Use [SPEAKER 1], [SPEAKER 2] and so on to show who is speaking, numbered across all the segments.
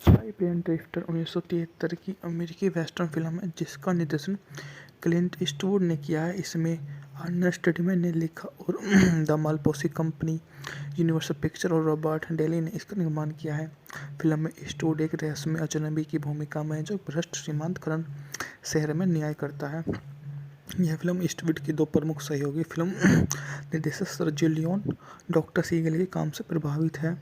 [SPEAKER 1] Type drifter 1973 की अमेरिकी western film है जिसका निर्देशन क्लिंट ईस्टवुड ने किया है। इसमें अर्नेस्ट स्टेडमैन ने लिखा और द मालपोसी कंपनी, यूनिवर्सल पिक्चर और रॉबर्ट डेली ने इसका निर्माण किया है। फिल्म में ईस्टवुड एक रहस्यमय अजनबी की भूमिका में है जो भ्रष्ट श्रीमंत करण शहर में न्याय करता है। यह फिल्म ईस्टवुड की दो प्रमुख सहयोगी फिल्म निर्देशक सर्जियो लियोन, डॉक्टर सीगल के काम से प्रभावित है।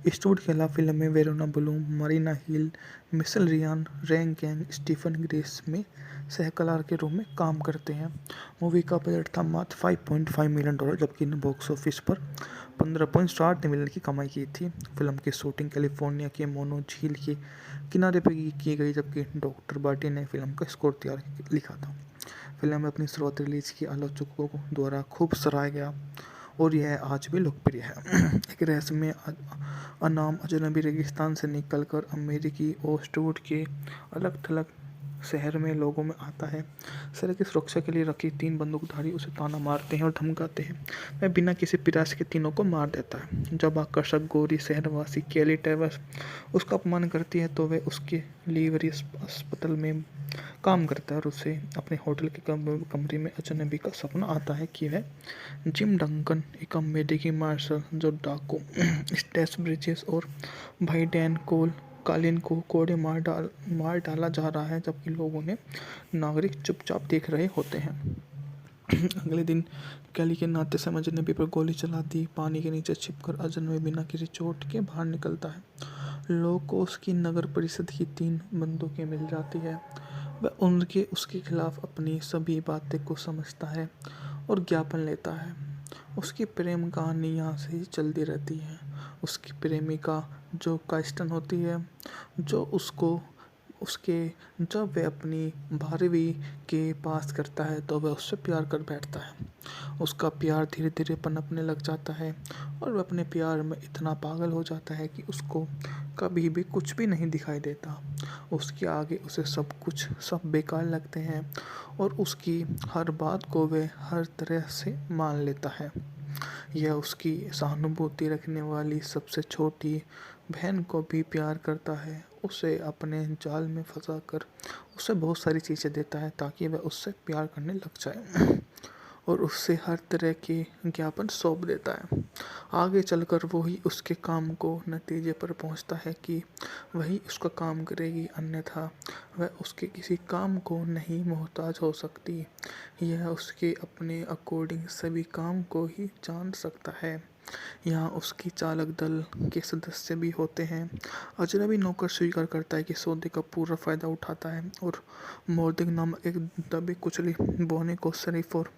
[SPEAKER 1] ईस्टवुड के अलावा फिल्म में Verona Bloom, Marina Hill, Michelle Ryan, रैंग गैंग, स्टीफन ग्रेस में सहकलाकार के रूप में काम करते हैं। मूवी का बजट था मात्र $5.5 मिलियन, जबकि ने बॉक्स ऑफिस पर 15.7 मिलियन की कमाई की थी। फिल्म की शूटिंग कैलिफोर्निया के मोनो झील के किनारे पर की गई, जबकि डॉक्टर बार्टी ने फिल्म का स्कोर तैयार लिखा था। फिल्म में अपनी शुरुआत रिलीज की आलोचकों द्वारा खूब सराहा गया और यह आज भी लोकप्रिय है। एक रहस्यमय अनाम अजनबी रेगिस्तान से निकलकर अमेरिकी ओस्टवुड के अलग थलग शहर में लोगों में आता है। शहर की सुरक्षा के लिए रखी 3 बंदूकधारी उसे ताना मारते हैं और धमकाते हैं। वह बिना किसी प्रयास के तीनों को मार देता है। जब आकर्षक गोरी शहरवासी केली टेवर्स उसका अपमान करती है तो वह उसके लिवरी अस्पताल में काम करता है और उसे अपने होटल के कमरे में अजनबी का सपना आता है कि वह जिम डंकन, एक अमेरिकी मार्शल जो डाकू स्टेस ब्रिजेस और भाई डैन कालिन को कोड़े मार डाला जा रहा है, जबकि लोगों ने नागरिक चुपचाप देख रहे होते हैं। अगले दिन कैली के नाते से अजनबी पर गोली चला दी। पानी के नीचे छिपकर अजनबी बिना किसी चोट के बाहर निकलता है। लोगों को उसकी नगर परिषद की 3 बंदूकें मिल जाती है। वह उसके खिलाफ अपनी सभी बातें को समझता है और ज्ञापन लेता है। उसकी प्रेम कहानी यहाँ से ही चलती रहती है। उसकी प्रेमिका जो काइस्टन होती है, जो उसको उसके जब वह अपनी 12वीं के पास करता है तो वह उससे प्यार कर बैठता है। उसका प्यार धीरे धीरे पनपने लग जाता है और वह अपने प्यार में इतना पागल हो जाता है कि उसको कभी भी कुछ भी नहीं दिखाई देता। उसके आगे उसे सब बेकार लगते हैं और उसकी हर बात को वह हर तरह से मान लेता है। यह उसकी सहानुभूति रखने वाली सबसे छोटी बहन को भी प्यार करता है। उसे अपने जाल में फंसाकर उसे बहुत सारी चीज़ें देता है ताकि वह उससे प्यार करने लग जाए और उससे हर तरह के ज्ञापन सौंप देता है। आगे चलकर वही उसके काम को नतीजे पर पहुंचता है कि वही उसका काम करेगी, अन्यथा वह उसके किसी काम को नहीं मोहताज हो सकती। यह उसके अपने अकॉर्डिंग सभी काम को ही जान सकता है। यहाँ उसकी चालक दल के सदस्य भी होते हैं। अजनबी नौकर स्वीकार करता है कि सौदे का पूरा फायदा उठाता है और मोर्दिक नामक एक दबे कुचले बौने को शरीफ और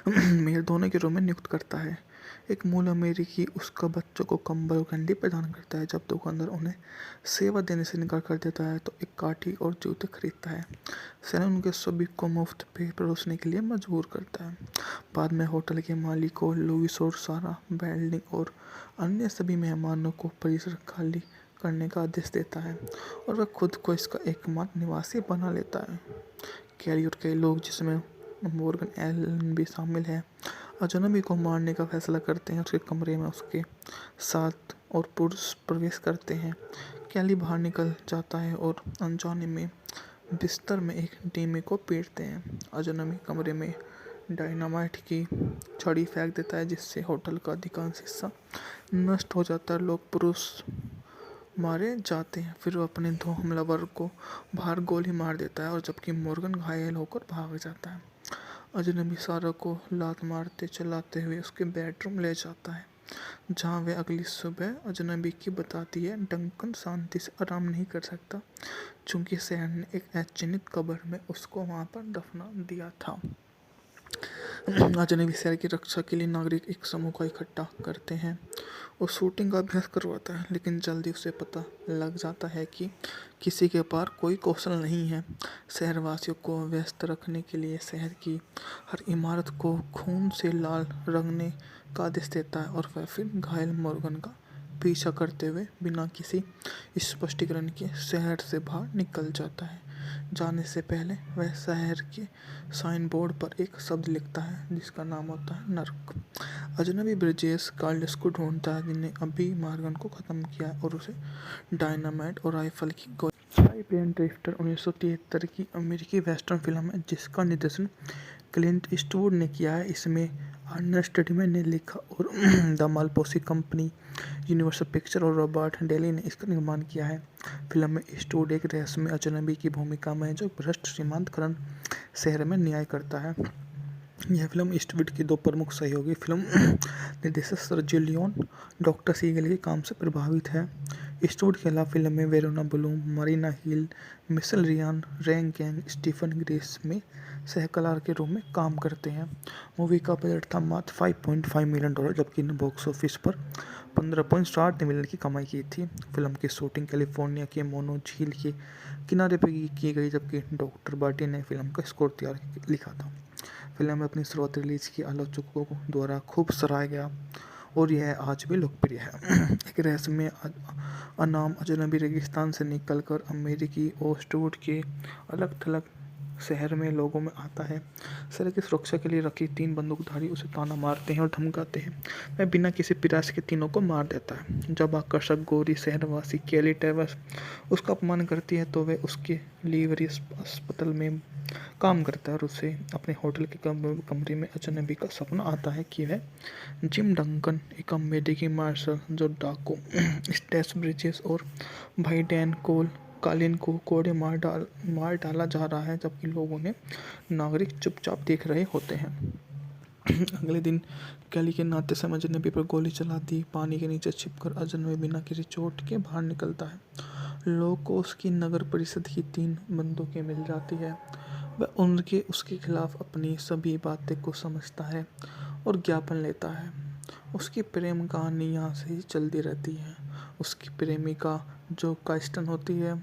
[SPEAKER 1] मेयर दोनों के रूप में नियुक्त करता है। एक मूल अमेरिकी उसका बच्चों को कंबल और कैंडी प्रदान करता है। जब दुकानदार उन्हें सेवा देने से इनकार कर देता है तो एक काठी और जूते खरीदता है। सैलन उनके सभी को मुफ्त पे परोसने के लिए मजबूर करता है। बाद में होटल के मालिक को लुइस और सारा बेल्डिंग और अन्य सभी मेहमानों को परिसर खाली करने का आदेश देता है और वह खुद को इसका एकमात्र निवासी बना लेता है। कैरी और कई लोग, जिसमें मॉर्गन एलन भी शामिल है, अजनबी को मारने का फैसला करते हैं। उसके कमरे में उसके साथ और पुरुष प्रवेश करते हैं। कैली बाहर निकल जाता है और अनजाने में बिस्तर में एक डेमी को पीटते हैं। अजनबी कमरे में डायनामाइट की छड़ी फेंक देता है जिससे होटल का अधिकांश हिस्सा नष्ट हो जाता है। लोग पुरुष मारे जाते हैं। फिर वो अपने 2 हमलावर को बाहर गोली मार देता है और जबकि मॉर्गन घायल होकर भाग जाता है। अजनबी सारा को लात मारते चलाते हुए उसके बेडरूम ले जाता है, जहाँ वह अगली सुबह अजनबी की बताती है डंकन शांति से आराम नहीं कर सकता क्योंकि शहर ने एक अचिन्हित कब्र में उसको वहाँ पर दफना दिया था। अजनबी शहर की रक्षा के लिए नागरिक एक समूह का इकट्ठा करते हैं और शूटिंग का अभ्यास करवाता है, लेकिन जल्दी उसे पता लग जाता है कि किसी के पास कोई कौशल नहीं है। शहरवासियों को व्यस्त रखने के लिए शहर की हर इमारत को खून से लाल रंगने का आदेश देता है और वह फिर घायल मॉर्गन का पीछा करते हुए बिना किसी स्पष्टीकरण के शहर से बाहर निकल जाता है। जाने से पहले वह शहर के साइन बोर्ड पर एक शब्द लिखता है जिसका नाम होता है नर्क। अजनबी ब्रिजेश कार्लस को ढूंढता है जिन्हें अभी मॉर्गन को खत्म किया है और उसे डायनामाइट और राइफल की गोली। ब्रेन ड्रिफ्टर 1973 की अमेरिकी वेस्टर्न फिल्म है जिसका निर्देशन क्लिंट ईस्टवुड ने किया है। इसमें अर्नेस्ट टिमेन ने लिखा और द मालपोसी कंपनी, यूनिवर्सल पिक्चर और रॉबर्ट डेली ने इसका निर्माण किया है। फिल्म में ईस्टवुड एक रहस्यमय अजनबी की भूमिका में है जो भ्रष्ट श्रीमंत करण शहर में न्याय करता है। यह फिल्म ईस्टवुड की दो प्रमुख सहयोगी फिल्म निर्देशक सर्जियो लियोन, डॉक्टर सीगल के काम से प्रभावित है। ईस्टवुड के अलावा फिल्म में Verona Bloom, Marina Hill, Michelle Ryan, रैंग गैंग, स्टीफन ग्रेस में सहकलाकार के रूप में काम करते हैं। मूवी का बजट था मात्र $5.5 मिलियन, जबकि ने बॉक्स ऑफिस पर 15.7 मिलियन की कमाई की थी। फिल्म की शूटिंग कैलिफोर्निया के मोनो झील के किनारे पर की गई, जबकि डॉक्टर बार्टी ने फिल्म का स्कोर लिखा था। फिल्म में अपनी शुरुआत रिलीज की आलोचकों द्वारा खूब सराहा गया और यह आज भी लोकप्रिय है। एक रहस्यमय अनाम अजनबी रेगिस्तान से निकलकर अमेरिकी ओस्टवुड के अलग थलग शहर में लोगों में आता है। शहर की सुरक्षा के लिए रखी 3 बंदूकधारी उसे ताना मारते हैं और धमकाते हैं। वह बिना किसी प्रयास के तीनों को मार देता है। जब आकर्षक गोरी शहरवासी केली टेवर्स उसका अपमान करती है तो वह उसके लिवरी अस्पताल में काम करता है और उसे अपने होटल के कमरे में अजनबी का सपना आता है कि वह जिम डंकन, एक अमेरिकी मार्शल जो डाकू स्टेस ब्रिजेस और भाई डैन कालिन को कोड़े मार डाला जा रहा है, जबकि लोगों ने नागरिक चुपचाप देख रहे होते हैं। अगले दिन कैली के नाते से अजनबी पर गोली चला दी। पानी के नीचे छिपकर अजनबी बिना किसी चोट के बाहर निकलता है। लोगों को उसकी नगर परिषद की 3 बंदूकें मिल जाती है। वह उसके खिलाफ अपनी सभी बातें को समझता है और ज्ञापन लेता है। उसकी प्रेम कहानी यहाँ से ही चलती रहती है। उसकी प्रेमिका जो काइस्टन होती है,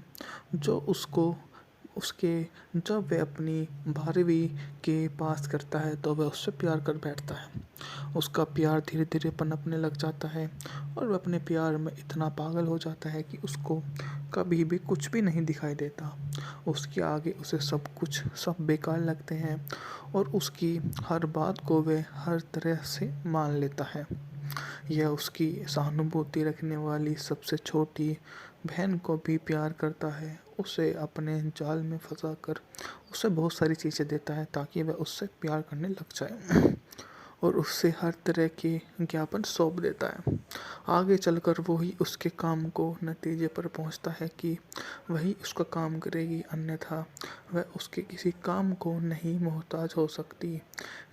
[SPEAKER 1] जो जब वह अपनी 12वीं के पास करता है तो वह उससे प्यार कर बैठता है। उसका प्यार धीरे धीरे पनपने लग जाता है और वह अपने प्यार में इतना पागल हो जाता है कि उसको कभी भी कुछ भी नहीं दिखाई देता। उसके आगे उसे सब बेकार लगते हैं और उसकी हर बात को वह हर तरह से मान लेता है। यह उसकी सहानुभूति रखने वाली सबसे छोटी बहन को भी प्यार करता है। उसे अपने जाल में फंसाकर उसे बहुत सारी चीज़ें देता है ताकि वह उससे प्यार करने लग जाए और उससे हर तरह के ज्ञापन सौंप देता है। आगे चलकर वही उसके काम को नतीजे पर पहुंचता है कि वही उसका काम करेगी, अन्यथा वह उसके किसी काम को नहीं मोहताज हो सकती।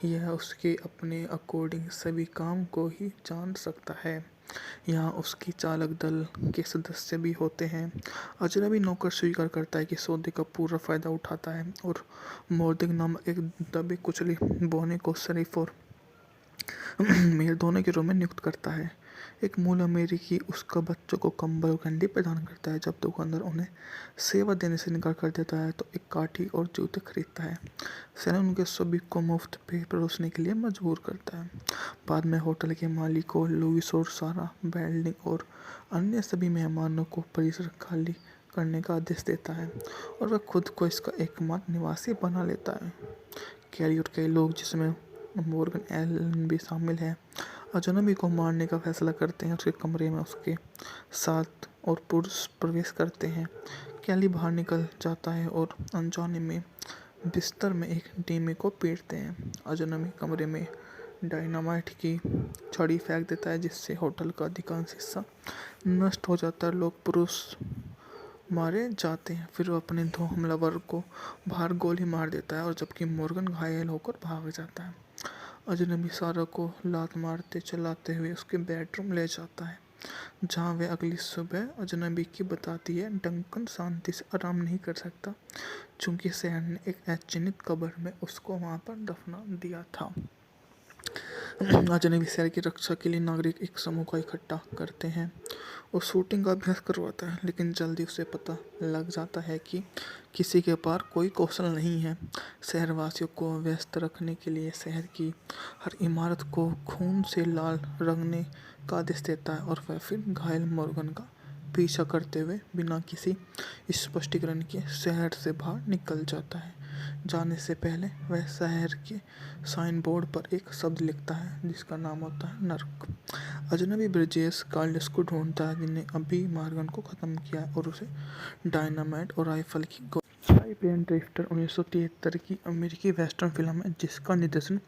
[SPEAKER 1] यह उसके अपने अकॉर्डिंग सभी काम को ही जान सकता है। यहाँ उसकी चालक दल के सदस्य भी होते हैं। अजनबी नौकर स्वीकार करता है कि सौदे का पूरा फायदा उठाता है और मोर्दिक नामक एक दबे कुचले बौने को शरीफ और मेयर दोनों के रूप में नियुक्त करता है। एक मूल अमेरिकी उसका बच्चों को कंबल और कैंडी प्रदान करता है। जब दुकानदार उन्हें सेवा देने से इनकार कर देता है तो एक काठी और जूते खरीदता है। सैलून के सभी को मुफ्त पे परोसने के लिए मजबूर करता है। बाद में होटल के मालिकों लुइस और सारा बेल्डिंग और अन्य सभी मेहमानों को परिसर खाली करने का आदेश देता है और वह खुद को इसका एकमात्र निवासी बना लेता है। कैली और कई लोग जिसमें मॉर्गन एलन भी शामिल है अजनबी को मारने का फैसला करते हैं। उसके कमरे में उसके साथ और पुरुष प्रवेश करते हैं। कैली बाहर निकल जाता है और अनजाने में बिस्तर में एक डीमे को पीटते हैं। अजनबी कमरे में डायनामाइट की छड़ी फेंक देता है जिससे होटल का अधिकांश हिस्सा नष्ट हो जाता है। लोग पुरुष मारे जाते हैं। फिर वो अपने 2 हमलावर को बाहर गोली मार देता है और जबकि मॉर्गन घायल होकर भाग जाता है। अजनबी सारा को लात मारते चलाते हुए उसके बेडरूम ले जाता है जहाँ वह अगली सुबह अजनबी की बताती है डंकन शांति से आराम नहीं कर सकता चूँकि शहर ने एक अचिन्हित कब्र में उसको वहाँ पर दफना दिया था। अजनबी शहर की रक्षा के लिए नागरिक एक समूह का इकट्ठा करते हैं और शूटिंग का अभ्यास करवाता है, लेकिन जल्दी उसे पता लग जाता है कि किसी के पास कोई कौशल नहीं है। शहरवासियों को व्यस्त रखने के लिए शहर की हर इमारत को खून से लाल रंगने का आदेश देता है और वह फिर घायल मॉर्गन का पीछा करते हुए बिना किसी स्पष्टीकरण के शहर से बाहर निकल जाता है। जाने से पहले वह शहर के साइन बोर्ड पर एक शब्द लिखता है जिसका नाम होता है नर्क। अजनबी ब्रिजेश कार्लस को ढूंढता है जिन्हें अभी मॉर्गन को खत्म किया है और उसे डायनामाइट और राइफल की प्लेन ड्रिफ्टर 1973 की अमेरिकी वेस्टर्न फिल्म है जिसका निर्देशन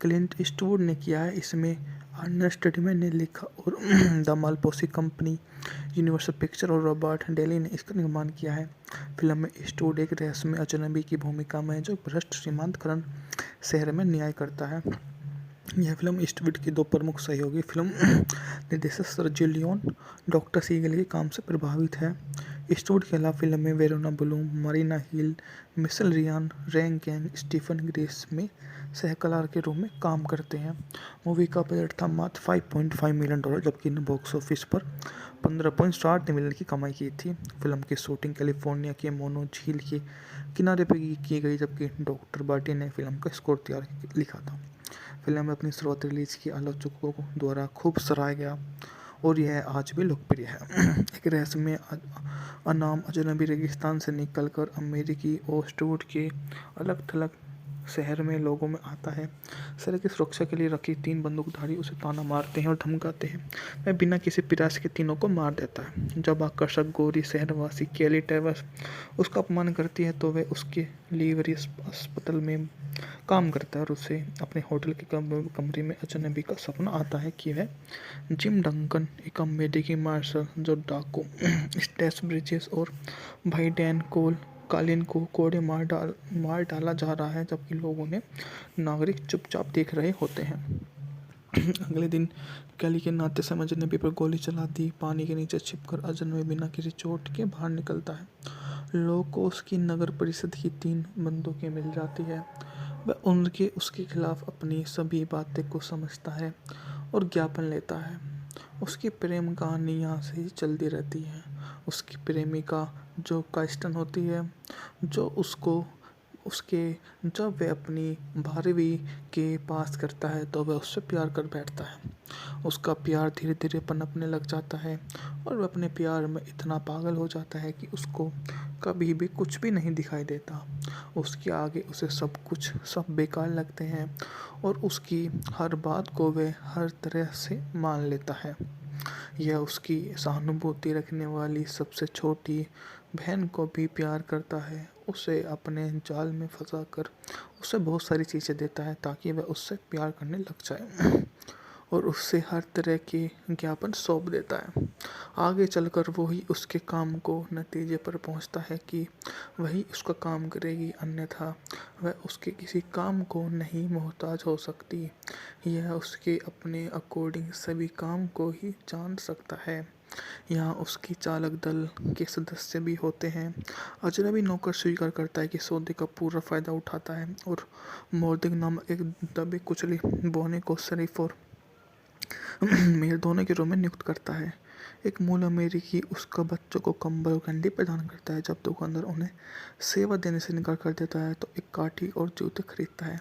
[SPEAKER 1] क्लिंट ईस्टवुड ने किया है। इसमें अर्नेस्ट स्टेडमैन ने लिखा और द मालपोसी कंपनी, यूनिवर्सल पिक्चर और रॉबर्ट डेली ने इसका निर्माण किया है। फिल्म में ईस्टवुड एक रहस्यमय अजनबी की भूमिका में है जो भ्रष्ट सीमांत करण शहर में न्याय करता है। यह फिल्म ईस्टवुड की दो प्रमुख सहयोगी फिल्म निर्देशक सर्जियो लियोन डॉक्टर सीगल के काम से प्रभावित है। ईस्टवुड के अलावा फिल्म में Verona Bloom, Marina Hill, Michelle Ryan, रैंग गैंग, स्टीफन ग्रेस में सहकलाकार के रूप में काम करते हैं। मूवी का बजट था मात्र $5.5 मिलियन, जबकि ने बॉक्स ऑफिस पर 15.7 मिलियन की कमाई की थी। फिल्म की शूटिंग कैलिफोर्निया के मोनो झील के किनारे पर की गई, जबकि डॉक्टर बार्टी ने फिल्म का स्कोर लिखा था। फिल्म में अपनी शुरुआत रिलीज की आलोचकों द्वारा खूब सराहा गया और यह आज भी लोकप्रिय है। एक रहस्यमय अनाम अजनबी रेगिस्तान से निकलकर अमेरिकी ईस्टवुड के अलग थलग शहर में लोगों में आता है। शहर की सुरक्षा के लिए रखी 3 बंदूकधारी उसे ताना मारते हैं और धमकाते हैं। वह बिना किसी प्रयास के तीनों को मार देता है। जब आकर्षक गोरी शहरवासी केली टेवर्स उसका अपमान करती है तो वह उसके लिवरी अस्पताल में काम करता है और उसे अपने होटल के कमरे में अजनबी का सपना आता है कि वह जिम डंकन, एक अमेरिकी मार्शल जो डाकू स्टेस ब्रिजेस और भाई डैन कोल कालिन को कोड़े मार डाला जा रहा है, जबकि लोगों ने नागरिक चुपचाप देख रहे होते हैं। अगले दिन कैली के नाते समय अजनबी पर गोली चला दी। पानी के नीचे छिपकर अजनबी बिना किसी चोट के बाहर निकलता है। लोगों को उसकी नगर परिषद की 3 बंदूकें मिल जाती है। वह उसके खिलाफ अपनी सभी बातें को समझता है और ज्ञापन लेता है। उसकी प्रेम कहानी यहाँ से ही चलती रहती है। उसकी प्रेमिका जो काइस्टन होती है, जो जब वह अपनी 12वीं के पास करता है तो वह उससे प्यार कर बैठता है। उसका प्यार धीरे धीरे पनपने लग जाता है और वह अपने प्यार में इतना पागल हो जाता है कि उसको कभी भी कुछ भी नहीं दिखाई देता। उसके आगे उसे सब बेकार लगते हैं और उसकी हर बात को वह हर तरह से मान लेता है। यह उसकी सहानुभूति रखने वाली सबसे छोटी बहन को भी प्यार करता है। उसे अपने जाल में फंसाकर उसे बहुत सारी चीज़ें देता है ताकि वह उससे प्यार करने लग जाए और उससे हर तरह के ज्ञापन सौंप देता है। आगे चलकर वही उसके काम को नतीजे पर पहुंचता है कि वही उसका काम करेगी, अन्यथा वह उसके किसी काम को नहीं मोहताज हो सकती। यह उसके अपने अकॉर्डिंग सभी काम को ही जान सकता है। यहाँ उसकी चालक दल के सदस्य भी होते हैं। अजनबी नौकर स्वीकार करता है कि सौदे का पूरा फायदा उठाता है और मोर्दिक नामक एक दबे कुचले बोने को शरीफ और मेयर दोनों के रूप में नियुक्त करता है। एक मूल अमेरिकी उसका बच्चों को कंबल और कैंडी प्रदान करता है। जब दुकानदार उन्हें सेवा देने से इनकार कर देता है तो एक काठी और जूते खरीदता है।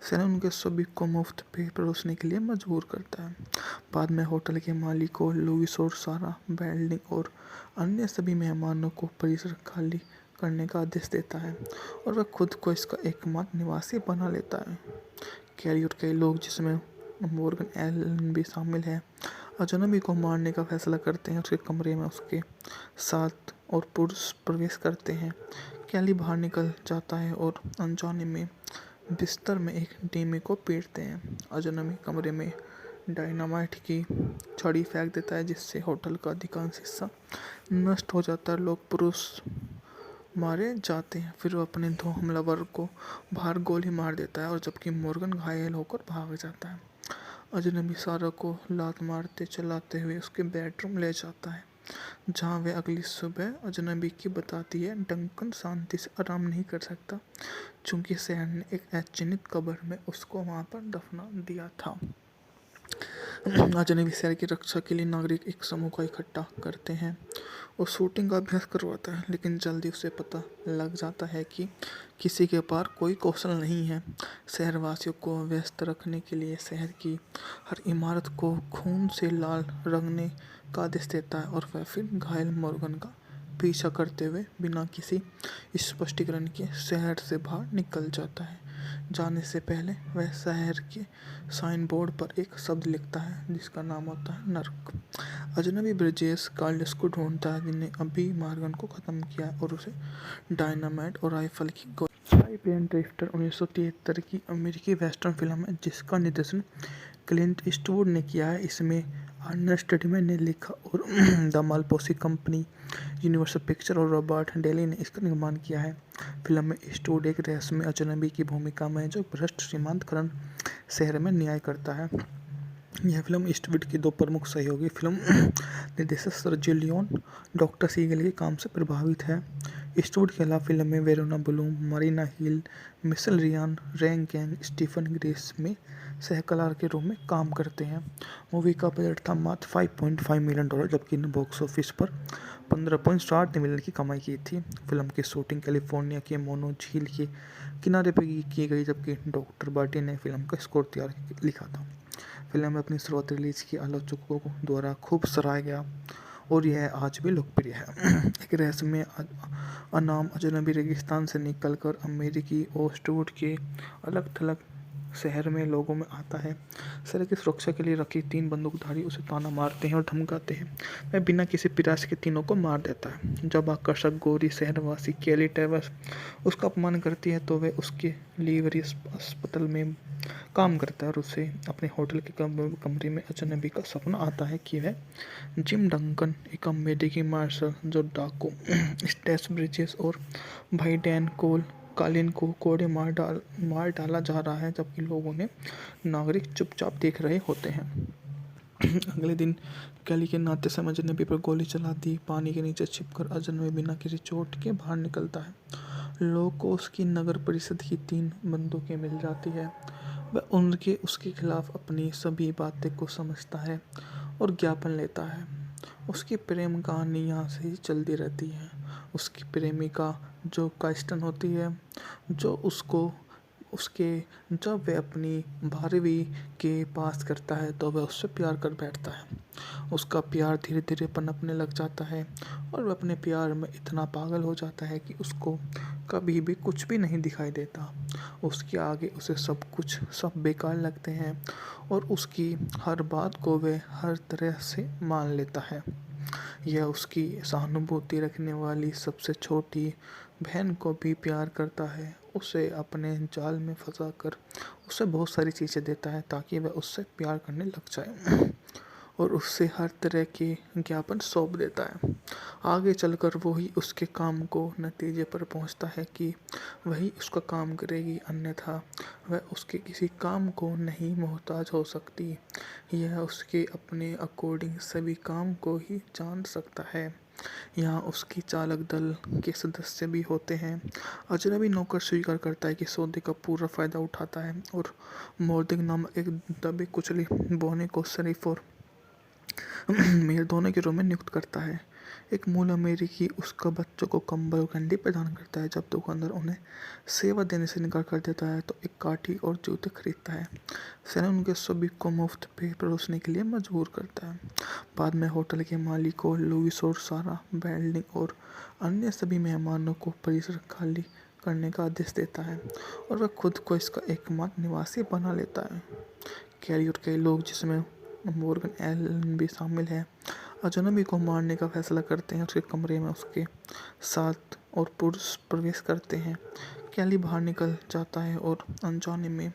[SPEAKER 1] सैलन उनके सभी को मुफ्त पे परोसने के लिए मजबूर करता है। बाद में होटल के मालिकों लुइस और सारा बेल्डिंग और अन्य सभी मेहमानों को परिसर खाली करने का आदेश देता है और वह खुद को इसका एकमात्र निवासी बना लेता है। कैरी और कई लोग जिसमें मॉर्गन एलन भी शामिल है अजनबी को मारने का फैसला करते हैं। उसके कमरे में उसके साथ और पुरुष प्रवेश करते हैं। कैली बाहर निकल जाता है और अनजाने में बिस्तर में एक डेमी को पीटते हैं। अजनबी कमरे में डायनामाइट की छड़ी फेंक देता है जिससे होटल का अधिकांश हिस्सा नष्ट हो जाता है। लोग पुरुष मारे जाते हैं। फिर वो अपने 2 हमलावर को बाहर गोली मार देता है और जबकि मॉर्गन घायल होकर भाग जाता है। अजनबी सारा को लात मारते चलाते हुए उसके बेडरूम ले जाता है, जहां वे अगली सुबह अजनबी की बताती है डंकन शांति से आराम नहीं कर सकता चूंकि शहर ने एक अचिन्हित कब्र में उसको वहां पर दफना दिया था। अजनबी शहर की रक्षा के लिए नागरिक एक समूह का इकट्ठा करते हैं और शूटिंग का अभ्यास करवाता है, लेकिन जल्दी उसे पता लग जाता है कि किसी के पास कोई कौशल नहीं है। शहरवासियों को व्यस्त रखने के लिए शहर की हर इमारत को खून से लाल रंगने का आदेश देता है और वह फिर घायल मोर्गन का पीछा करते हुए बिना किसी स्पष्टीकरण के शहर से बाहर निकल जाता है। जाने से पहले वह शहर के साइन बोर्ड पर एक शब्द लिखता है जिसका नाम होता है नर्क। अजनबी ब्रिजेश कार्लस को ढूंढता है जिन्हें अभी मार्गन को ख़त्म किया है और उसे डायनामाइट और राइफल की गोली। टाइप ड्रिफ्टर 1973 की अमेरिकी वेस्टर्न फिल्म है जिसका निर्देशन क्लिंट ईस्टवुड ने किया है। इसमें अर्नेस्ट टिडमैन ने लिखा और द मालपोसी कंपनी, यूनिवर्सल पिक्चर और रॉबर्ट डेली ने इसका निर्माण किया है। फिल्म में ईस्टवुड एक रहस्यमय अजनबी की भूमिका में जो भ्रष्ट सीमांत खनन शहर में न्याय करता है। यह फिल्म ईस्टवुड की दो प्रमुख सहयोगी फिल्म निर्देशक सर्जियो लियोन, डॉक्टर सीगल के काम से प्रभावित है। ईस्टवुड के अलावा फिल्म में Verona Bloom, Marina Hill, Michelle Ryan, रैंग गैंग, स्टीफन ग्रेस में सहकलाकार के रूप में काम करते हैं। मूवी का बजट था मात्र $5.5 मिलियन, जबकि ने बॉक्स ऑफिस पर 15.7 मिलियन की कमाई की थी। फिल्म की शूटिंग कैलिफोर्निया के मोनो झील के किनारे पर की गई, जबकि डॉक्टर बार्टी ने फिल्म का स्कोर लिखा था। फिल्म में अपनी शुरुआत रिलीज की आलोचकों द्वारा खूब सराहा गया और यह आज भी लोकप्रिय है। एक रहस्यमय अनाम अजनबी रेगिस्तान से निकलकर अमेरिकी ओस्टवुड के अलग थलग शहर में लोगों में आता है। शहर की सुरक्षा के लिए रखी 3 बंदूकधारी उसे ताना मारते हैं और धमकाते हैं। वह बिना किसी प्रयास के तीनों को मार देता है। जब आकर्षक गोरी शहरवासी केली टेवर्स उसका अपमान करती है तो वह उसके लिवरी अस्पताल में काम करता है और उसे अपने होटल के कमरे में अजनबी का सपना आता है कि वह जिम डंकन, एक अमेरिकी मार्शल जो डाकू स्टेस ब्रिजेस और भाई डैन कालिन को कोड़े मार डाला जा रहा है, जबकि लोगों ने नागरिक चुपचाप देख रहे होते हैं। अगले दिन कैली के नाते से अजनबी पर गोली चला दी। पानी के नीचे छिपकर अजनबी बिना किसी चोट के बाहर निकलता है। लोगों को उसकी नगर परिषद की 3 बंदूकें मिल जाती है। वह उसके खिलाफ अपनी सभी बातें को समझता है और ज्ञापन लेता है। उसकी प्रेम कहानी यहाँ से ही चलती रहती है। उसकी प्रेमिका जो काइस्टन होती है, जो उसको उसके जब वह अपनी 12वीं के पास करता है तो वह उससे प्यार कर बैठता है। उसका प्यार धीरे धीरे पनपने लग जाता है और वह अपने प्यार में इतना पागल हो जाता है कि उसको कभी भी कुछ भी नहीं दिखाई देता। उसके आगे उसे सब बेकार लगते हैं और उसकी हर बात को वह हर तरह से मान लेता है। यह उसकी सहानुभूति रखने वाली सबसे छोटी बहन को भी प्यार करता है। उसे अपने जाल में फंसाकर उसे बहुत सारी चीज़ें देता है ताकि वह उससे प्यार करने लग जाए और उससे हर तरह के ज्ञापन सौंप देता है। आगे चलकर वही उसके काम को नतीजे पर पहुंचता है कि वही उसका काम करेगी, अन्यथा वह उसके किसी काम को नहीं मोहताज हो सकती। यह उसके अपने अकॉर्डिंग सभी काम को ही जान सकता है। यहाँ उसकी चालक दल के सदस्य भी होते हैं। अजनबी नौकर स्वीकार करता है कि सौदे का पूरा फायदा उठाता है और मोर्दिक नामक एक दबे कुचले बौने को शरीफ और मेयर दोनों के रूप में नियुक्त करता है। एक मूल अमेरिकी उसका बच्चों को कंबल और कैंडी प्रदान करता है। जब दुकानदार उन्हें सेवा देने से इनकार कर देता है तो एक काठी और जूते खरीदता है। सैलून के सभी को मुफ्त पे परोसने के लिए मजबूर करता है। बाद में होटल के मालिकों लुइस और सारा बेल्डिंग और अन्य सभी मेहमानों को परिसर खाली करने का आदेश देता है और वह खुद को इसका एकमात्र निवासी बना लेता है। कैरी और कई लोग जिसमें मोर्गन एलन भी शामिल है अजनबी को मारने का फैसला करते हैं। उसके कमरे में उसके साथ और पुरुष प्रवेश करते हैं। कैली बाहर निकल जाता है और अनजाने में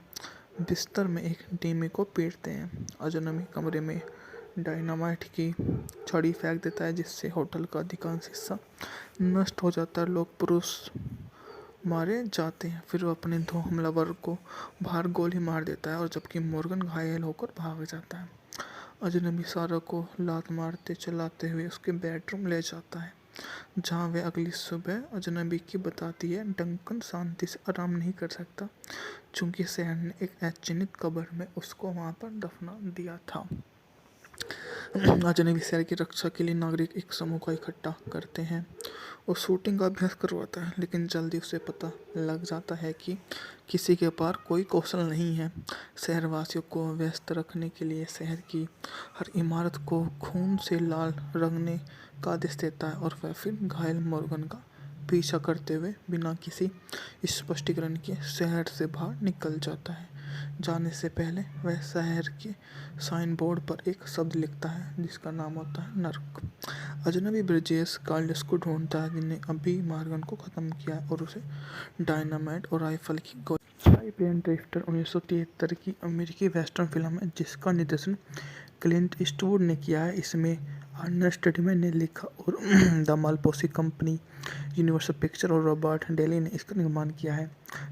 [SPEAKER 1] बिस्तर में एक डीमे को पीटते हैं। अजनबी कमरे में डायनामाइट की छड़ी फेंक देता है जिससे होटल का अधिकांश हिस्सा नष्ट हो जाता है। लोग पुरुष मारे जाते हैं। फिर वो अपने 2 हमलावर को बाहर गोली मार देता है और जबकि मोर्गन घायल होकर भाग जाता है। अजनबी सारा को लात मारते चलाते हुए उसके बेडरूम ले जाता है जहाँ वह अगली सुबह अजनबी की बताती है डंकन शांति से आराम नहीं कर सकता चूंकि शहर ने एक अचिन्हित कब्र में उसको वहां पर दफना दिया था। अजनबी शहर की रक्षा के लिए नागरिक एक समूह को इकट्ठा करते हैं और शूटिंग का अभ्यास करवाता है, लेकिन जल्दी उसे पता लग जाता है कि किसी के पास कोई कौशल नहीं है। शहरवासियों को व्यस्त रखने के लिए शहर की हर इमारत को खून से लाल रंगने का आदेश देता है और वह फिर घायल मोर्गन का पीछा करते हुए बिना किसी स्पष्टीकरण के शहर से बाहर निकल जाता है। जाने से पहले वह शहर के साइन बोर्ड पर एक शब्द लिखता है जिसका नाम होता है नर्क। अजनबी ब्रिजेश कार्लस को ढूंढता है जिन्हें अभी मॉर्गन को खत्म किया है और उसे डायनामाइट और राइफल की गोली। ब्रेन ड्रिफ्टर 1973 की अमेरिकी वेस्टर्न फिल्म है जिसका निर्देशन क्लिंट ईस्टवुड ने किया है। इसमें अर्नेस्ट स्टडमैन ने लिखा और द मालपोसी कंपनी, यूनिवर्सल पिक्चर और रॉबर्ट डेली ने इसका निर्माण किया है।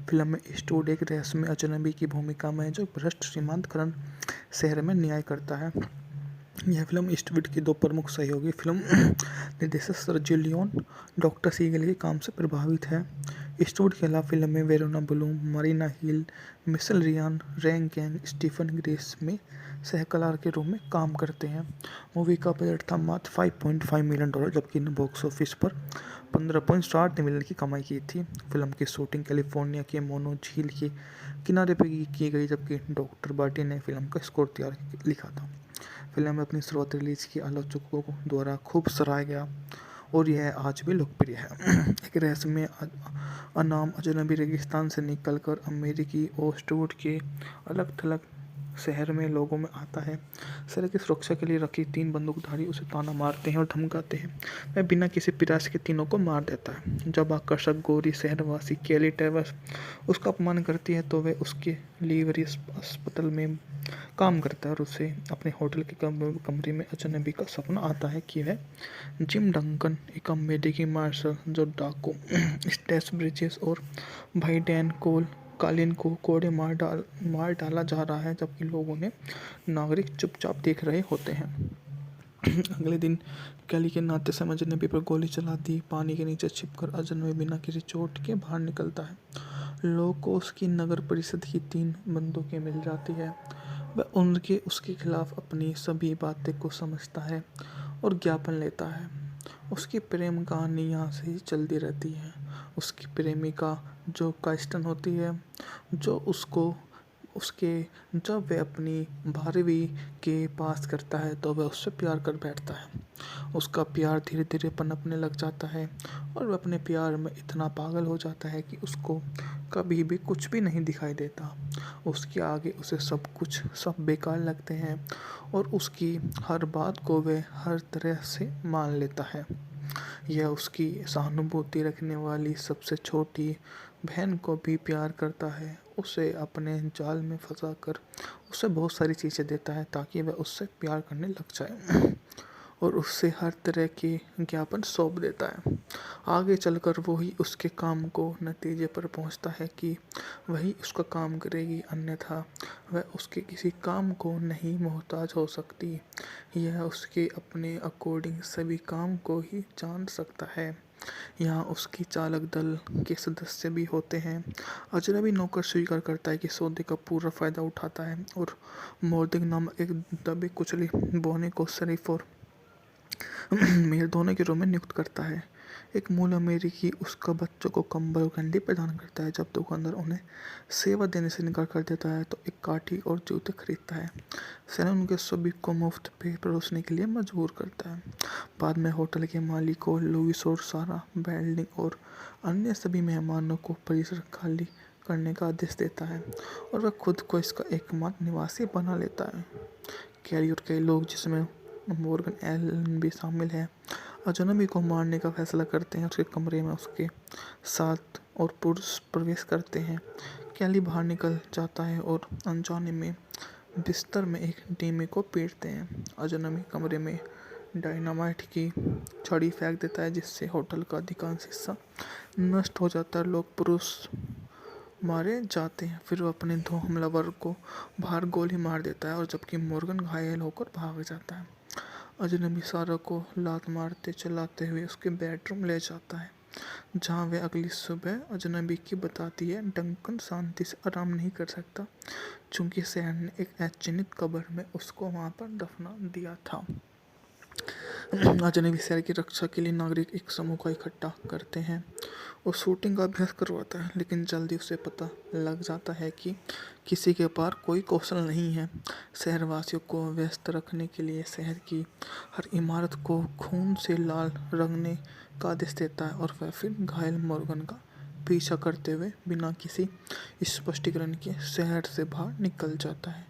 [SPEAKER 1] फिल्म में ईस्टवुड एक रहस्यमय अजनबी की भूमिका में है जो भ्रष्ट श्रीमंत करण शहर में न्याय करता है। यह फिल्म ईस्टवुड की दो प्रमुख सहयोगी फिल्म निर्देशक सर्जियो लियोन, डॉक्टर सीगल के काम से प्रभावित है। ईस्टवुड के अलावा फिल्म में Verona Bloom, Marina Hill, Michelle Ryan, रैंग गैंग, स्टीफन ग्रेस में सहकलाकार के रूप में काम करते हैं। मूवी का बजट था मात्र $5.5 मिलियन, जबकि बॉक्स ऑफिस पर 15.7 मिलियन की कमाई की थी। फिल्म की शूटिंग कैलिफोर्निया के मोनो झील के किनारे पर की गई, जबकि डॉक्टर बार्टी ने फिल्म का स्कोर लिखा था। फिल्म में अपनी शुरुआत रिलीज की आलोचकों द्वारा खूब सराहा गया और यह आज भी लोकप्रिय है। एक रहस्यमय अनाम अजनबी रेगिस्तान से निकलकर अमेरिकी ईस्टवुड के अलग थलग शहर में लोगों में आता है। शहर की सुरक्षा के लिए रखी 3 बंदूकधारी उसे ताना मारते हैं और धमकाते हैं। वह बिना किसी प्रयास के तीनों को मार देता है। जब आकर्षक गोरी शहरवासी केली टेवर्स उसका अपमान करती है तो वह उसके लिवरी अस्पताल में काम करता है और उसे अपने होटल के कमरे में अजनबी का सपना आता है कि वह जिम डंकन, एक अमेरिकी मार्शल जो डाकू स्टेस ब्रिजेस और भाई डैन कालिन को कोड़े मार डाला जा रहा है, जबकि लोगों ने नागरिक चुपचाप देख रहे होते हैं। अगले दिन कैली के नाते से अजनबी पर गोली चला दी। पानी के नीचे छिपकर अजनबी बिना किसी चोट के बाहर निकलता है। लोगों को उसकी नगर परिषद की 3 बंदूकें मिल जाती है। वह उसके खिलाफ अपनी सभी बातें को समझता है और ज्ञापन लेता है। उसकी प्रेम कहानी यहाँ से ही चलती रहती है। उसकी प्रेमिका जो काइस्टन होती है, जो जब वह अपनी 12वीं के पास करता है तो वह उससे प्यार कर बैठता है। उसका प्यार धीरे धीरे पनपने लग जाता है और वह अपने प्यार में इतना पागल हो जाता है कि उसको कभी भी कुछ भी नहीं दिखाई देता। उसके आगे उसे सब बेकार लगते हैं और उसकी हर बात को वह हर तरह से मान लेता है। यह उसकी सहानुभूति रखने वाली सबसे छोटी बहन को भी प्यार करता है। उसे अपने जाल में फंसाकर उसे बहुत सारी चीज़ें देता है ताकि वह उससे प्यार करने लग जाए और उससे हर तरह के ज्ञापन सौंप देता है। आगे चलकर वो ही उसके काम को नतीजे पर पहुंचता है कि वही उसका काम करेगी, अन्यथा वह उसके किसी काम को नहीं मोहताज हो सकती। यह उसके अपने अकॉर्डिंग सभी काम को ही जान सकता है। यहाँ उसकी चालक दल के सदस्य भी होते हैं। अजनबी नौकर स्वीकार करता है कि सौदे का पूरा फायदा उठाता है और मोर्दिक नामक एक दबे कुचले बौने को शरीफ और मेयर दोनों के रूप में नियुक्त करता है। एक मूल अमेरिकी उसका बच्चों को कंबल और कंडी प्रदान करता है। जब दुकानदार उन्हें सेवा देने से इनकार कर देता है तो एक काठी और जूते खरीदता है। सैलून उनके सभी को मुफ्त पे परोसने के लिए मजबूर करता है। बाद में होटल के मालिकों लुइस और सारा बेल्डिंग और अन्य सभी मेहमानों को परिसर खाली करने का आदेश देता है और वह खुद को इसका एकमात्र निवासी बना लेता है। कैरी और कई लोग जिसमें मॉर्गन एलन भी शामिल है अजनबी को मारने का फैसला करते हैं। उसके कमरे में उसके साथ और पुरुष प्रवेश करते हैं। कैली बाहर निकल जाता है और अनजाने में बिस्तर में एक डीमे को पीटते हैं। अजनबी कमरे में डायनामाइट की छड़ी फेंक देता है जिससे होटल का अधिकांश हिस्सा नष्ट हो जाता है। लोग पुरुष मारे जाते हैं। फिर वो अपने 2 हमलावर को बाहर गोली मार देता है और जबकि मॉर्गन घायल होकर भाग जाता है। अजनबी सारा को लात मारते चलाते हुए उसके बेडरूम ले जाता है। जहाँ वह अगली सुबह अजनबी की बताती है। डंकन शांति से आराम नहीं कर सकता चूंकि शहर ने एक अचयनित कब्र में उसको वहाँ पर दफना दिया था। अजनबी शहर की रक्षा के लिए नागरिक एक समूह का इकट्ठा करते हैं और शूटिंग का अभ्यास करवाता है, लेकिन जल्दी उसे पता लग जाता है कि किसी के पास कोई कौशल नहीं है। शहरवासियों को व्यस्त रखने के लिए शहर की हर इमारत को खून से लाल रंगने का आदेश देता है और वह फिर घायल मोर्गन का पीछा करते हुए बिना किसी स्पष्टीकरण के शहर से बाहर निकल जाता है।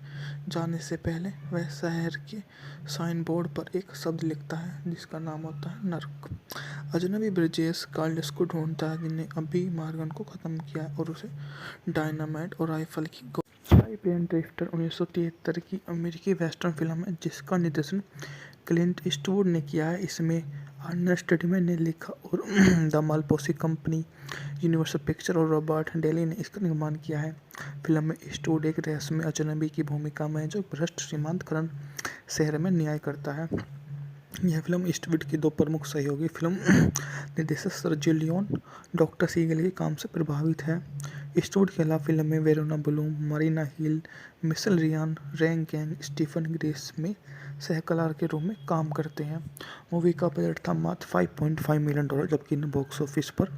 [SPEAKER 1] जाने से पहले वह शहर के साइन बोर्ड पर एक शब्द लिखता है जिसका नाम होता है नर्क। अजनबी ब्रिजेश कार्लस को ढूंढता है जिन्हें अभी मॉर्गन को खत्म किया है और उसे डायनामाइट और राइफल की टाइप एंड ड्रिफ्टर 1973 की अमेरिकी वेस्टर्न फिल्म है जिसका निर्देशन क्लिंट ईस्टवुड ने किया है। इसमें अर्नेस्ट स्टडमैन ने लिखा और द मालपोसी कंपनी, यूनिवर्सल पिक्चर और रॉबर्ट डेली ने इसका निर्माण किया है। फिल्म में ईस्टवुड एक रहस्यमय अजनबी की भूमिका में है जो भ्रष्ट सीमांत करण शहर में न्याय करता है। यह फिल्म ईस्टवुड की दो प्रमुख सहयोगी फिल्म निर्देशक सर्जियो लियोन डॉक्टर सीगल के काम से प्रभावित है। ईस्टवुड के अलावा फिल्म में Verona Bloom, Marina Hill, Michelle Ryan, रैंग गैंग, स्टीफन ग्रेस में सहकलाकार के रूप में काम करते हैं। मूवी का बजट था मात्र $5.5 मिलियन, जबकि ने बॉक्स ऑफिस पर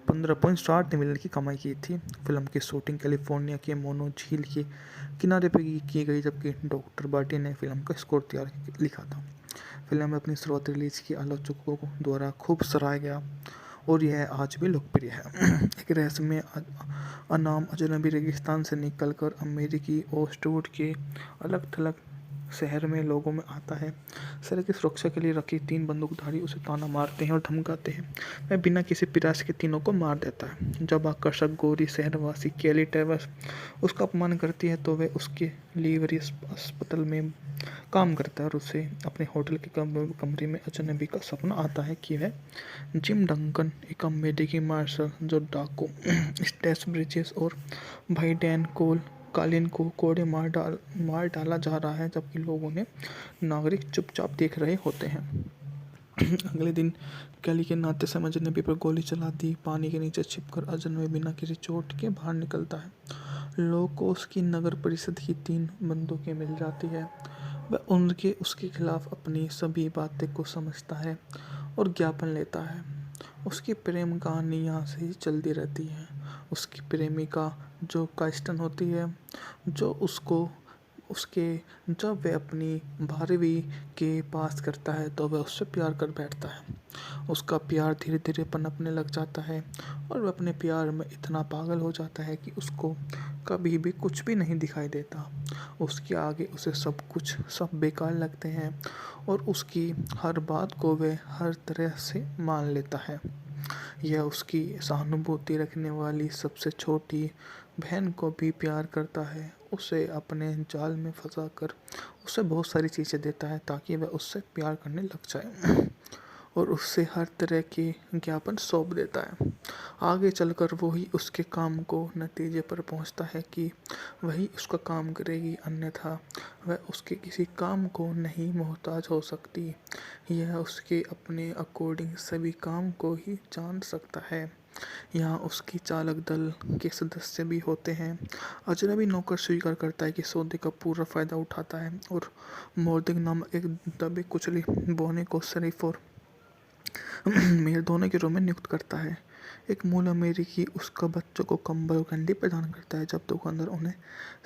[SPEAKER 1] 15.7 मिलियन की कमाई की थी। फिल्म की शूटिंग कैलिफोर्निया के मोनो झील के किनारे पर की गई, जबकि डॉक्टर बार्टी ने फिल्म का स्कोर लिखा था। फिल्म अपनी शुरुआती रिलीज की आलोचकों द्वारा खूब सराहा गया और यह आज भी लोकप्रिय है। एक रहस्यमय अनाम अजनबी रेगिस्तान से निकलकर अमेरिकी ओस्टवुड के अलग थलग शहर में लोगों में आता है। शहर की सुरक्षा के लिए रखी 3 बंदूकधारी उसे ताना मारते हैं और धमकाते हैं। वह बिना किसी प्रयास के तीनों को मार देता है। जब आकर्षक गोरी शहरवासी केली ट्रेवर्स उसका अपमान करती है तो वह उसके लिवरी अस्पताल में काम करता है और उसे अपने होटल के कमरे में अजनबी का सपना आता है कि वह जिम डंकन, एक अमेरिकी मार्शल जो डाकू स्टेस ब्रिजेस और भाई डैन कालिन को कोड़े मार डाला जा रहा है, जबकि लोगों ने नागरिक चुपचाप देख रहे होते हैं। अगले दिन कैली के नाते समय अजनबी पर गोली चला दी। पानी के नीचे छिपकर अजनबी बिना किसी चोट के बाहर निकलता है। लोगों को उसकी नगर परिषद की 3 बंदूकें मिल जाती है। वह उसके खिलाफ अपनी सभी बातें को समझता है और ज्ञापन लेता है। उसकी प्रेम कहानी यहाँ से ही चलती रहती है। उसकी प्रेमिका जो काइस्टन होती है, जो जब वह अपनी 12वीं के पास करता है तो वह उससे प्यार कर बैठता है। उसका प्यार धीरे धीरे पनपने लग जाता है और वह अपने प्यार में इतना पागल हो जाता है कि उसको कभी भी कुछ भी नहीं दिखाई देता। उसके आगे उसे सब बेकार लगते हैं और उसकी हर बात को वह हर तरह से मान लेता है। यह उसकी सहानुभूति रखने वाली सबसे छोटी बहन को भी प्यार करता है। उसे अपने जाल में फंसाकर उसे बहुत सारी चीज़ें देता है ताकि वह उससे प्यार करने लग जाए और उससे हर तरह के ज्ञापन सौंप देता है। आगे चलकर वही उसके काम को नतीजे पर पहुंचता है कि वही उसका काम करेगी, अन्यथा वह उसके किसी काम को नहीं मोहताज हो सकती। यह उसके अपने अकॉर्डिंग सभी काम को ही जान सकता है। यहाँ उसकी चालक दल के सदस्य भी होते हैं। अजनबी नौकर स्वीकार करता है कि सौदे का पूरा फायदा उठाता है और मोर्दिक नामक एक दबे कुचले बोने को शरीफ और मेयर दोनों के रूप में नियुक्त करता है। एक मूल अमेरिकी उसका बच्चों को कंबल और कैंडी प्रदान करता है। जब दुकानदार उन्हें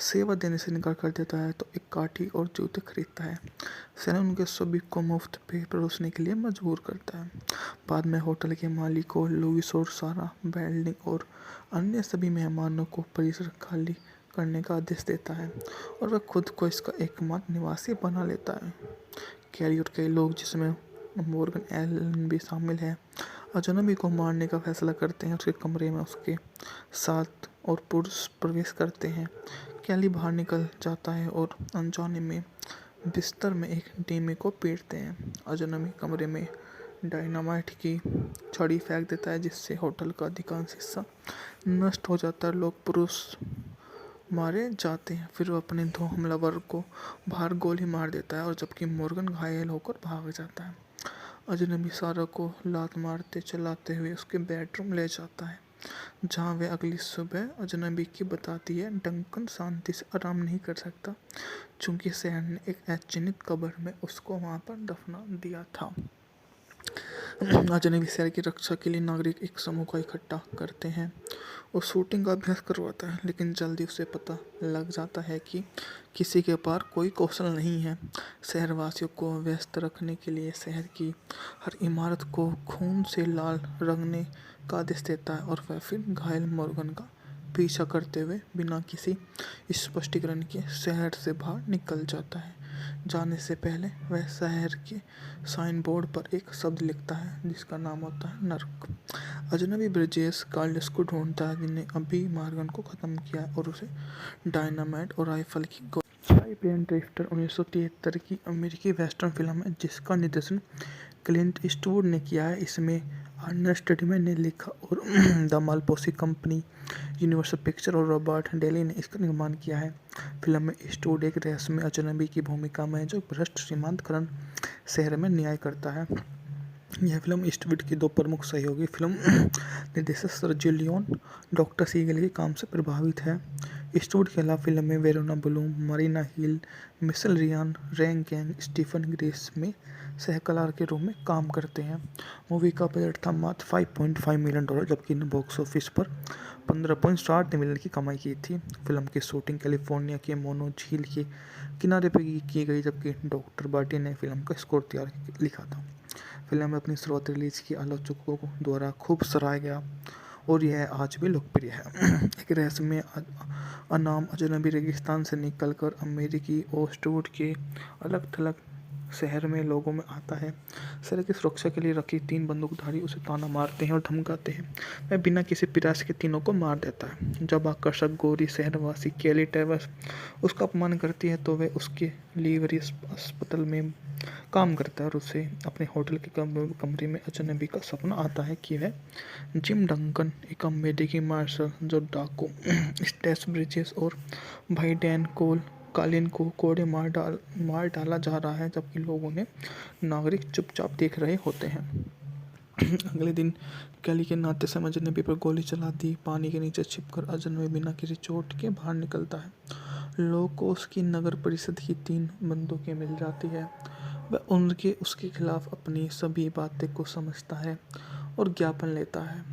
[SPEAKER 1] सेवा देने से इनकार कर देता है तो एक काठी और जूते खरीदता है। सैन उनके सभी को मुफ्त पे परोसने के लिए मजबूर करता है। बाद में होटल के मालिकों लुइस और सारा बेल्डिंग और अन्य सभी मेहमानों को परिसर खाली करने का आदेश देता है और वह खुद को इसका एकमात्र निवासी बना लेता है। कैरी और कई लोग जिसमें मॉर्गन एलन भी शामिल है अजनबी को मारने का फैसला करते हैं। उसके कमरे में उसके साथ और पुरुष प्रवेश करते हैं। कैली बाहर निकल जाता है और अनजाने में बिस्तर में एक डेमी को पीटते हैं। अजनबी कमरे में डायनामाइट की छड़ी फेंक देता है जिससे होटल का अधिकांश हिस्सा नष्ट हो जाता है। लोग पुरुष मारे जाते हैं। फिर वो अपने 2 हमलावर को बाहर गोली मार देता है और जबकि मॉर्गन घायल होकर भाग जाता है। अजनबी सारा को लात मारते चलाते हुए उसके बेडरूम ले जाता है, जहाँ वे अगली सुबह अजनबी की बताती है डंकन शांति से आराम नहीं कर सकता, चूंकि शहर ने एक अचिन्हित कब्र में उसको वहाँ पर दफना दिया था। अजनबी शहर की रक्षा के लिए नागरिक एक समूह का इकट्ठा करते हैं और शूटिंग का अभ्यास करवाता है, लेकिन जल्दी उसे पता लग जाता है कि किसी के पास कोई कौशल नहीं है। शहरवासियों को व्यस्त रखने के लिए शहर की हर इमारत को खून से लाल रंगने का आदेश देता है और वह फिर घायल मोर्गन का पीछा करते हुए बिना किसी स्पष्टीकरण के शहर से बाहर निकल जाता है। जाने से पहले वह शहर के साइन बोर्ड पर एक शब्द लिखता है जिसका नाम होता है नर्क। अजनबी ब्रिजेश कार्लस को ढूंढता है, जिन्हें अभी मॉर्गन को ख़त्म किया है, और उसे डायनामाइट और राइफल की टाइप ड्रिफ्टर 1973 की अमेरिकी वेस्टर्न फिल्म है जिसका निर्देशन क्लिंट ईस्टवुड ने किया है। इसमें अर्नेस्ट टिडमैन ने लिखा और द मालपोसी कंपनी, यूनिवर्सल पिक्चर और रॉबर्ट डेली ने इसका निर्माण किया है। फिल्म में ईस्टवुड एक रहस्यमय अजनबी की भूमिका में जो भ्रष्ट सीमांतकरण शहर में न्याय करता है। यह फिल्म ईस्टवुड की दो प्रमुख सहयोगी फिल्म निर्देशक सर्जियो लियोन, डॉक्टर सीगल के काम से प्रभावित है। ईस्टवुड के अलावा फिल्म में Verona Bloom, Marina Hill, Michelle Ryan, रैंग गैंग, स्टीफन ग्रीस में सहकलाकार के रूप में काम करते हैं। मूवी का बजट था मात्र $5.5 मिलियन, जबकि बॉक्स ऑफिस पर 15.7 मिलियन की कमाई की थी। फिल्म की शूटिंग कैलिफोर्निया के मोनो झील के किनारे पर की गई, जबकि डॉक्टर बार्टी ने फिल्म का स्कोर लिखा था। फिल्म में अपनी शुरुआती रिलीज की आलोचकों द्वारा खूब सराहा गया और यह आज भी लोकप्रिय है। एक रहस्यमय अनाम अजनबी रेगिस्तान से निकलकर अमेरिकी ओस्टवुड के अलग थलग शहर में लोगों में आता है। शहर की सुरक्षा के लिए रखी 3 बंदूकधारी उसे ताना मारते हैं और धमकाते हैं। वह बिना किसी प्रयास के तीनों को मार देता है। जब आकर्षक गोरी शहरवासी केली टेवर्स उसका अपमान करती है तो वह उसके लिवरी अस्पताल में काम करता है और उसे अपने होटल के कमरे में अजनबी का सपना आता है कि वह जिम डंकन, एक अमेरिकी मार्शल जो डाकू स्टेस ब्रिजेस और भाई डैन कालिन को कोड़े मार डाला जा रहा है, जबकि लोगों ने नागरिक चुपचाप देख रहे होते हैं। अगले दिन कैली के नाते से अजनबी पर गोली चला दी। पानी के नीचे छिपकर अजनबी बिना किसी चोट के बाहर निकलता है। लोगों को उसकी नगर परिषद की 3 बंदूकें मिल जाती है। वह उसके खिलाफ अपनी सभी बातें को समझता है और ज्ञापन लेता है।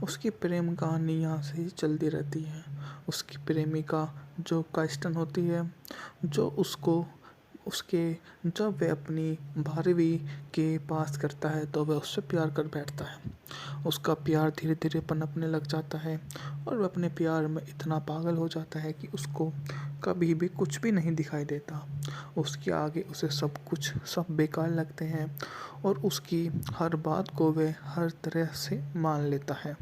[SPEAKER 1] उसकी प्रेम कहानी यहाँ से ही चलती रहती है। उसकी प्रेमिका जो काइस्टन होती है, जो उसको उसके जब वह अपनी 12वीं के पास करता है तो वह उससे प्यार कर बैठता है। उसका प्यार धीरे धीरे पनपने लग जाता है और वह अपने प्यार में इतना पागल हो जाता है कि उसको कभी भी कुछ भी नहीं दिखाई देता। उसके आगे उसे सब बेकार लगते हैं और उसकी हर बात को वह हर तरह से मान लेता है।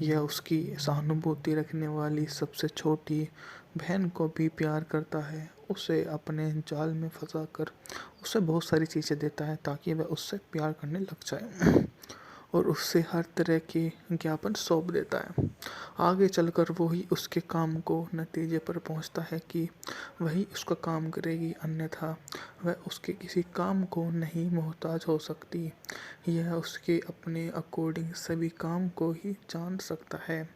[SPEAKER 1] यह उसकी सहानुभूति रखने वाली सबसे छोटी बहन को भी प्यार करता है। उसे अपने जाल में फंसाकर उसे बहुत सारी चीज़ें देता है ताकि वह उससे प्यार करने लग जाए और उससे हर तरह के ज्ञापन सौंप देता है। आगे चलकर वही उसके काम को नतीजे पर पहुंचता है कि वही उसका काम करेगी, अन्यथा वह उसके किसी काम को नहीं मोहताज हो सकती। यह उसके अपने अकॉर्डिंग सभी काम को ही जान सकता है।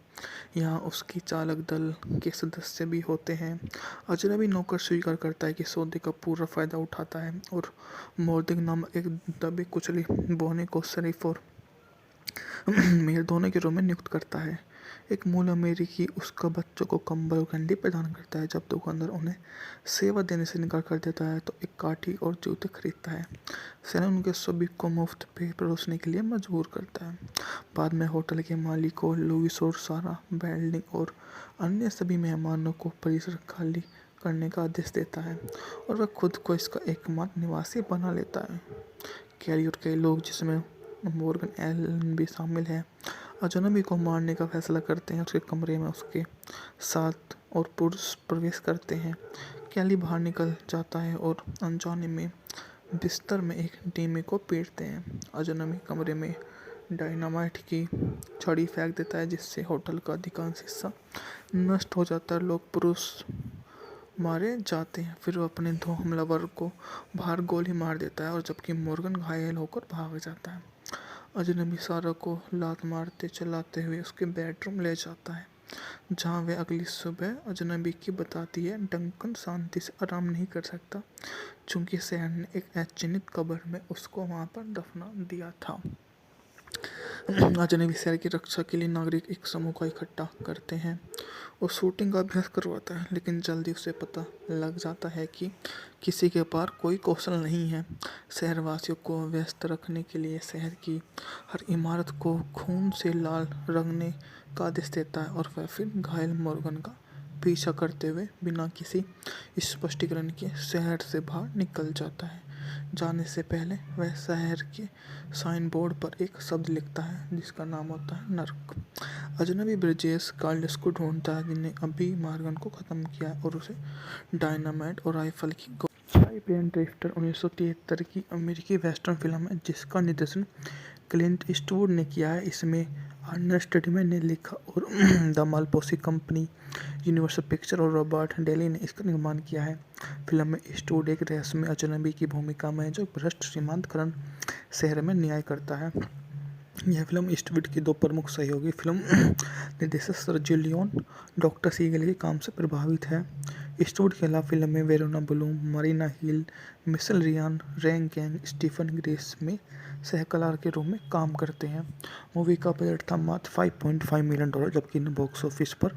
[SPEAKER 1] यहाँ उसकी चालक दल के सदस्य भी होते हैं। अजनबी नौकर स्वीकार करता है कि सौदे का पूरा फायदा उठाता है और मोर्दिक नामक एक दबे कुचले बोने को शरीफ और मेयर दोनों के रूप में नियुक्त करता है। एक मूल अमेरिकी उसका बच्चों को कंबल और कैंडी प्रदान करता है। जब दुकानदार उन्हें सेवा देने से इनकार कर देता है तो एक काठी और जूते खरीदता है। सेना उनके सभी को मुफ्त पे परोसने के लिए मजबूर करता है। बाद में होटल के मालिकों लुइस और सारा बेल्डिंग और अन्य सभी मेहमानों को परिसर खाली करने का आदेश देता है और वह खुद को इसका एकमात्र निवासी बना लेता है। कैली और कई लोग, जिसमें मॉर्गन एलन भी शामिल है, अजनबी को मारने का फैसला करते हैं। उसके कमरे में उसके साथ और पुरुष प्रवेश करते हैं। कैली बाहर निकल जाता है और अनजाने में बिस्तर में एक डेमी को पीटते हैं। अजनबी कमरे में डायनामाइट की छड़ी फेंक देता है जिससे होटल का अधिकांश हिस्सा नष्ट हो जाता है। लोग पुरुष मारे जाते हैं। फिर वो अपने दो हमलावर को बाहर गोली मार देता है और जबकि मॉर्गन घायल होकर भाग जाता है। अजनबी सारा को लात मारते चलाते हुए उसके बेडरूम ले जाता है, जहाँ वे अगली सुबह अजनबी की बताती है डंकन शांति से आराम नहीं कर सकता, चूंकि शहर ने एक अचिन्हित कब्र में उसको वहाँ पर दफना दिया था। अजनबी शहर की रक्षा के लिए नागरिक एक समूह का इकट्ठा करते हैं और शूटिंग का अभ्यास करवाता है, लेकिन जल्दी उसे पता लग जाता है कि किसी के पास कोई कौशल नहीं है। शहरवासियों को व्यस्त रखने के लिए शहर की हर इमारत को खून से लाल रंगने का आदेश देता है और वह फिर घायल मॉर्गन का पीछा करते हुए बिना किसी स्पष्टीकरण के शहर से बाहर निकल जाता है। जाने से पहले वह शहर के साइन बोर्ड पर एक शब्द लिखता है जिसका नाम होता है नर्क। अजनबी ब्रिजेश कार्लस को ढूंढता है जिन्हें अभी मॉर्गन को ख़त्म किया है और उसे डायनामाइट और राइफल की ब्रेन ड्रिफ्टर 1973 की अमेरिकी वेस्टर्न फिल्म है जिसका निर्देशन क्लिंट ईस्टवुड ने किया है। इसमें अर्नेस्ट स्टेडमैन ने लिखा और द मालपोसी कंपनी, यूनिवर्सल पिक्चर और रॉबर्ट डेली ने इसका निर्माण किया है। फिल्म में ईस्टवुड एक रहस्यमय अजनबी की भूमिका में है जो भ्रष्ट सीमांत करण शहर में न्याय करता है। यह फिल्म ईस्टवुड की दो प्रमुख सहयोगी फिल्म निर्देशक सर्जियो लियोन डॉक्टर सीगल के काम से प्रभावित है। ईस्टवुड के अलावा फिल्म में Verona Bloom, Marina Hill, Michelle Ryan, रैंग गैंग, स्टीफन ग्रेस में सहकलाकार के रूप में काम करते हैं। मूवी का बजट था मात्र $5.5 मिलियन, जबकि ने बॉक्स ऑफिस पर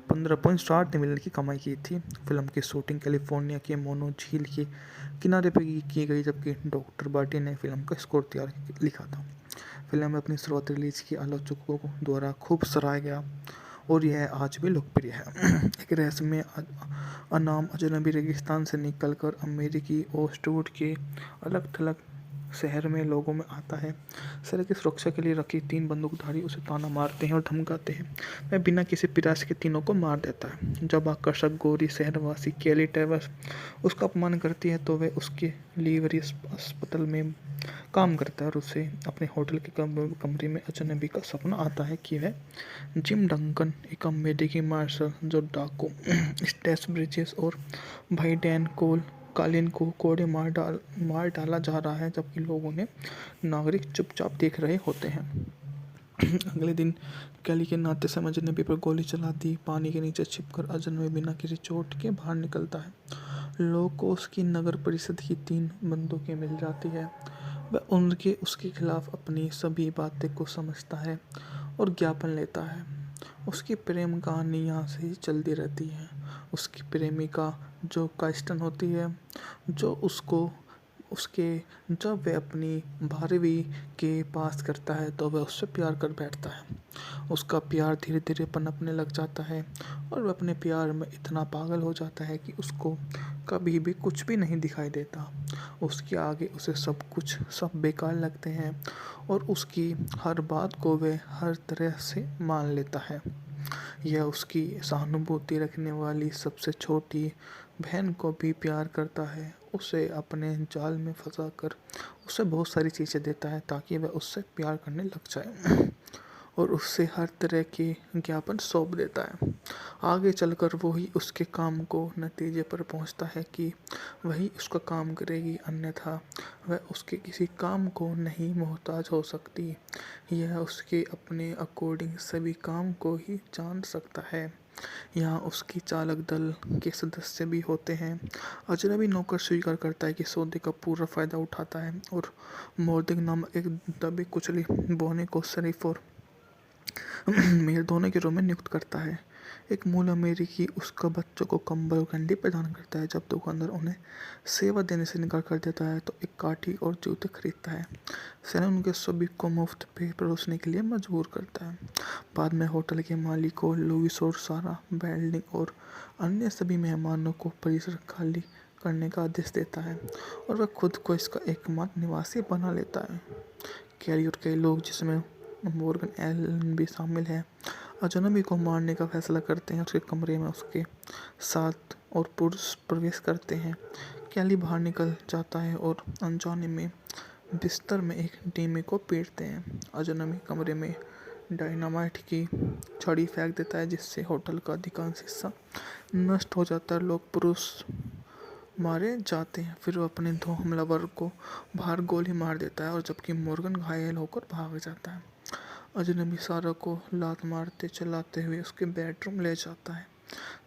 [SPEAKER 1] 15.7 मिलियन की कमाई की थी। फिल्म की शूटिंग कैलिफोर्निया के मोनो झील के किनारे पर की गई, जबकि डॉक्टर बार्टी ने फिल्म का स्कोर तैयार लिखा था। फिल्म अपनी शुरुआती रिलीज की आलोचकों द्वारा खूब सराहा गया और यह आज भी लोकप्रिय है। एक रहस्यमय अनाम अजनबी रेगिस्तान से निकलकर अमेरिकी ओस्टवुड के अलग थलग शहर में लोगों में आता है। शहर की सुरक्षा के लिए रखी 3 बंदूकधारी उसे ताना मारते हैं और धमकाते हैं। वह बिना किसी प्रयास के तीनों को मार देता है। जब आकर्षक गोरी शहरवासी केली ट्रेवर्स उसका अपमान करती है तो वह उसके लिवरी अस्पताल में काम करता है और उसे अपने होटल के कमरे में अजनबी का सपना आता है कि वह जिम डंकन, एक अमेरिकी मार्शल जो डाकू स्टेस ब्रिजेस और भाई डैन कालिन को कोड़े मार डाला जा रहा है, जबकि लोगों ने नागरिक चुपचाप देख रहे होते हैं। अगले दिन कैली के नाते समय अजनबी पर गोली चला दी। पानी के नीचे छिपकर अजनबी बिना किसी चोट के बाहर निकलता है। लोगों को उसकी नगर परिषद की 3 बंदूकें मिल जाती है। वह उसके खिलाफ अपनी सभी बातें को समझता है और ज्ञापन लेता है। उसकी प्रेम कहानी यहाँ से ही चलती रहती है। उसकी प्रेमिका जो काइस्टन होती है, जो जब वह अपनी 12वीं के पास करता है तो वह उससे प्यार कर बैठता है। उसका प्यार धीरे धीरे पनपने लग जाता है और वह अपने प्यार में इतना पागल हो जाता है कि उसको कभी भी कुछ भी नहीं दिखाई देता। उसके आगे उसे सब बेकार लगते हैं और उसकी हर बात को वह हर तरह से मान लेता है। यह उसकी सहानुभूति रखने वाली सबसे छोटी बहन को भी प्यार करता है। उसे अपने जाल में फंसाकर उसे बहुत सारी चीज़ें देता है ताकि वह उससे प्यार करने लग जाए और उससे हर तरह के ज्ञापन सौंप देता है। आगे चलकर वही उसके काम को नतीजे पर पहुंचता है कि वही उसका काम करेगी, अन्यथा वह उसके किसी काम को नहीं मोहताज हो सकती। यह उसके अपने अकॉर्डिंग सभी काम को ही जान सकता है। यहाँ उसकी चालक दल के सदस्य भी होते हैं। अजनबी नौकर स्वीकार करता है कि सौदे का पूरा फायदा उठाता है और मोर्दिक नामक एक दबे कुचले बोने को शरीफ और मेयर दोनों के रूप में नियुक्त करता है। एक मूल अमेरिकी उसका बच्चों को कंबल और कंडी प्रदान करता है। जब दुकानदार उन्हें सेवा देने से इनकार कर देता है तो एक काठी और जूते खरीदता है। सैन उनके सभी को मुफ्त पे परोसने के लिए मजबूर करता है। बाद में होटल के मालिकों लुइस और सारा बेल्डिंग और अन्य सभी मेहमानों को परिसर खाली करने का आदेश देता है और वह खुद को इसका एकमात्र निवासी बना लेता है। कैरी और कई लोग जिसमें मॉर्गन एलन भी शामिल है अजनबी को मारने का फैसला करते हैं। उसके कमरे में उसके साथ और पुरुष प्रवेश करते हैं। कैली बाहर निकल जाता है और अनजाने में बिस्तर में एक डेमी को पीटते हैं। अजनबी कमरे में डायनामाइट की छड़ी फेंक देता है, जिससे होटल का अधिकांश हिस्सा नष्ट हो जाता है। लोग पुरुष मारे जाते हैं। फिर वो अपने दो हमलावर को बाहर गोली मार देता है और जबकि मॉर्गन घायल होकर भाग जाता है। अजनबी सारा को लात मारते चलाते हुए उसके बेडरूम ले जाता है,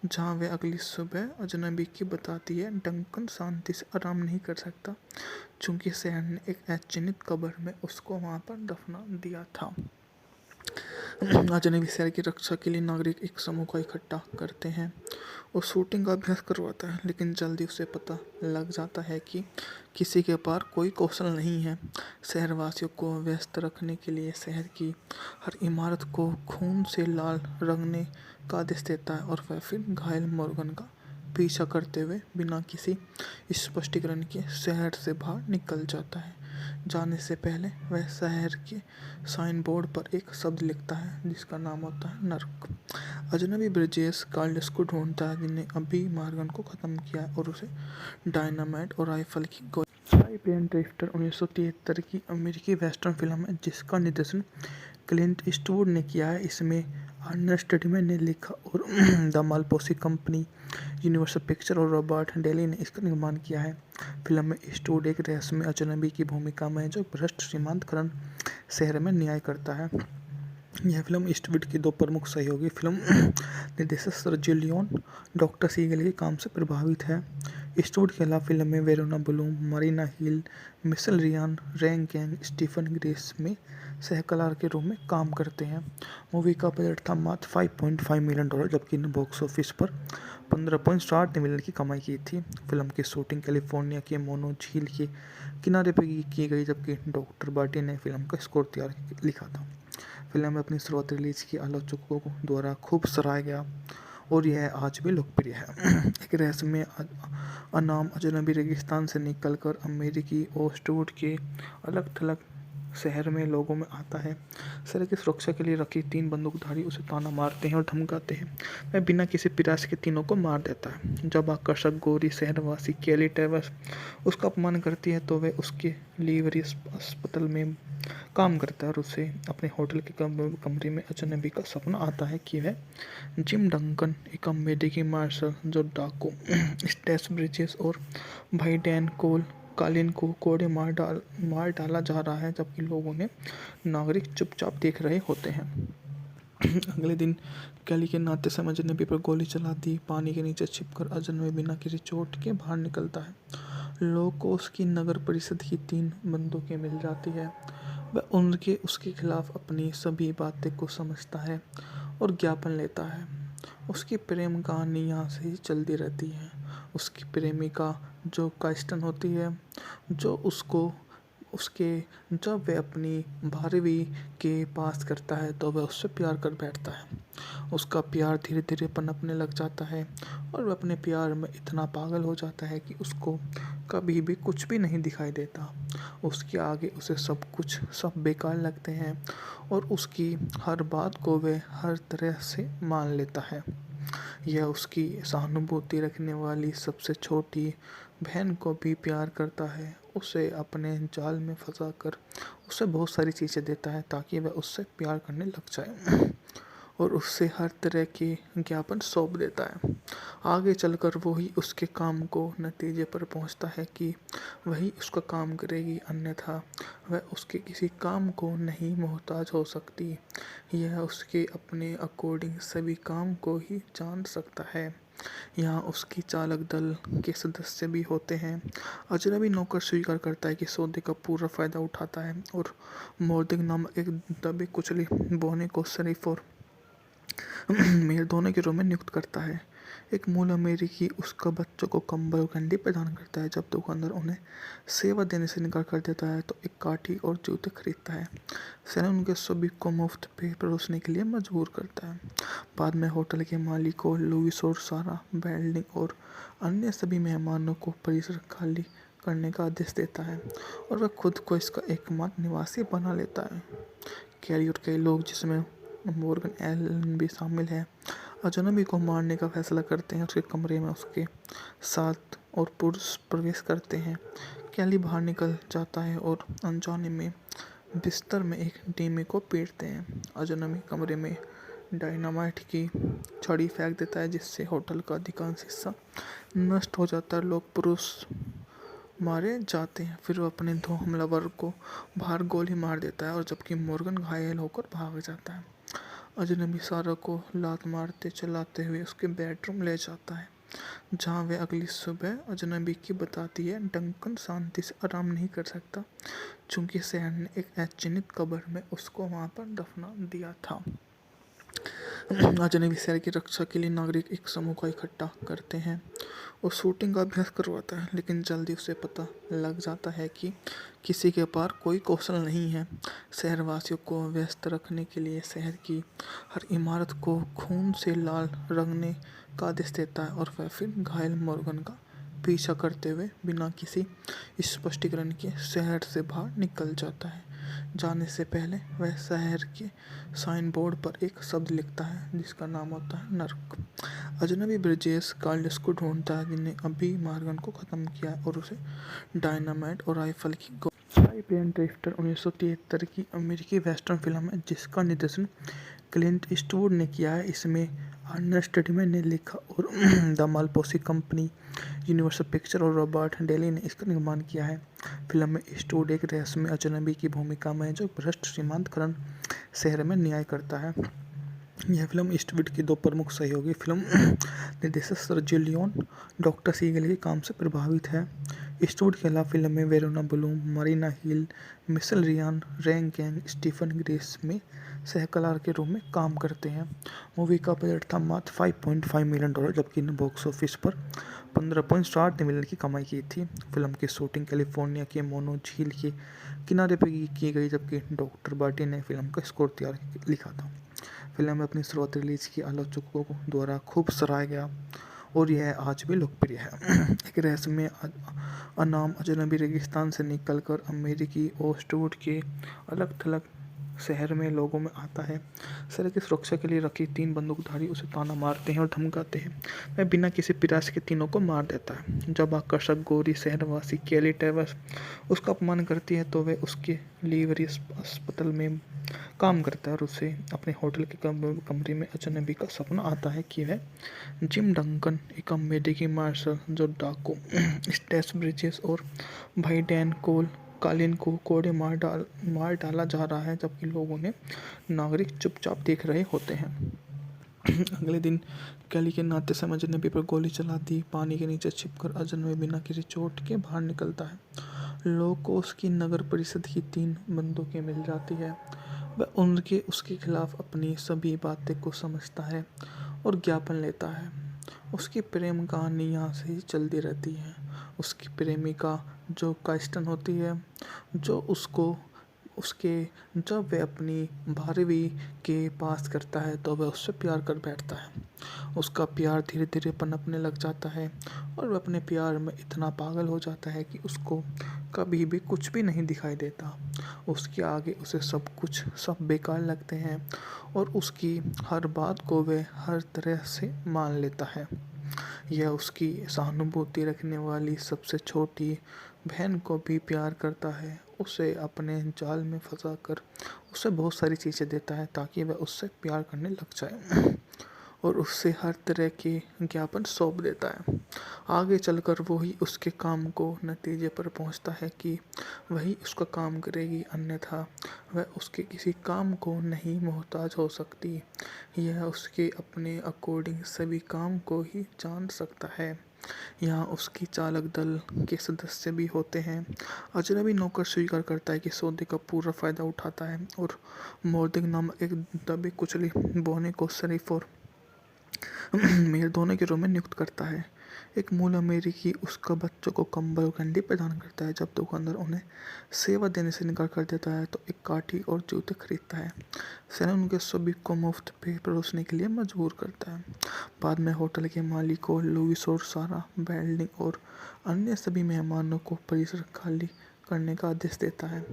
[SPEAKER 1] जहाँ वे अगली सुबह अजनबी की बताती है। डंकन शांति से आराम नहीं कर सकता, चूंकि शहर ने एक अचिन्हित कब्र में उसको वहाँ पर दफना दिया था। अजनबी शहर की रक्षा के लिए नागरिक एक समूह को इकट्ठा करते हैं और शूटिंग का अभ्यास करवाता है, लेकिन जल्दी उसे पता लग जाता है कि किसी के पास कोई कौशल नहीं है। शहरवासियों को व्यस्त रखने के लिए शहर की हर इमारत को खून से लाल रंगने का आदेश देता है और वह फिर घायल मॉर्गन का पीछा करते हुए बिना किसी स्पष्टीकरण के शहर से बाहर निकल जाता है। जाने से पहले वह शहर के साइन बोर्ड पर एक शब्द लिखता है जिसका नाम होता है नर्क। अजनबी ब्रिजेस कार्ल्स को ढूंढता है, जिन्हें अभी मॉर्गन को ख़त्म किया है, और उसे डायनामाइट और राइफल की गोली। टाइप ड्रिफ्टर 1973 की अमेरिकी वेस्टर्न फिल्म है जिसका निर्देशन क्लिंट ईस्टवुड ने किया है। इसमें अर्नेस्ट स्टेडमैन ने लिखा और द मालपोसी कंपनी, यूनिवर्सल पिक्चर और रॉबर्ट डेली ने इसका निर्माण किया है। फिल्म में ईस्टवुड एक रहस्यमय अजनबी की भूमिका में है जो भ्रष्ट सीमांत करण शहर में न्याय करता है। यह फिल्म ईस्टवुड की दो प्रमुख सहयोगी फिल्म निर्देशक सर्जियो लियोन डॉक्टर सीगल के काम से प्रभावित है। ईस्टवुड के अलावा फिल्म में Verona Bloom, Marina Hill, Michelle Ryan, रैंग गैंग, स्टीफन ग्रेस में सहकलाकार के रूप में काम करते हैं। मूवी का बजट था मात्र $5.5 मिलियन, जबकि ने बॉक्स ऑफिस पर 15.8 मिलियन की कमाई की थी। फिल्म की शूटिंग कैलिफोर्निया के मोनो झील के किनारे पर की गई, जबकि डॉक्टर बार्टी ने फिल्म का स्कोर तैयार लिखा था। फिल्म अपनी शुरुआती रिलीज की आलोचकों द्वारा खूब सराहा गया और यह आज भी लोकप्रिय है। एक रहस्यमय अनाम अजनबी रेगिस्तान से निकलकर अमेरिकी ओस्टवुड के अलग थलग शहर में लोगों में आता है। शहर की सुरक्षा के लिए रखी 3 बंदूकधारी उसे ताना मारते हैं और धमकाते हैं। वह बिना किसी प्रयास के तीनों को मार देता है। जब आकर्षक गोरी शहरवासी केली ट्रेवर्स उसका अपमान करती है तो वह उसके लिवरी अस्पताल में काम करता है और उसे अपने होटल के कमरे में अजनबी का सपना आता है कि वह जिम डंकन, एक अमेरिकी मार्शल जो डाकू स्टेस ब्रिजेस और भाई डैन कालिन को कोड़े मार डाला जा रहा है, जबकि लोगों ने नागरिक चुपचाप देख रहे होते हैं। अगले दिन कैली के नाते समय अजनबी पर गोली चला दी। पानी के नीचे छिपकर अजनबी बिना किसी चोट के बाहर निकलता है। लोगों को उसकी नगर परिषद की 3 बंदूकें मिल जाती है। वह उसके खिलाफ अपनी सभी बातें को समझता है और ज्ञापन लेता है। उसकी प्रेम कहानी यहाँ से ही चलती रहती है। उसकी प्रेमिका जो काइस्टन होती है, जो जब वह अपनी 12वीं के पास करता है तो वह उससे प्यार कर बैठता है। उसका प्यार धीरे धीरे पनपने लग जाता है और वह अपने प्यार में इतना पागल हो जाता है कि उसको कभी भी कुछ भी नहीं दिखाई देता। उसके आगे उसे सब बेकार लगते हैं और उसकी हर बात को वह हर तरह से मान लेता है। यह उसकी सहानुभूति रखने वाली सबसे छोटी बहन को भी प्यार करता है। उसे अपने जाल में फंसाकर उसे बहुत सारी चीज़ें देता है ताकि वह उससे प्यार करने लग जाए और उससे हर तरह के ज्ञापन सौंप देता है। आगे चलकर वही उसके काम को नतीजे पर पहुंचता है कि वही उसका काम करेगी, अन्यथा वह उसके किसी काम को नहीं मोहताज हो सकती। यह उसके अपने अकॉर्डिंग सभी काम को ही जान सकता है। यहाँ उसकी चालक दल के सदस्य भी होते हैं। अजनबी नौकर स्वीकार करता है कि सौदे का पूरा फायदा उठाता है और मोर्दिक नामक एक दबे कुचले बोने को शरीफ और मेयर दोनों के रूप में नियुक्त करता है। एक मूल अमेरिकी उसका बच्चों को कंबल और कैंडी प्रदान करता है। जब दुकानदार उन्हें सेवा देने से इनकार कर देता है तो एक काठी और जूते खरीदता है। सैलन उनके सभी को मुफ्त पे परोसने के लिए मजबूर करता है। बाद में होटल के मालिकों लुइस और सारा बेल्डिंग और अन्य सभी मेहमानों को परिसर खाली करने का आदेश देता है और वह खुद को इसका एकमात्र निवासी बना लेता है। कैरी और कई लोग, जिसमें मॉर्गन एलन भी शामिल है, अजनबी को मारने का फैसला करते हैं। उसके कमरे में उसके साथ और पुरुष प्रवेश करते हैं। कैली बाहर निकल जाता है और अनजाने में बिस्तर में एक डीमी को पीटते हैं। अजनबी कमरे में डायनामाइट की छड़ी फेंक देता है, जिससे होटल का अधिकांश हिस्सा नष्ट हो जाता है। लोग पुरुष मारे जाते हैं। फिर वो अपने दो हमलावर को बाहर गोली मार देता है, और जबकि मॉर्गन घायल होकर भाग जाता है। अजनबी सारा को लात मारते चलाते हुए उसके बेडरूम ले जाता है, जहाँ वे अगली सुबह अजनबी की बताती है। डंकन शांति से आराम नहीं कर सकता, चूंकि शहर ने एक अचिन्हित कब्र में उसको वहाँ पर दफना दिया था। अजनबी शहर की रक्षा के लिए नागरिक एक समूह का इकट्ठा करते हैं और शूटिंग का अभ्यास करवाता है, लेकिन जल्दी उसे पता लग जाता है कि किसी के पास कोई कौशल नहीं है। शहरवासियों को व्यस्त रखने के लिए शहर की हर इमारत को खून से लाल रंगने का आदेश देता है, और वह फिर घायल मॉर्गन का पीछा करते हुए बिना किसी स्पष्टीकरण के शहर से बाहर निकल जाता है। जाने से पहले वह शहर के साइन बोर्ड पर एक शब्द लिखता है, जिसका नाम होता है नर्क। अजनबी ब्रिजेश कार्ल्स को ढूंढता है, जिन्हें अभी मॉर्गन को ख़त्म किया है, और उसे डायनामाइट और राइफल की ब्रेन ड्रिफ्टर 1973 की अमेरिकी वेस्टर्न फिल्म है, जिसका निर्देशन क्लिंट ईस्टवुड ने किया है। इसमें अर्नेस्ट स्टडीमैन ने लिखा और द मालपोसी कंपनी, यूनिवर्सल पिक्चर और रॉबर्ट डेली ने इसका निर्माण किया है। फिल्म में ईस्टवुड एक रहस्यमय अजनबी की भूमिका में है, जो भ्रष्ट श्रीमंत करण शहर में न्याय करता है। यह फिल्म ईस्टवुड की दो प्रमुख सहयोगी फिल्म निर्देशक सर्जियो लियोन, डॉक्टर सीगल के काम से प्रभावित है। ईस्टवुड के अलावा फिल्म में Verona Bloom, Marina Hill, Michelle Ryan, रैंग गैंग, स्टीफन ग्रेस में सहकलाकार के रूप में काम करते हैं। मूवी का बजट था मात्र $5.5 मिलियन, जबकि ने बॉक्स ऑफिस पर 15.7 मिलियन की कमाई की थी। फिल्म की शूटिंग कैलिफोर्निया के मोनो झील के किनारे पर की गई, जबकि डॉक्टर बार्टी ने फिल्म का स्कोर लिखा था। फिल्म में अपनी शुरुआती रिलीज की आलोचकों द्वारा खूब सराहा गया, और यह आज भी लोकप्रिय है। एक रहस्यमय अनाम अजनबी रेगिस्तान से निकलकर अमेरिकी ईस्टवुड के अलग थलग शहर में लोगों में आता है। शहर की सुरक्षा के लिए रखी 3 बंदूकधारी उसे ताना मारते हैं और धमकाते हैं। वह बिना किसी प्रयास के तीनों को मार देता है। जब आकर्षक गोरी शहरवासी केली टेवर्स उसका अपमान करती है, तो वह उसके लिवरी अस्पताल में काम करता है, और उसे अपने होटल के कमरे में अजनबी का सपना आता है कि वह जिम डंकन, एक अमेरिकी मार्शल जो डाकू स्टेस ब्रिजेस और भाई डैन कालिन को कोड़े मार डाला जा रहा है, जबकि लोगों ने नागरिक चुपचाप देख रहे होते हैं। अगले दिन कैली के नाते से अजनबी पर गोली चला दी। पानी के नीचे छिपकर अजनबी बिना किसी चोट के बाहर निकलता है। लोगों को उसकी नगर परिषद की 3 बंदूकें मिल जाती है। वह उसके खिलाफ अपनी सभी बातें को समझता है और ज्ञापन लेता है। उसकी प्रेम कहानी यहाँ से ही चलती रहती है। उसकी प्रेमिका जो काइस्टन होती है, जो जब वह अपनी 12वीं के पास करता है, तो वह उससे प्यार कर बैठता है। उसका प्यार धीरे धीरे पनपने लग जाता है, और वह अपने प्यार में इतना पागल हो जाता है कि उसको कभी भी कुछ भी नहीं दिखाई देता। उसके आगे उसे सब बेकार लगते हैं, और उसकी हर बात को वह हर तरह से मान लेता है। यह उसकी सहानुभूति रखने वाली सबसे छोटी बहन को भी प्यार करता है। उसे अपने जाल में फंसाकर उसे बहुत सारी चीज़ें देता है, ताकि वह उससे प्यार करने लग जाए, और उससे हर तरह के ज्ञापन सौंप देता है। आगे चलकर वही उसके काम को नतीजे पर पहुंचता है कि वही उसका काम करेगी, अन्यथा वह उसके किसी काम को नहीं मोहताज हो सकती। यह उसके अपने अकॉर्डिंग सभी काम को ही जान सकता है। यहाँ उसकी चालक दल के सदस्य भी होते हैं। अजनबी नौकर स्वीकार करता है कि सौदे का पूरा फायदा उठाता है, और मोर्दिक नामक एक दबे कुचले बौने को शरीफ और मेयर दोनों के रूप में नियुक्त करता है। एक मूल अमेरिकी उसका बच्चों को कंबल और कैंडी प्रदान करता है। जब दुकानदार उन्हें सेवा देने से इनकार कर देता है, तो एक काठी और जूते खरीदता है। सैलून उनके सभी को मुफ्त पे परोसने के लिए मजबूर करता है। बाद में होटल के मालिकों लुइस और सारा बेल्डिंग और अन्य सभी मेहमानों को परिसर खाली करने का आदेश देता है,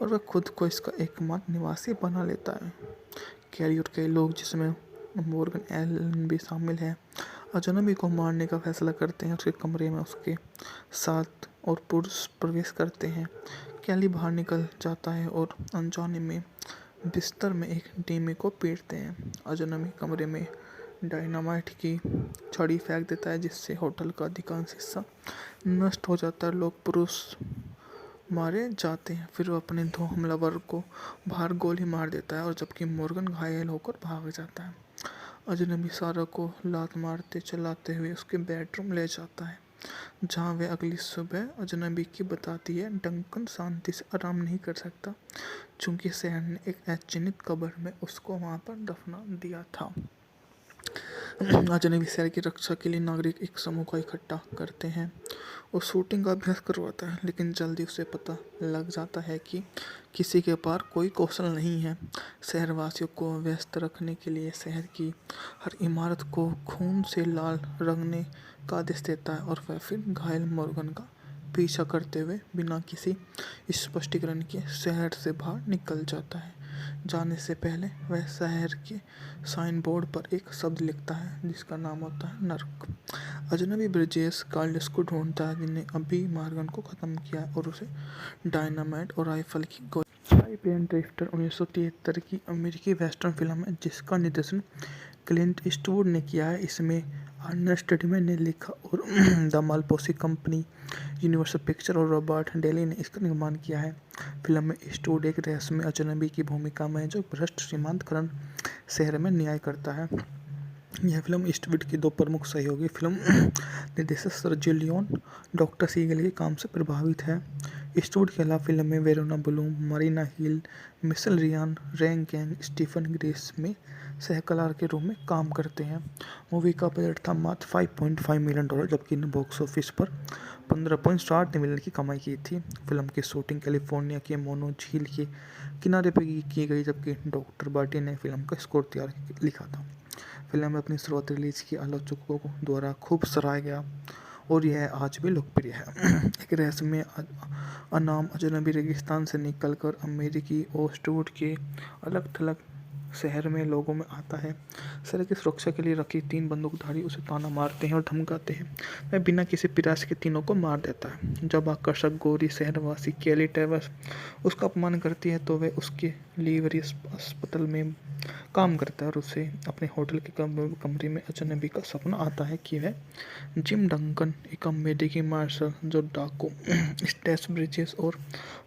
[SPEAKER 1] और वह खुद को इसका एकमात्र निवासी बना लेता है। कैरी और कई लोग, जिसमें मॉर्गन एलन भी शामिल है, अजनबी को मारने का फैसला करते हैं। उसके कमरे में उसके साथ और पुरुष प्रवेश करते हैं। कैली बाहर निकल जाता है और अनजाने में बिस्तर में एक डीमी को पीटते हैं। अजनबी कमरे में डायनामाइट की छड़ी फेंक देता है जिससे होटल का अधिकांश हिस्सा नष्ट हो जाता है। लोग पुरुष मारे जाते हैं। फिर वो अपने दो हमलावर को बाहर गोली मार देता है और जबकि मॉर्गन घायल होकर भाग जाता है। अजनबी सारा को लात मारते चलाते हुए उसके बेडरूम ले जाता है जहाँ वे अगली सुबह अजनबी की बताती है डंकन शांति से आराम नहीं कर सकता चूंकि शहर ने एक अचिन्हित कब्र में उसको वहाँ पर दफना दिया था। अजनबी शहर की रक्षा के लिए नागरिक एक समूह का इकट्ठा करते हैं और शूटिंग का अभ्यास करवाता है, लेकिन जल्दी उसे पता लग जाता है कि किसी के पास कोई कौशल नहीं है। शहरवासियों को व्यस्त रखने के लिए शहर की हर इमारत को खून से लाल रंगने का आदेश देता है और वह फिर घायल मॉर्गन का पीछा करते हुए बिना किसी स्पष्टीकरण के शहर से बाहर निकल जाता है। जाने से पहले वह शहर के साइन बोर्ड पर एक शब्द लिखता है जिसका नाम होता है नर्क। अजनबी ब्रिजेश कार्लिस को ढूंढता है जिन्हें अभी मॉर्गन को ख़त्म किया है और उसे डायनामाइट और राइफल की गोली। टाइप एंड ड्रिफ्टर 1973 की अमेरिकी वेस्टर्न फिल्म है जिसका निर्देशन क्लिंट ईस्टवुड ने किया है। इसमें अर्नेस्ट स्टीडमैन ने लिखा और द मालपोसी कंपनी, यूनिवर्सल पिक्चर और रॉबर्ट डेली ने इसका निर्माण किया है। फिल्म में ईस्टवुड एक रहस्यमय अजनबी की भूमिका में है जो भ्रष्ट श्रीमंत करण शहर में न्याय करता है। यह फिल्म ईस्टवुड की दो प्रमुख सहयोगी फिल्म निर्देशक सर्जियो लियोन डॉक्टर सीगल के काम से प्रभावित है। ईस्टवुड के अलावा फिल्म में Verona Bloom, Marina Hill, Michelle Riyan, रैन गैंग, स्टीफन ग्रीस में सहकलाकार के रूप में काम करते हैं। मूवी का बजट था मात्र $5.5 मिलियन जबकि ने बॉक्स ऑफिस पर 15.7 मिलियन की कमाई की थी। फिल्म की शूटिंग कैलिफोर्निया के मोनो झील के किनारे पर की गई जबकि डॉक्टर बार्टी ने फिल्म का स्कोर लिखा था। फिल्म में अपनी शुरुआत रिलीज की आलोचकों द्वारा खूब सराहा गया और यह आज भी लोकप्रिय है। एक रहस्यमय अनाम अजनबी रेगिस्तान से निकलकर अमेरिकी ओस्टवुड के अलग थलग शहर में लोगों में आता है। शहर की सुरक्षा के लिए रखी 3 बंदूकधारी उसे ताना मारते हैं और धमकाते हैं। वह बिना किसी प्रयास के तीनों को मार देता है। जब आकर्षक गोरी शहरवासी केली टेवर्स उसका अपमान करती है तो वह उसके लिवरी अस्पताल में काम करता है और उसे अपने होटल के कमरे में अजनबी का सपना आता है कि वह जिम डंकन, एक अमेरिकी मार्शल जो डाकू स्टेस ब्रिजेस और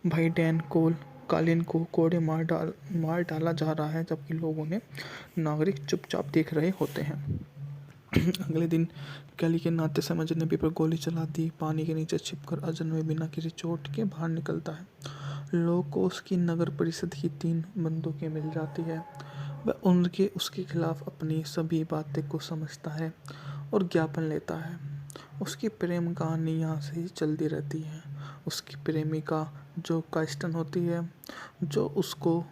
[SPEAKER 1] भाई डैन कालिन को कोड़े मार डाला जा रहा है जबकि लोगों ने नागरिक चुपचाप देख रहे होते हैं। अगले दिन कैली के नाते से अजनबी पर गोली चला दी। पानी के नीचे छिपकर अजनबी बिना किसी चोट के बाहर निकलता है। लोग को उसकी नगर परिषद की 3 बंदूकें मिल जाती है। वह उसके खिलाफ अपनी सभी बातें को समझता है और ज्ञापन लेता है। उसकी प्रेम कहानी यहाँ से ही चलती रहती है। उसकी प्रेमिका जो काइस्टन होती है जो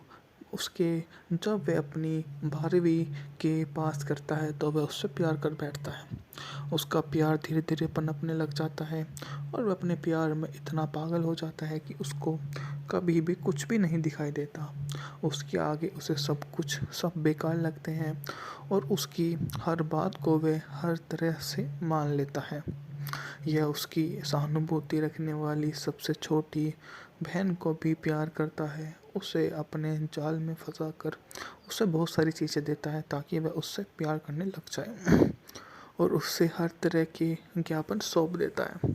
[SPEAKER 1] जब वह अपनी 12वीं के पास करता है तो वह उससे प्यार कर बैठता है। उसका प्यार धीरे धीरे पनपने लग जाता है और वह अपने प्यार में इतना पागल हो जाता है कि उसको कभी भी कुछ भी नहीं दिखाई देता। उसके आगे उसे सब बेकार लगते हैं और उसकी हर बात को वह हर तरह से मान लेता है। यह उसकी सहानुभूति रखने वाली सबसे छोटी बहन को भी प्यार करता है। उसे अपने जाल में फंसाकर उसे बहुत सारी चीज़ें देता है ताकि वह उससे प्यार करने लग जाए और उससे हर तरह के ज्ञापन सौंप देता है।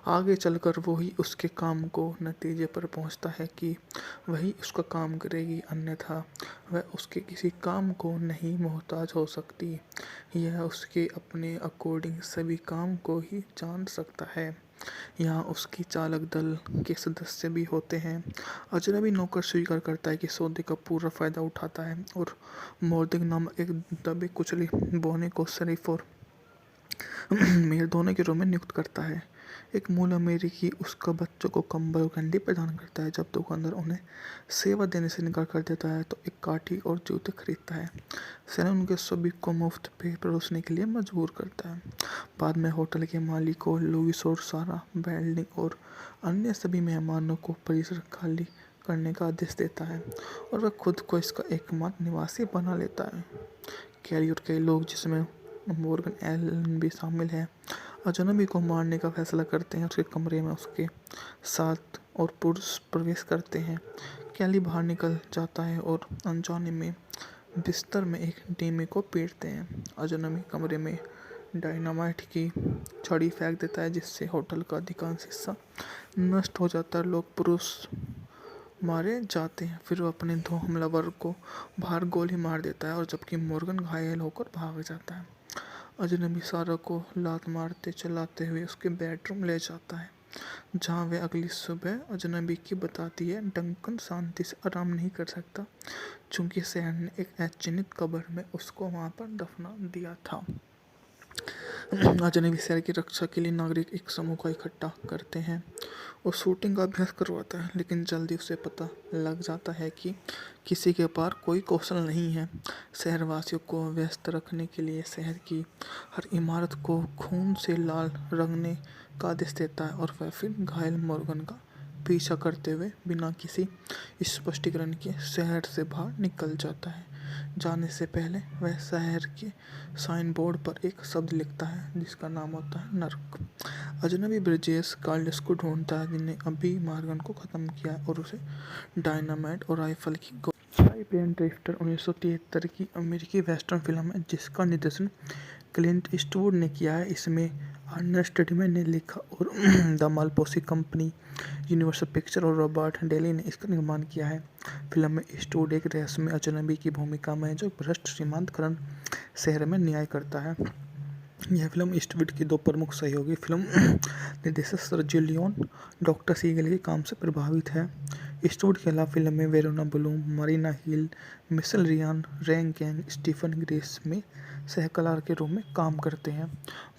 [SPEAKER 1] आगे चलकर वही उसके काम को नतीजे पर पहुंचता है कि वही उसका काम करेगी, अन्यथा वह उसके किसी काम को नहीं मोहताज हो सकती। यह उसके अपने अकॉर्डिंग सभी काम को ही जान सकता है। यहाँ उसकी चालक दल के सदस्य भी होते हैं। अजनबी नौकर स्वीकार करता है कि सौदे का पूरा फ़ायदा उठाता है और मॉर्निंग नामक एक दबे कुचले बौने को शरीफ और मेयर दोनों के रूप में नियुक्त करता है। एक मूल अमेरिकी उसका बच्चों को कंबल और कैंडी प्रदान करता है। जब दुकानदार उन्हें सेवा देने से इनकार कर देता है तो एक काठी और जूते खरीदता है। सैलून उनके सभी को मुफ्त पे परोसने के लिए मजबूर करता है। बाद में होटल के मालिकों लुइस और सारा बेल्डिंग और अन्य सभी मेहमानों को परिसर खाली करने का आदेश देता है और वह खुद को इसका एकमात्र निवासी बना लेता है। कैली और कई लोग जिसमें मॉर्गन एलन भी शामिल है अजनबी को मारने का फैसला करते हैं। उसके कमरे में उसके साथ और पुरुष प्रवेश करते हैं। कैली बाहर निकल जाता है और अनजाने में बिस्तर में एक डेमी को पीटते हैं। अजनबी कमरे में डायनामाइट की छड़ी फेंक देता है जिससे होटल का अधिकांश हिस्सा नष्ट हो जाता है। लोग पुरुष मारे जाते हैं। फिर वो अपने 2 हमलावर को बाहर गोली मार देता है और जबकि मॉर्गन घायल होकर भाग जाता है। अजनबी सारा को लात मारते चलाते हुए उसके बेडरूम ले जाता है जहाँ वे अगली सुबह अजनबी की बताती है। डंकन शांति से आराम नहीं कर सकता चूँकि शहर ने एक अचिन्हित कब्र में उसको वहाँ पर दफना दिया था। अजनबी शहर की रक्षा के लिए नागरिक एक समूह का इकट्ठा करते हैं और शूटिंग का अभ्यास करवाता है, लेकिन जल्दी उसे पता लग जाता है कि किसी के पास कोई कौशल नहीं है। शहरवासियों को व्यस्त रखने के लिए शहर की हर इमारत को खून से लाल रंगने का आदेश देता है और वह फिर घायल मॉर्गन का पीछा करते हुए बिना किसी स्पष्टीकरण के शहर से बाहर निकल जाता है। जाने से पहले वह शहर के साइन बोर्ड पर एक शब्द लिखता है जिसका नाम होता है नर्क। अजनबी ब्रिजेश कार्लस को ढूंढता है जिन्हें अभी मॉर्गन को ख़त्म किया है और उसे डायनामाइट और राइफल की प्लेन ड्रिफ्टर 1973 की अमेरिकी वेस्टर्न फिल्म है जिसका निर्देशन क्लिंट ईस्टवुड ने किया है। इसमें अर्नेस्ट टिडमैन ने लिखा और द मालपोसी कंपनी, यूनिवर्सल पिक्चर और रॉबर्ट डेली ने इसका निर्माण किया है। फिल्म में ईस्टवुड एक रहस्यमय अजनबी की भूमिका में जो भ्रष्ट श्रीमंत करण शहर में न्याय करता है। यह फिल्म ईस्टवुड की 2 प्रमुख सहयोगी फिल्म निर्देशक सर्जियो लियोन डॉक्टर सीगल के काम से प्रभावित है। ईस्टवुड के अलावा फिल्म में Verona Bloom, Marina Hill, Michelle Ryan, रैंग गैंग, स्टीफन ग्रेस में सहकलाकार के रूप में काम करते हैं।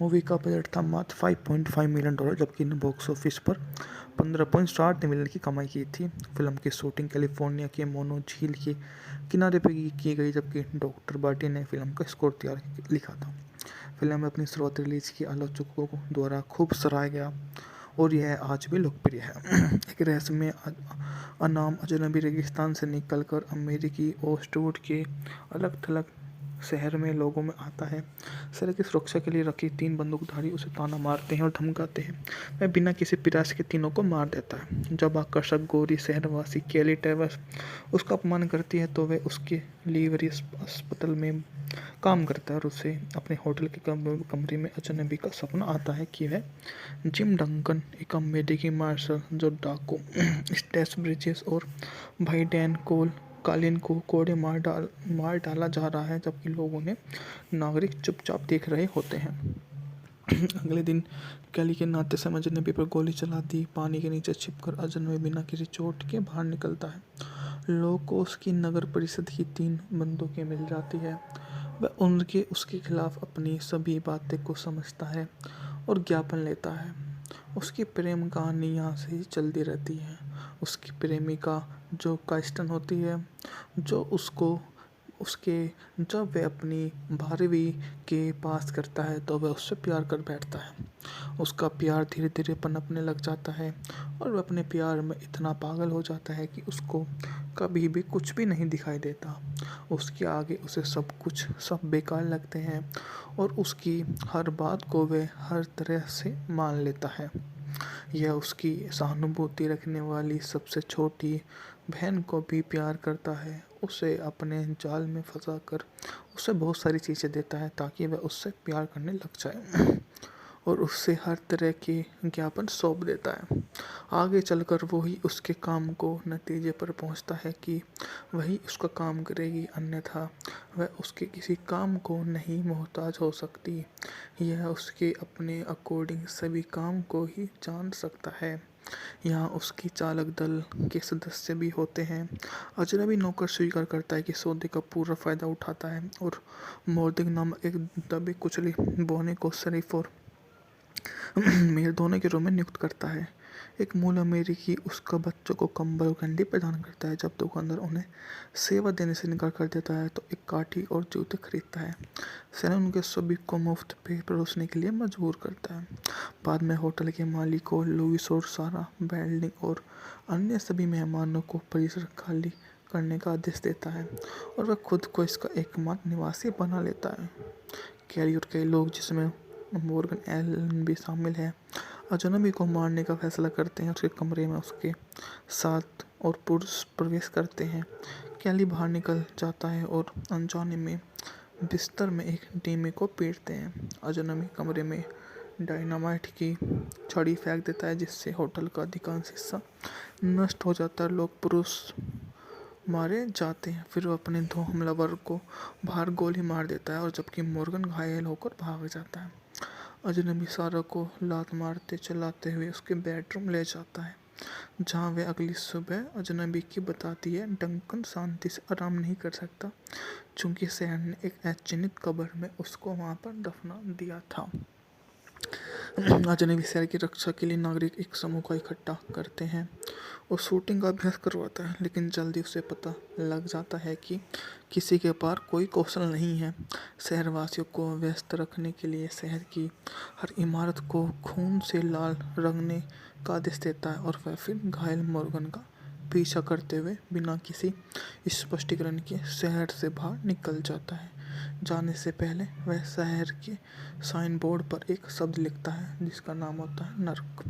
[SPEAKER 1] मूवी का बजट था मात्र $5.5 मिलियन जबकि ने बॉक्स ऑफिस पर 15.7 मिलियन की कमाई की थी। फिल्म की शूटिंग कैलिफोर्निया के मोनो झील के किनारे पर की गई जबकि डॉक्टर बार्टी ने फिल्म का स्कोर लिखा था। फिल्म में अपनी शुरुआती रिलीज की आलोचकों द्वारा खूब सराहा गया और यह आज भी लोकप्रिय है। एक रहस्यमय अनाम अजनबी रेगिस्तान से निकलकर अमेरिकी ओस्टवुड के अलग थलग शहर में लोगों में आता है। शहर की सुरक्षा के लिए रखी 3 बंदूकधारी उसे ताना मारते हैं और धमकाते हैं। वह बिना किसी प्रयास के तीनों को मार देता है। जब आकर्षक गोरी शहरवासी केली टेवर्स उसका अपमान करती है तो वह उसके लिवरी अस्पताल में काम करता है और उसे अपने होटल के कमरे में अजनबी का सपना आता है कि वह जिम डंकन, एक अमेरिकी मार्शल जो डाकू स्टेस ब्रिजेस और भाई डैन कालिन को कोड़े मार डाला जा रहा है जबकि लोगों ने नागरिक चुपचाप देख रहे होते हैं। अगले दिन कैली के नाते से अजनबी पर गोली चला दी। पानी के नीचे छिपकर अजनबी बिना किसी चोट के बाहर निकलता है। लोगों को उसकी नगर परिषद की 3 बंदूकें मिल जाती है। वह उसके खिलाफ अपनी सभी बातें को समझता है और ज्ञापन लेता है। उसकी प्रेम कहानी यहाँ से ही चलती रहती है। उसकी प्रेमिका जो काइस्टन होती है जो जब वह अपनी 12वीं के पास करता है तो वह उससे प्यार कर बैठता है। उसका प्यार धीरे धीरे पनपने लग जाता है और वह अपने प्यार में इतना पागल हो जाता है कि उसको कभी भी कुछ भी नहीं दिखाई देता। उसके आगे उसे सब बेकार लगते हैं और उसकी हर बात को वह हर तरह से मान लेता है। यह उसकी सहानुभूति रखने वाली सबसे छोटी बहन को भी प्यार करता है। उसे अपने जाल में फंसाकर उसे बहुत सारी चीज़ें देता है ताकि वह उससे प्यार करने लग जाए और उससे हर तरह के ज्ञापन सौंप देता है। आगे चलकर वही उसके काम को नतीजे पर पहुंचता है कि वही उसका काम करेगी, अन्यथा वह उसके किसी काम को नहीं मोहताज हो सकती। यह उसके अपने अकॉर्डिंग सभी काम को ही जान सकता है। यहाँ उसकी चालक दल के सदस्य भी होते हैं। अजनबी नौकर स्वीकार करता है कि सौदे का पूरा फायदा उठाता है और मोर्दिक नामक एक दबी कुचली बोने को शरीफ और मेयर दोनों के रूप में नियुक्त करता है। एक मूल अमेरिकी उसका बच्चों को कंबल और कैंडी प्रदान करता है। जब दुकानदार उन्हें सेवा देने से इनकार कर देता है तो एक काठी और जूते खरीदता है। सैन उनके सभी को मुफ्त पे परोसने के लिए मजबूर करता है। बाद में होटल के मालिक को लुइस और सारा बेल्डिंग और अन्य सभी मेहमानों को परिसर खाली करने का आदेश देता है और वह खुद को इसका एकमात्र निवासी बना लेता है। कैली और कई लोग जिसमें मॉर्गन एलन भी शामिल है अजनबी को मारने का फैसला करते हैं। उसके कमरे में उसके साथ और पुरुष प्रवेश करते हैं। कैली बाहर निकल जाता है और अनजाने में बिस्तर में एक डेमी को पीटते हैं। अजनबी कमरे में डायनामाइट की छड़ी फेंक देता है, जिससे होटल का अधिकांश हिस्सा नष्ट हो जाता है। लोग पुरुष मारे जाते हैं। फिर वो अपने दो हमलावर को बाहर गोली मार देता है और जबकि मॉर्गन घायल होकर भाग जाता है। अजनबी सारा को लात मारते चलाते हुए उसके बेडरूम ले जाता है, जहाँ वे अगली सुबह अजनबी की बताती है। डंकन शांति से आराम नहीं कर सकता, चूंकि शहर ने एक अचिन्हित कब्र में उसको वहाँ पर दफना दिया था। अजनबी शहर की रक्षा के लिए नागरिक एक समूह का इकट्ठा करते हैं और शूटिंग का अभ्यास करवाता है, लेकिन जल्दी उसे पता लग जाता है कि किसी के पास कोई कौशल नहीं है। शहरवासियों को व्यस्त रखने के लिए शहर की हर इमारत को खून से लाल रंगने का आदेश देता है और वह फिर घायल मॉर्गन का पीछा करते हुए बिना किसी स्पष्टीकरण के शहर से बाहर निकल जाता है। जाने से पहले वह शहर के साइन बोर्ड पर एक शब्द लिखता है, जिसका नाम होता है नर्क।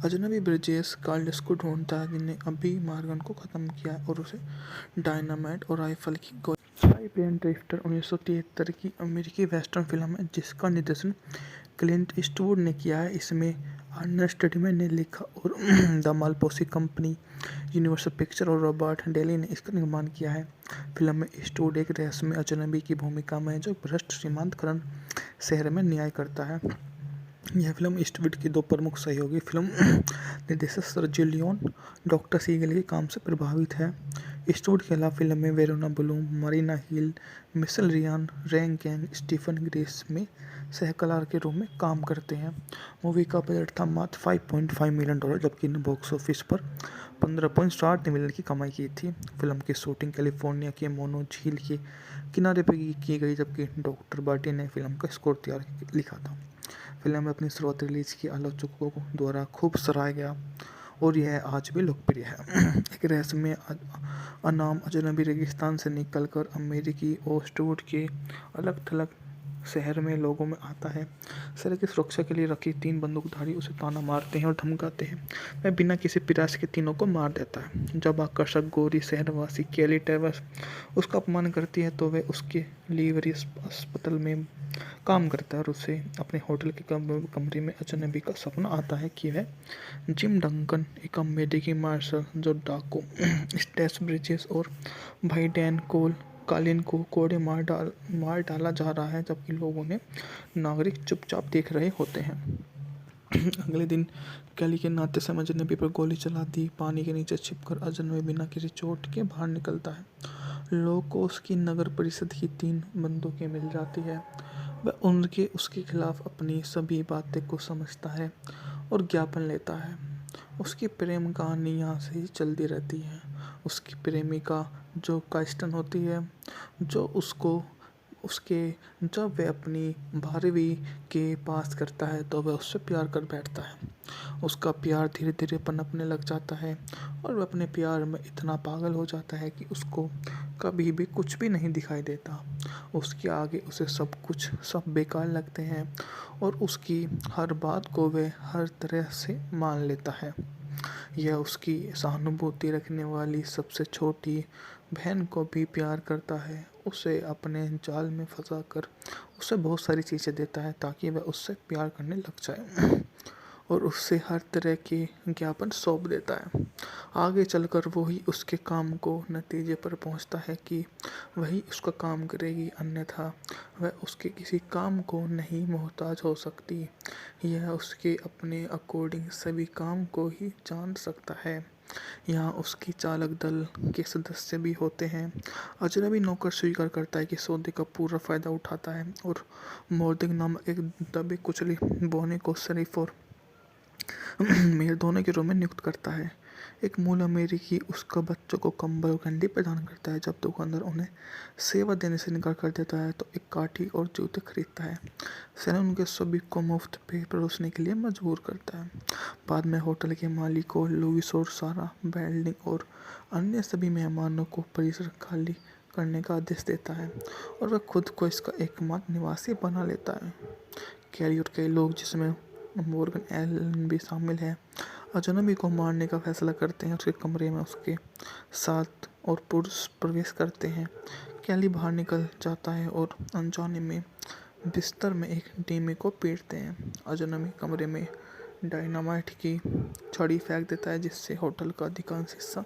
[SPEAKER 1] अजनबी ब्रिजेश कार्ल्स को ढूंढता है, जिन्हें अभी मॉर्गन को ख़त्म किया है, और उसे डायनामाइट और राइफल की गोली। टाइप एंड ड्रिफ्टर 1973 की अमेरिकी वेस्टर्न फिल्म है, जिसका निर्देशन क्लिंट ईस्टवुड ने किया है। इसमें आर्नल्ड स्टीडमैन ने लिखा और द मालपोसी कंपनी, यूनिवर्सल पिक्चर और रॉबर्ट डेली ने इसका निर्माण किया है। फिल्म में ईस्टवुड एक रहस्यमय अजनबी की भूमिका में है, जो भ्रष्ट सीमांत खनन शहर में न्याय करता है। यह फिल्म ईस्टवुड की दो प्रमुख सहयोगी फिल्म निर्देशक सर्जियो लियोन, डॉक्टर सीगल के काम से प्रभावित है। ईस्टवुड के अलावा फिल्म में Verona Bloom, Marina Hill, Michelle Ryan, रैंग गैंग, स्टीफन ग्रेस में सहकलाकार के रूप में काम करते हैं। मूवी का बजट था मात्र $5.5 मिलियन, जबकि ने बॉक्स ऑफिस पर 15.7 मिलियन की कमाई की थी। फिल्म की शूटिंग कैलिफोर्निया के मोनो झील के किनारे पर की गई, जबकि डॉक्टर बार्टी ने फिल्म का स्कोर लिखा था। फिल्म में अपनी शुरुआत रिलीज की आलोचकों द्वारा खूब सराहा गया और यह आज भी लोकप्रिय है। एक रहस्यमय अनाम अजनबी रेगिस्तान से निकलकर अमेरिकी ओस्टवुड के अलग थलग शहर में लोगों में आता है। शहर की सुरक्षा के लिए रखी 3 बंदूकधारी उसे ताना मारते हैं और धमकाते हैं। वह बिना किसी प्रयास के तीनों को मार देता है। जब आकर्षक गोरी शहरवासी केली टेवर्स उसका अपमान करती है, तो वह उसके लिवरी अस्पताल में काम करता है और उसे अपने होटल के कमरे में अजनबी का सपना आता है कि वह जिम डंकन, एक अमेरिकी मार्शल जो डाकू स्टेस ब्रिजेस और भाई डैन कालिन को कोड़े मार डाला जा रहा है, जबकि लोगों ने नागरिक चुपचाप देख रहे होते हैं। अगले दिन कैली के नाते से अजनबी पर गोली चला दी। पानी के नीचे छिपकर अजनबी बिना किसी चोट के बाहर निकलता है। लोगों को उसकी नगर परिषद की 3 बंदूकें मिल जाती है। वह उसके खिलाफ अपनी सभी बातें को समझता है और ज्ञापन लेता है। उसकी प्रेम कहानी यहाँ से ही चलती रहती है। उसकी प्रेमिका जो काइस्टन होती है, जो उसको उसके जब वह अपनी 12वीं के पास करता है, तो वह उससे प्यार कर बैठता है। उसका प्यार धीरे धीरे पनपने लग जाता है और वह अपने प्यार में इतना पागल हो जाता है कि उसको कभी भी कुछ भी नहीं दिखाई देता। उसके आगे उसे सब बेकार लगते हैं और उसकी हर बात को वह हर तरह से मान लेता है। यह उसकी सहानुभूति रखने वाली सबसे छोटी बहन को भी प्यार करता है। उसे अपने जाल में फंसाकर उसे बहुत सारी चीज़ें देता है ताकि वह उससे प्यार करने लग जाए और उससे हर तरह के ज्ञापन सौंप देता है। आगे चलकर वही उसके काम को नतीजे पर पहुंचता है कि वही उसका काम करेगी, अन्यथा वह उसके किसी काम को नहीं मोहताज हो सकती। यह उसके अपने अकॉर्डिंग सभी काम को ही जान सकता है। यहाँ उसकी चालक दल के सदस्य भी होते हैं। अजनबी नौकर स्वीकार करता है कि सौदे का पूरा फायदा उठाता है और मोर्दिक नामक एक दबे कुचले बौने को शरीफ और मेयर दोनों के रूप में नियुक्त करता है। एक मूल अमेरिकी उसका बच्चों को कंबल और कैंडी प्रदान करता है। जब दुकानदार उन्हें सेवा देने से इनकार कर देता है, तो एक काठी और जूते खरीदता है। सैलून के सभी को मुफ्त पे परोसने के लिए मजबूर करता है। बाद में होटल के मालिकों लुइस और सारा बेल्डिंग और अन्य सभी मेहमानों को परिसर खाली करने का आदेश देता है और वह खुद को इसका एकमात्र निवासी बना लेता है। कैली और कई लोग, जिसमें मॉर्गन एलन भी शामिल है, अजनबी को मारने का फैसला करते हैं। उसके कमरे में उसके साथ और पुरुष प्रवेश करते हैं। कैली बाहर निकल जाता है और अनजाने में बिस्तर में एक डेमी को पीटते हैं। अजनबी कमरे में डायनामाइट की छड़ी फेंक देता है, जिससे होटल का अधिकांश हिस्सा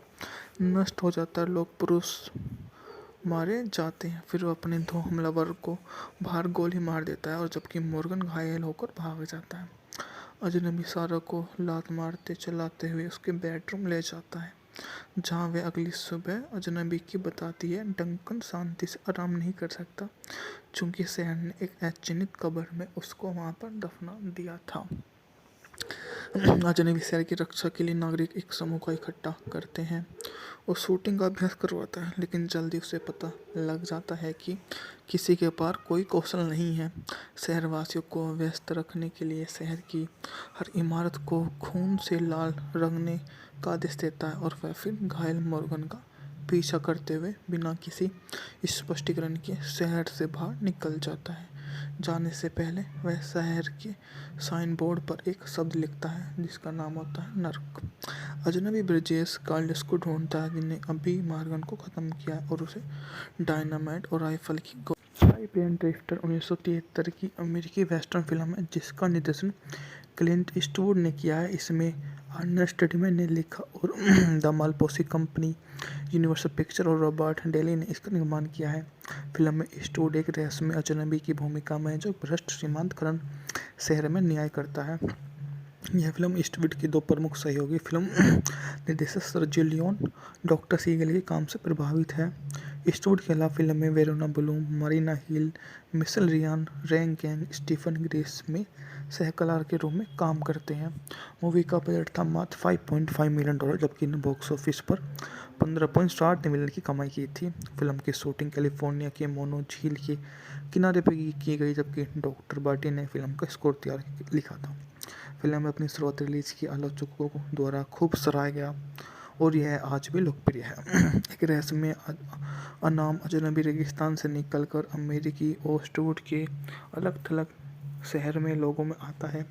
[SPEAKER 1] नष्ट हो जाता है। लोग पुरुष मारे जाते हैं। फिर वो अपने दो हमलावर को बाहर गोली मार देता है और जबकि मॉर्गन घायल होकर भाग जाता है। अजनबी सारा को लात मारते चलाते हुए उसके बेडरूम ले जाता है, जहाँ वे अगली सुबह अजनबी की बताती है। डंकन शांति से आराम नहीं कर सकता, चूँकि शहर ने एक अचिन्हित कब्र में उसको वहाँ पर दफना दिया था। अजनबी शहर की रक्षा के लिए नागरिक एक समूह को इकट्ठा करते हैं और शूटिंग का अभ्यास करवाता है, लेकिन जल्दी उसे पता लग जाता है कि किसी के पास कोई कौशल नहीं है। शहरवासियों को व्यस्त रखने के लिए शहर की हर इमारत को खून से लाल रंगने का आदेश देता है और वह फिर घायल मॉर्गन का पीछा करते हुए बिना किसी स्पष्टीकरण के शहर से बाहर निकल जाता है। जाने से पहले वह शहर के साइन बोर्ड पर एक शब्द लिखता है, जिसका नाम होता है नर्क। अजनबी ब्रिजेस कार्ल्स को ढूंढता है, जिन्हें अभी मॉर्गन को ख़त्म किया है, और उसे डायनामाइट और राइफल की टाइप एंड ड्रिफ्टर 1973 की अमेरिकी वेस्टर्न फिल्म है, जिसका निर्देशन क्लिंट ईस्टवुड ने किया है। इसमें अर्नेस्ट स्टडमैन ने लिखा और द मालपोसी कंपनी, यूनिवर्सल पिक्चर और रॉबर्ट डेली ने इसका निर्माण किया है। फिल्म में ईस्टवुड एक रहस्यमय अजनबी की भूमिका में है, जो भ्रष्ट सीमांत करण शहर में न्याय करता है। यह फिल्म ईस्टवुड की दो प्रमुख सहयोगी फिल्म निर्देशक सर्जियो लियोन डॉक्टर सीगल के काम से प्रभावित है। ईस्टवुड के अलावा फिल्म में Verona Bloom, Marina Hill, Michelle Riyan, रैन गैंग, स्टीफन ग्रेस में सहकलाकार के रूप में काम करते हैं। मूवी का बजट था मात्र $5.5 मिलियन, जबकि ने बॉक्स ऑफिस पर 15.8 मिलियन की कमाई की थी। फिल्म की शूटिंग कैलिफोर्निया के मोनो झील के किनारे पर की गई, जबकि डॉक्टर बार्टी ने फिल्म का स्कोर तैयार लिखा था। फिल्म अपनी शुरुआती रिलीज की आलोचकों द्वारा खूब सराहा गया और यह आज भी लोकप्रिय है। एक रहस्यमय अनाम अजनबी रेगिस्तान से निकलकर अमेरिकी ओस्टवुड के अलग थलग शहर में लोगों में आता है।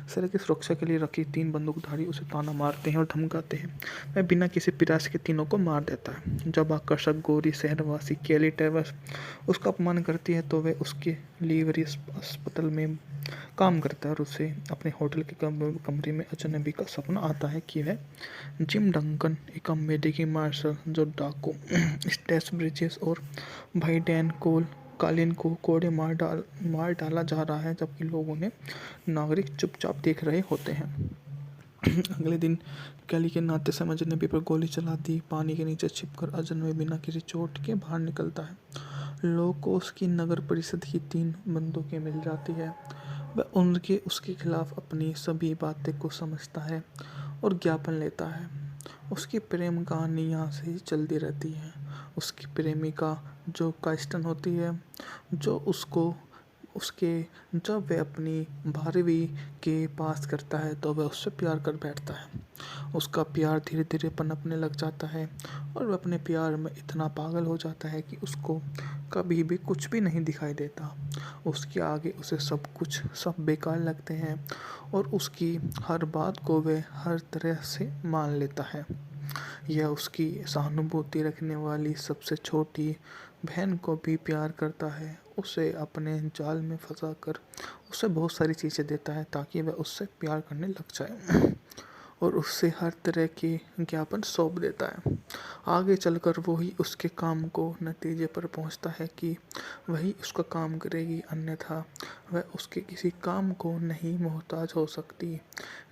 [SPEAKER 1] शहर की सुरक्षा के लिए रखी 3 बंदूकधारी उसे ताना मारते हैं और धमकाते हैं। वह बिना किसी प्रयास के तीनों को मार देता है। जब आकर्षक गोरी शहरवासी केली ट्रेवर्स उसका अपमान करती है, तो वह उसके लिवरी अस्पताल में काम करता है और उसे अपने होटल के कमरे में अजनबी का सपना आता है कि वह जिम डंकन, एक अमेरिकी मार्शल जो डाकू स्टेस ब्रिजेस और भाई डैन कालिन को कोड़े मार डाला जा रहा है, जबकि लोग उन्हें नागरिक चुपचाप देख रहे होते हैं। अगले दिन कैली के नाते से अजनबी पर गोली चला दी। पानी के नीचे छिपकर अजनबी बिना किसी चोट के बाहर निकलता है। लोग को उसकी नगर परिषद की 3 बंदूकें मिल जाती है। वह उसके खिलाफ अपनी सभी बातें को समझता है और ज्ञापन लेता है। उसकी प्रेम कहानी यहाँ से ही चलती रहती है। उसकी प्रेमिका जो काइस्टन होती है, जो जब वह अपनी 12वीं के पास करता है, तो वह उससे प्यार कर बैठता है। उसका प्यार धीरे धीरे पनपने लग जाता है और वह अपने प्यार में इतना पागल हो जाता है कि उसको कभी भी कुछ भी नहीं दिखाई देता। उसके आगे उसे सब बेकार लगते हैं और उसकी हर बात को वह हर तरह से मान लेता है। यह उसकी सहानुभूति रखने वाली सबसे छोटी बहन को भी प्यार करता है। उसे अपने जाल में फंसाकर उसे बहुत सारी चीज़ें देता है ताकि वह उससे प्यार करने लग जाए और उससे हर तरह के ज्ञापन सौंप देता है। आगे चलकर वही उसके काम को नतीजे पर पहुंचता है कि वही उसका काम करेगी, अन्यथा वह उसके किसी काम को नहीं मोहताज हो सकती।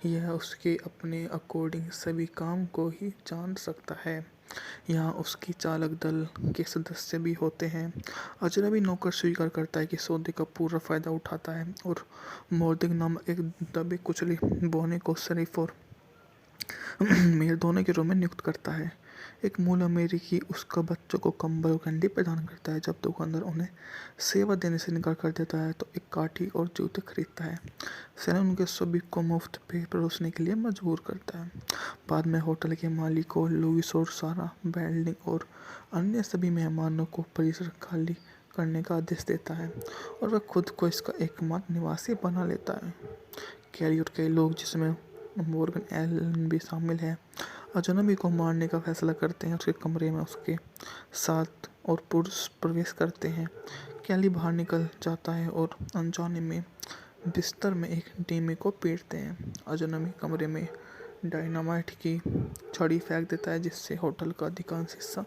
[SPEAKER 1] यह उसके अपने अकॉर्डिंग सभी काम को ही जान सकता है। यहाँ उसकी चालक दल के सदस्य भी होते हैं। अजनबी नौकर स्वीकार करता है कि सौदे का पूरा फ़ायदा उठाता है और मोर्दिक नामक एक दबे कुचले बोने को शरीफ और मेल दोनों के रूप में नियुक्त करता है। एक मूल अमेरिकी उसका बच्चों को कंबल और कैंडी प्रदान करता है। जब दुकानदार उन्हें सेवा देने से इनकार कर देता है, तो एक काठी और जूते खरीदता है। सैलन उनके सभी को मुफ्त पे परोसने के लिए मजबूर करता है। बाद में होटल के मालिकों लुइस और सारा बेल्डिंग और अन्य सभी मेहमानों को परिसर खाली करने का आदेश देता है और वह खुद को इसका एकमात्र निवासी बना लेता है। कैली और कई लोग जिसमें मॉर्गन एलन भी शामिल है अजनबी को मारने का फैसला करते हैं। उसके कमरे में उसके साथ और पुरुष प्रवेश करते हैं। कैली बाहर निकल जाता है और अनजाने में बिस्तर में एक डेमी को पीटते हैं। अजनबी कमरे में डायनामाइट की छड़ी फेंक देता है जिससे होटल का अधिकांश हिस्सा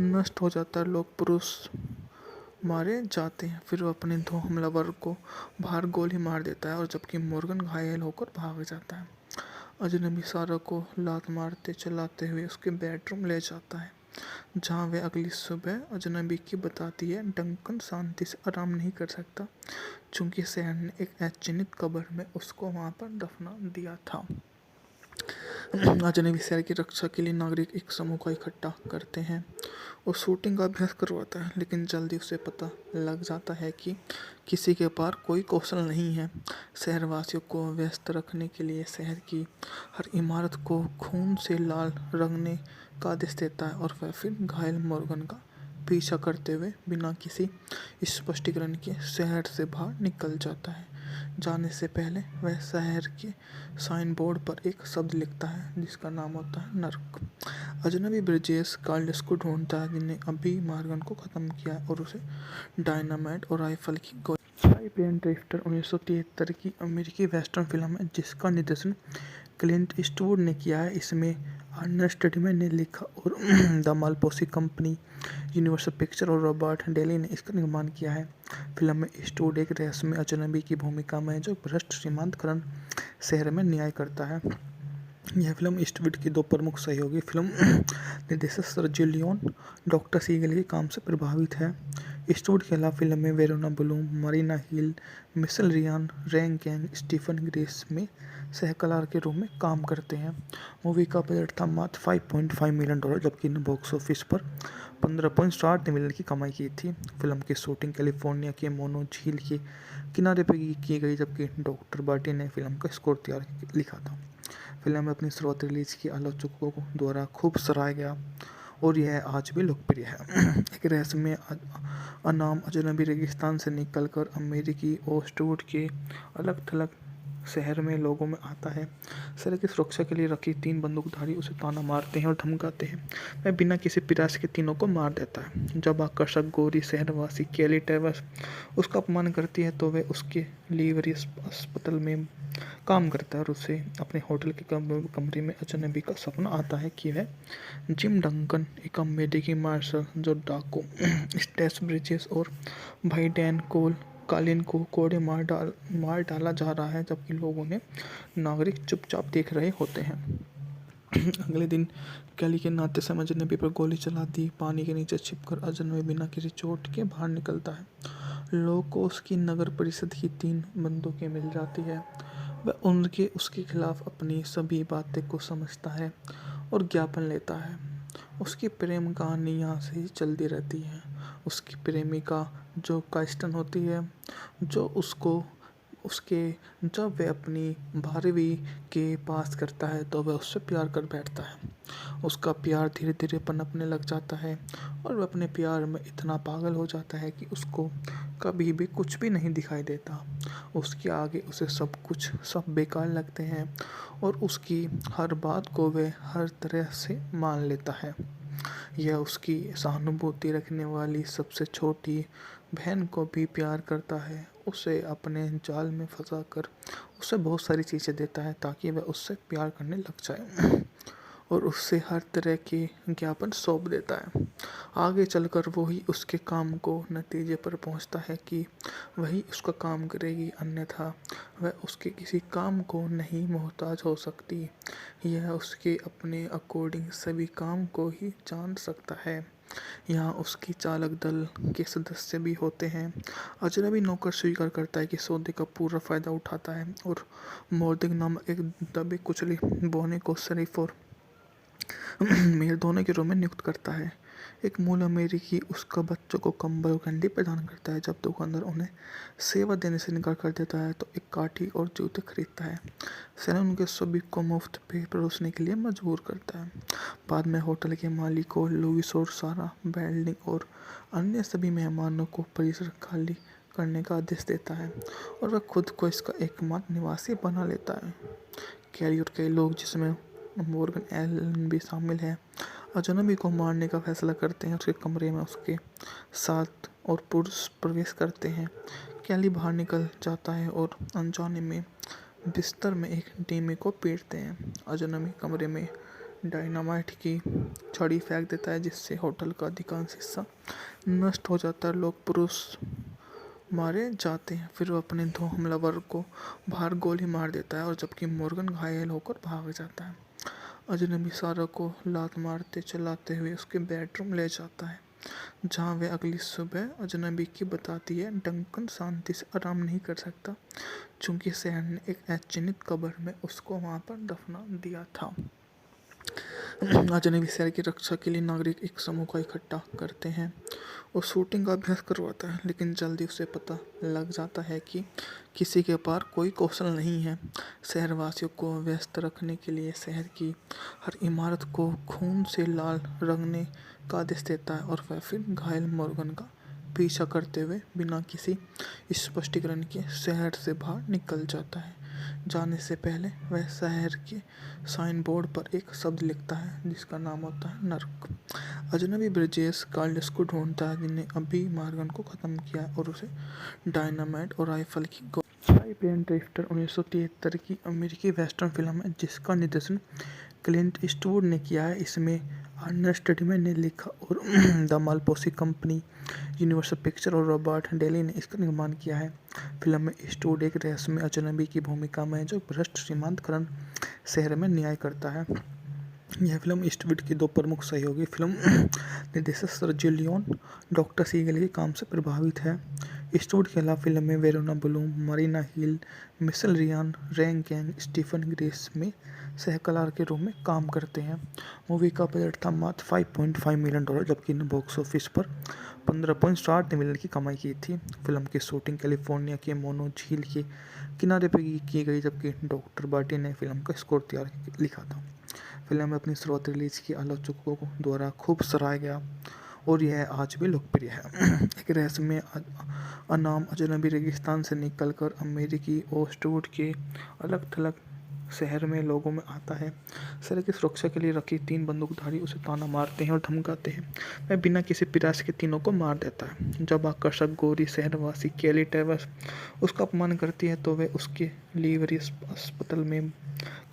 [SPEAKER 1] नष्ट हो जाता है। लोग पुरुष मारे जाते हैं। फिर वो अपने दो हमलावर को बाहर गोली मार देता है और जबकि मॉर्गन घायल होकर भाग जाता है। अजनबी सारा को लात मारते चलाते हुए उसके बेडरूम ले जाता है जहाँ वे अगली सुबह अजनबी की बताती है डंकन शांति से आराम नहीं कर सकता चूँकि शहर ने एक अचिन्हित कब्र में उसको वहाँ पर दफना दिया था। अजनबी शहर की रक्षा के लिए नागरिक एक समूह का इकट्ठा करते हैं और शूटिंग का अभ्यास करवाता है, लेकिन जल्दी उसे पता लग जाता है कि किसी के पास कोई कौशल नहीं है। शहरवासियों को व्यस्त रखने के लिए शहर की हर इमारत को खून से लाल रंगने का आदेश देता है और वह फिर घायल मॉर्गन का पीछा करते हुए बिना किसी स्पष्टीकरण के शहर से बाहर निकल जाता है। जाने से पहले वह शहर के साइन बोर्ड पर एक शब्द लिखता है जिसका नाम होता है नर्क। अजनबी ब्रिजेस कार्लस को ढूंढता है जिन्हें अभी मॉर्गन को ख़त्म किया है और उसे डायनामाइट और राइफल की गोली। पेन ड्रिफ्टर 1973 की अमेरिकी वेस्टर्न फिल्म है जिसका निर्देशन क्लिंट ईस्टवुड ने किया है। इसमें अर्नेस्ट स्टेडमैन ने लिखा और द मालपोसी कंपनी, यूनिवर्सल पिक्चर और रॉबर्ट डेली ने इसका निर्माण किया है। फिल्म में ईस्टवुड एक रहस्यमय अजनबी की भूमिका में जो भ्रष्ट सीमांत करण शहर में न्याय करता है। यह फिल्म ईस्टवुड की दो प्रमुख सहयोगी फिल्म निर्देशक सर्जियो लियोन डॉक्टर सीगल के काम से प्रभावित है। ईस्टवुड के अलावा फिल्म में Verona Bloom, Marina Hill, Michelle Ryan, रैंग गैंग, स्टीफन ग्रेस में सहकलाकार के रूप में काम करते हैं। मूवी का बजट था मात्र $5.5 मिलियन जबकि ने बॉक्स ऑफिस पर 15.7 मिलियन की कमाई की थी। फिल्म की शूटिंग कैलिफोर्निया के मोनो झील के किनारे पर की गई जबकि डॉक्टर बार्टी ने फिल्म का स्कोर तैयार लिखा था। फिल्म अपनी शुरुआती रिलीज की आलोचकों द्वारा खूब सराहा गया और यह आज भी लोकप्रिय है। एक रहस्यमय अनाम अजनबी रेगिस्तान से निकलकर अमेरिकी ओस्टवुड के अलग थलग शहर में लोगों में आता है। शहर की सुरक्षा के लिए रखी 3 बंदूकधारी उसे ताना मारते हैं और धमकाते हैं। वह बिना किसी प्रयास के तीनों को मार देता है। जब आकर्षक गोरी शहरवासी केली टेवर्स उसका अपमान करती है तो वह उसके लिवरी अस्पताल में काम करता है और उसे अपने होटल के कमरे में अजनबी का सपना आता है कि वह जिम डंकन, एक अमेरिकी मार्शल जो डाकू स्टेस ब्रिजेस और भाई डैन कालिन को कोड़े मार डाला जा रहा है जबकि लोग उन्हें नागरिक चुपचाप देख रहे होते हैं। अगले दिन कैली के नाते से अजनबी पर गोली चला दी। पानी के नीचे छिपकर अजनबी बिना किसी चोट के बाहर निकलता है। लोगों को उसकी नगर परिषद की 3 बंदूकें मिल जाती है। वह उसके खिलाफ अपनी सभी बातें को समझता है और ज्ञापन लेता है। उसकी प्रेम कहानी यहाँ से ही चलती रहती है। उसकी प्रेमिका जो काइस्टन होती है जो जब वह अपनी 12वीं के पास करता है तो वह उससे प्यार कर बैठता है। उसका प्यार धीरे धीरे पनपने लग जाता है और वह अपने प्यार में इतना पागल हो जाता है कि उसको कभी भी कुछ भी नहीं दिखाई देता। उसके आगे उसे सब बेकार लगते हैं और उसकी हर बात को वह हर तरह से मान लेता है। यह उसकी सहानुभूति रखने वाली सबसे छोटी बहन को भी प्यार करता है। उसे अपने जाल में फंसाकर उसे बहुत सारी चीज़ें देता है ताकि वह उससे प्यार करने लग जाए और उससे हर तरह के ज्ञापन सौंप देता है। आगे चलकर वही उसके काम को नतीजे पर पहुंचता है कि वही उसका काम करेगी, अन्यथा वह उसके किसी काम को नहीं मोहताज हो सकती। यह उसके अपने अकॉर्डिंग सभी काम को ही जान सकता है। यहाँ उसकी चालक दल के सदस्य भी होते हैं। अजनबी नौकर स्वीकार करता है कि सौदे का पूरा फ़ायदा उठाता है और मोर्दिक नामक एक दबी कुचली बोने को शरीफ और मेयर दोनों के रूप में नियुक्त करता है। एक मूल अमेरिकी उसका बच्चों को कंबल और कैंडी प्रदान करता है। जब दुकानदार उन्हें सेवा देने से इनकार कर देता है तो एक काठी और जूते खरीदता है। सैलून उनके सभी को मुफ्त पे परोसने के लिए मजबूर करता है। बाद में होटल के मालिकों लुइस और सारा बेल्डिंग और अन्य सभी मेहमानों को परिसर खाली करने का आदेश देता है और वह खुद को इसका एकमात्र निवासी बना लेता है। कैली और कई लोग, जिसमें मॉर्गन एलन भी शामिल है, अजनबी को मारने का फैसला करते हैं। उसके कमरे में उसके साथ और पुरुष प्रवेश करते हैं। कैली बाहर निकल जाता है और अनजाने में बिस्तर में एक डेमी को पीटते हैं। अजनबी कमरे में डायनामाइट की छड़ी फेंक देता है, जिससे होटल का अधिकांश हिस्सा नष्ट हो जाता है। लोग पुरुष मारे जाते हैं। फिर वो अपने दो हमलावर को बाहर गोली मार देता है और जबकि मॉर्गन घायल होकर भाग जाता है। अजनबी सारा को लात मारते चलाते हुए उसके बेडरूम ले जाता है, जहाँ वे अगली सुबह अजनबी की बताती है डंकन शांति से आराम नहीं कर सकता, चूँकि शहर ने एक अचिन्हित कब्र में उसको वहाँ पर दफना दिया था। अजनबी शहर की रक्षा के लिए नागरिक एक समूह का इकट्ठा करते हैं और शूटिंग का अभ्यास करवाता है, लेकिन जल्दी उसे पता लग जाता है कि किसी के पास कोई कौशल नहीं है। शहरवासियों को व्यस्त रखने के लिए शहर की हर इमारत को खून से लाल रंगने का आदेश देता है और वह फिर घायल मॉर्गन का पीछा करते हुए बिना किसी स्पष्टीकरण के शहर से बाहर निकल जाता है। जाने से पहले वह शहर के साइन बोर्ड पर एक शब्द लिखता है, जिसका नाम होता है नर्क। अजनबी ब्रिजेस कार्लस को ढूंढता है, जिन्हें अभी मॉर्गन को ख़त्म किया है, और उसे डायनामाइट और राइफल की प्लेन ड्रिफ्टर 1973 की अमेरिकी वेस्टर्न फिल्म है, जिसका निर्देशन क्लिंट ईस्टवुड ने किया है। इसमें अर्नेस्ट स्टडीमैन ने लिखा और द मालपोसी कंपनी, यूनिवर्सल पिक्चर और रॉबर्ट डेली ने इसका निर्माण किया है। फिल्म में ईस्टवुड एक रहस्यमय अजनबी की भूमिका में है, जो भ्रष्ट श्रीमंत करण शहर में न्याय करता है। यह फिल्म ईस्टवुड की दो प्रमुख सहयोगी फिल्म निर्देशक सर्जियो लियोन, डॉक्टर सीगल के काम से प्रभावित है। ईस्टवुड के अलावा फिल्म में Verona Bloom, Marina Hill, Michelle Ryan, रैंग गैंग, स्टीफन ग्रेस में सहकलाकार के रूप में काम करते हैं। मूवी का बजट था मात्र $5.5 मिलियन, जबकि ने बॉक्स ऑफिस पर 15.7 मिलियन की कमाई की थी। फिल्म की शूटिंग कैलिफोर्निया के मोनो झील के किनारे पर की गई, जबकि डॉक्टर बार्टी ने फिल्म का स्कोर लिखा था। फिल्म में अपनी शुरुआत रिलीज की आलोचकों द्वारा खूब सराहा गया और यह आज भी लोकप्रिय है। एक रहस्यमय अनाम अजनबी रेगिस्तान से निकलकर अमेरिकी ईस्टवुड के अलग थलग शहर में लोगों में आता है। शहर की सुरक्षा के लिए रखी 3 बंदूकधारी उसे ताना मारते हैं और धमकाते हैं। वह बिना किसी प्रयास के तीनों को मार देता है। जब आकर्षक गोरी शहरवासी कैली टेवर्स उसका अपमान करती है, तो वह उसके लिवरी अस्पताल में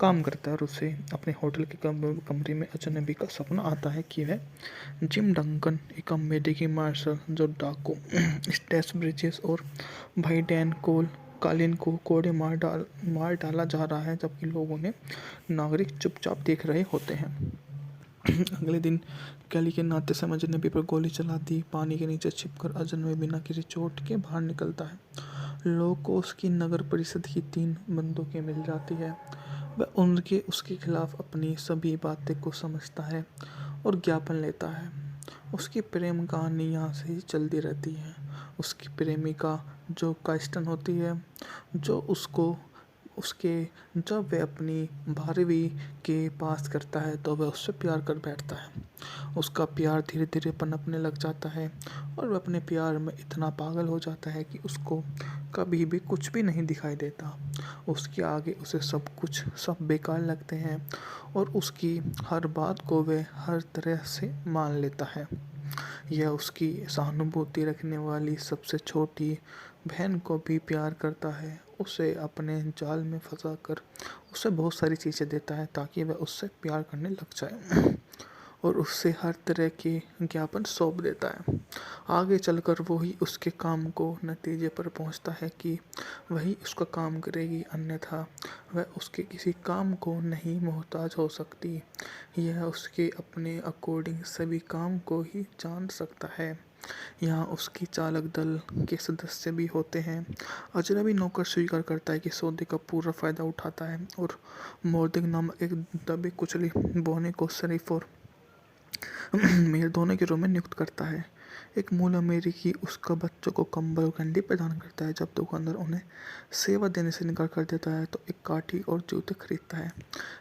[SPEAKER 1] काम करता है और उसे अपने होटल के कमरे में अजनबी का सपना आता है कि वह जिम डंकन, एक अमेरिकी मार्शल जो डाकू स्टेस ब्रिजेस और भाई डैन कालिन को कोड़े मार डाला जा रहा है, जबकि लोगों ने नागरिक चुपचाप देख रहे होते हैं। अगले दिन कैली के नाते से अजनबी पर गोली चला दी। पानी के नीचे छिपकर अजनबी बिना किसी चोट के बाहर निकलता है। लोगों को उसकी नगर परिषद की 3 बंदूकें मिल जाती है। वह उसके खिलाफ अपनी सभी बातें को समझता है और ज्ञापन लेता है। उसकी प्रेम कहानी यहाँ से ही चलती रहती है। उसकी प्रेमिका जो काइस्टन होती है, जो जब वह अपनी 12वीं के पास करता है, तो वह उससे प्यार कर बैठता है। उसका प्यार धीरे धीरे पनपने लग जाता है और वह अपने प्यार में इतना पागल हो जाता है कि उसको कभी भी कुछ भी नहीं दिखाई देता। उसके आगे उसे सब बेकार लगते हैं और उसकी हर बात को वह हर तरह से मान लेता है। यह उसकी सहानुभूति रखने वाली सबसे छोटी बहन को भी प्यार करता है। उसे अपने जाल में फंसाकर उसे बहुत सारी चीज़ें देता है ताकि वह उससे प्यार करने लग जाए और उससे हर तरह के ज्ञापन सौंप देता है। आगे चलकर वही उसके काम को नतीजे पर पहुंचता है कि वही उसका काम करेगी, अन्यथा वह उसके किसी काम को नहीं मोहताज हो सकती। यह उसके अपने अकॉर्डिंग सभी काम को ही जान सकता है। यहाँ उसकी चालक दल के सदस्य भी होते हैं। अजनबी नौकर स्वीकार करता है कि सौदे का पूरा फ़ायदा उठाता है और मोर्दिक नामक एक दबे कुचले बौने को शरीफ और मेल दोनों के रूप में नियुक्त करता है। एक मूल अमेरिकी उसका बच्चों को कंबल और कैंडी प्रदान करता है। जब दुकानदार उन्हें सेवा देने से इनकार कर देता है तो एक काठी और जूते खरीदता है।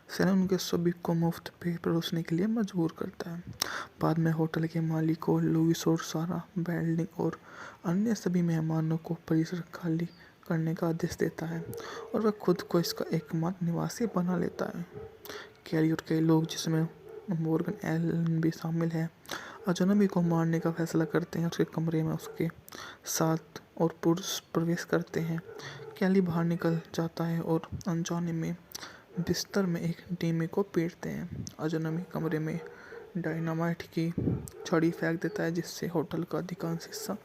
[SPEAKER 1] सेना उनके सभी को मुफ्त पे परोसने के लिए मजबूर करता है। बाद में होटल के मालिक को लुइस और सारा बेल्डिंग और अन्य सभी मेहमानों को परिसर खाली करने का आदेश देता है और वह खुद को इसका एकमात्र निवासी बना लेता है। कैरी और कई लोग, जिसमें मॉर्गन एलन भी शामिल है, अजनबी को मारने का फैसला करते हैं। उसके कमरे में उसके साथ और पुरुष प्रवेश करते हैं। कैली बाहर निकल जाता है और अनजाने में बिस्तर में एक डेमी को पीटते हैं। अजनबी कमरे में डायनामाइट की छड़ी फेंक देता है, जिससे होटल का अधिकांश हिस्सा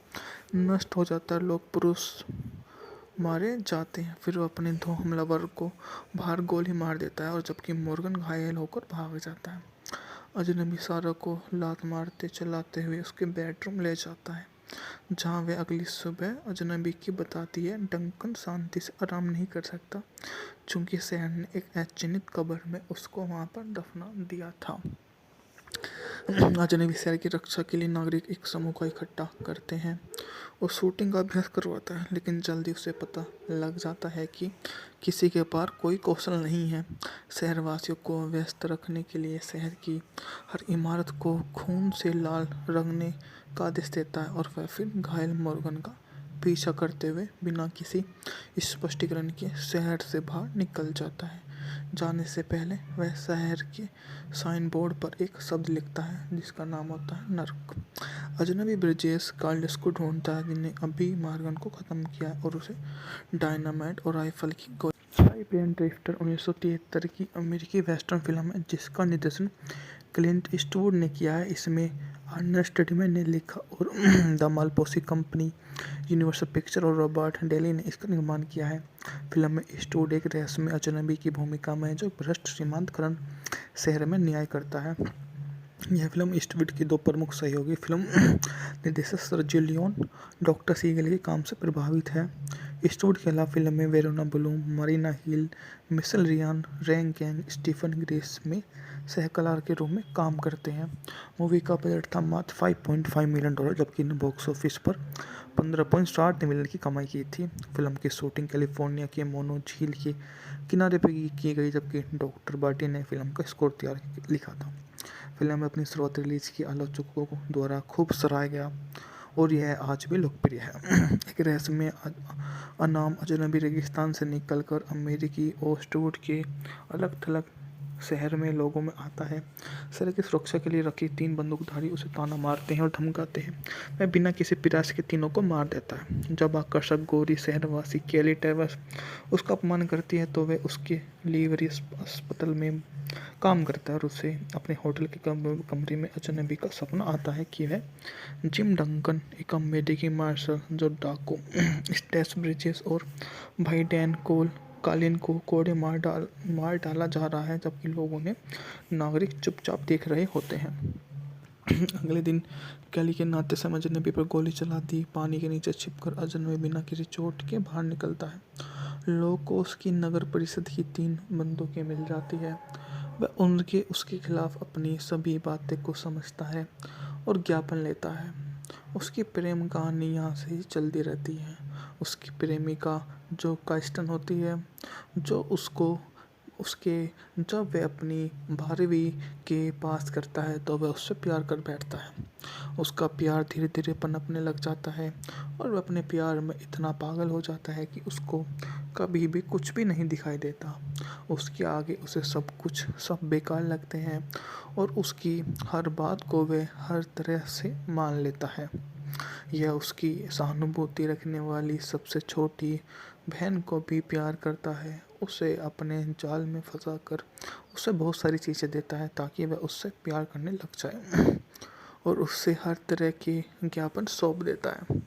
[SPEAKER 1] नष्ट हो जाता है। लोग पुरुष मारे जाते हैं। फिर वो अपने दो हमलावर को बाहर गोली मार देता है और जबकि मॉर्गन घायल होकर भाग जाता है। अजनबी सारा को लात मारते चलाते हुए उसके बेडरूम ले जाता है, जहाँ वे अगली सुबह अजनबी की बताती है डंकन शांति से आराम नहीं कर सकता, चूँकि शहर ने एक अचिन्हित कब्र में उसको वहाँ पर दफना दिया था। अजनबी शहर की रक्षा के लिए नागरिक एक समूह को इकट्ठा करते हैं और शूटिंग का अभ्यास करवाता है, लेकिन जल्दी उसे पता लग जाता है कि किसी के पास कोई कौशल नहीं है। शहरवासियों को व्यस्त रखने के लिए शहर की हर इमारत को खून से लाल रंगने का आदेश देता है और वह फिर घायल मॉर्गन का पीछा करते हुए बिना किसी स्पष्टीकरण के शहर से बाहर निकल जाता है। जाने से पहले वह शहर के साइन बोर्ड पर एक शब्द लिखता है जिसका नाम होता है नर्क। अजनबी ब्रिजेस कार्लस को ढूंढता है, जिन्हें अभी मॉर्गन को ख़त्म किया है, और उसे डायनामाइट और राइफल की गोली। टाइम ड्रिफ्टर 1973 की अमेरिकी वेस्टर्न फिल्म है जिसका निर्देशन क्लिंट ईस्टवुड ने किया है। इसमें अर्नेस्ट स्टेडमैन ने लिखा और द मालपोसी कंपनी, यूनिवर्सल पिक्चर और रॉबर्ट डेली ने इसका निर्माण किया है। फिल्म में ईस्टवुड एक रहस्यमय अजनबी की भूमिका में है जो भ्रष्ट श्रीमंत करण शहर में न्याय करता है। यह फिल्म ईस्टवुड की दो प्रमुख सहयोगी फिल्म निर्देशक सर्जियो लियोन, डॉक्टर सीगल के काम से प्रभावित है। ईस्टवुड के अलावा फिल्म में Verona Bloom, Marina Hill, Michelle Ryan, रैंग गैंग, स्टीफन ग्रेस में सहकलाकार के रूप में काम करते हैं। मूवी का बजट था मात्र $5.5 मिलियन, जबकि ने बॉक्स ऑफिस पर 15.7 मिलियन की कमाई की थी। फिल्म की शूटिंग कैलिफोर्निया के मोनो झील के किनारे पर की गई, जबकि डॉक्टर बार्टी ने फिल्म का स्कोर लिखा था। फिल्म अपनी शुरुआत रिलीज की आलोचकों द्वारा खूब सराहा गया और यह आज भी लोकप्रिय है। एक रहस्यमय अनाम अजनबी रेगिस्तान से निकलकर अमेरिकी ओस्टवुड के अलग थलग शहर में लोगों में आता है। शहर की सुरक्षा के लिए रखी 3 बंदूकधारी उसे ताना मारते हैं और धमकाते हैं। वह बिना किसी प्रयास के तीनों को मार देता है। जब आकर्षक गोरी शहरवासी केली टेवर्स उसका अपमान करती है तो वह उसके लिवरी अस्पताल में काम करता है और उसे अपने होटल के कमरे में अजनबी का सपना आता है कि वह जिम डंकन, एक अमेरिकी मार्शल जो डाकू स्टेस ब्रिजेस और भाई डैन कालिन को कोड़े मार डाला जा रहा है, जबकि लोग उन्हें नागरिक चुपचाप देख रहे होते हैं। अगले दिन कैली के नाते समय अजनबी पर गोली चला दी। पानी के नीचे छिपकर अजनबी बिना किसी चोट के बाहर निकलता है। लोगों को उसकी नगर परिषद की 3 बंदूकें मिल जाती है। वह उसके खिलाफ अपनी सभी बातें को समझता है और ज्ञापन लेता है। उसकी प्रेम कहानी यहाँ से ही चलती रहती है। उसकी प्रेमिका जो कास्टन होती है, जो जब वह अपनी 12वीं के पास करता है तो वह उससे प्यार कर बैठता है। उसका प्यार धीरे धीरे पनपने लग जाता है और वह अपने प्यार में इतना पागल हो जाता है कि उसको कभी भी कुछ भी नहीं दिखाई देता। उसके आगे उसे सब बेकार लगते हैं और उसकी हर बात को वह हर तरह से मान लेता है। यह उसकी सहानुभूति रखने वाली सबसे छोटी बहन को भी प्यार करता है। उसे अपने जाल में फंसाकर उसे बहुत सारी चीज़ें देता है ताकि वह उससे प्यार करने लग जाए और उससे हर तरह के ज्ञापन सौंप देता है।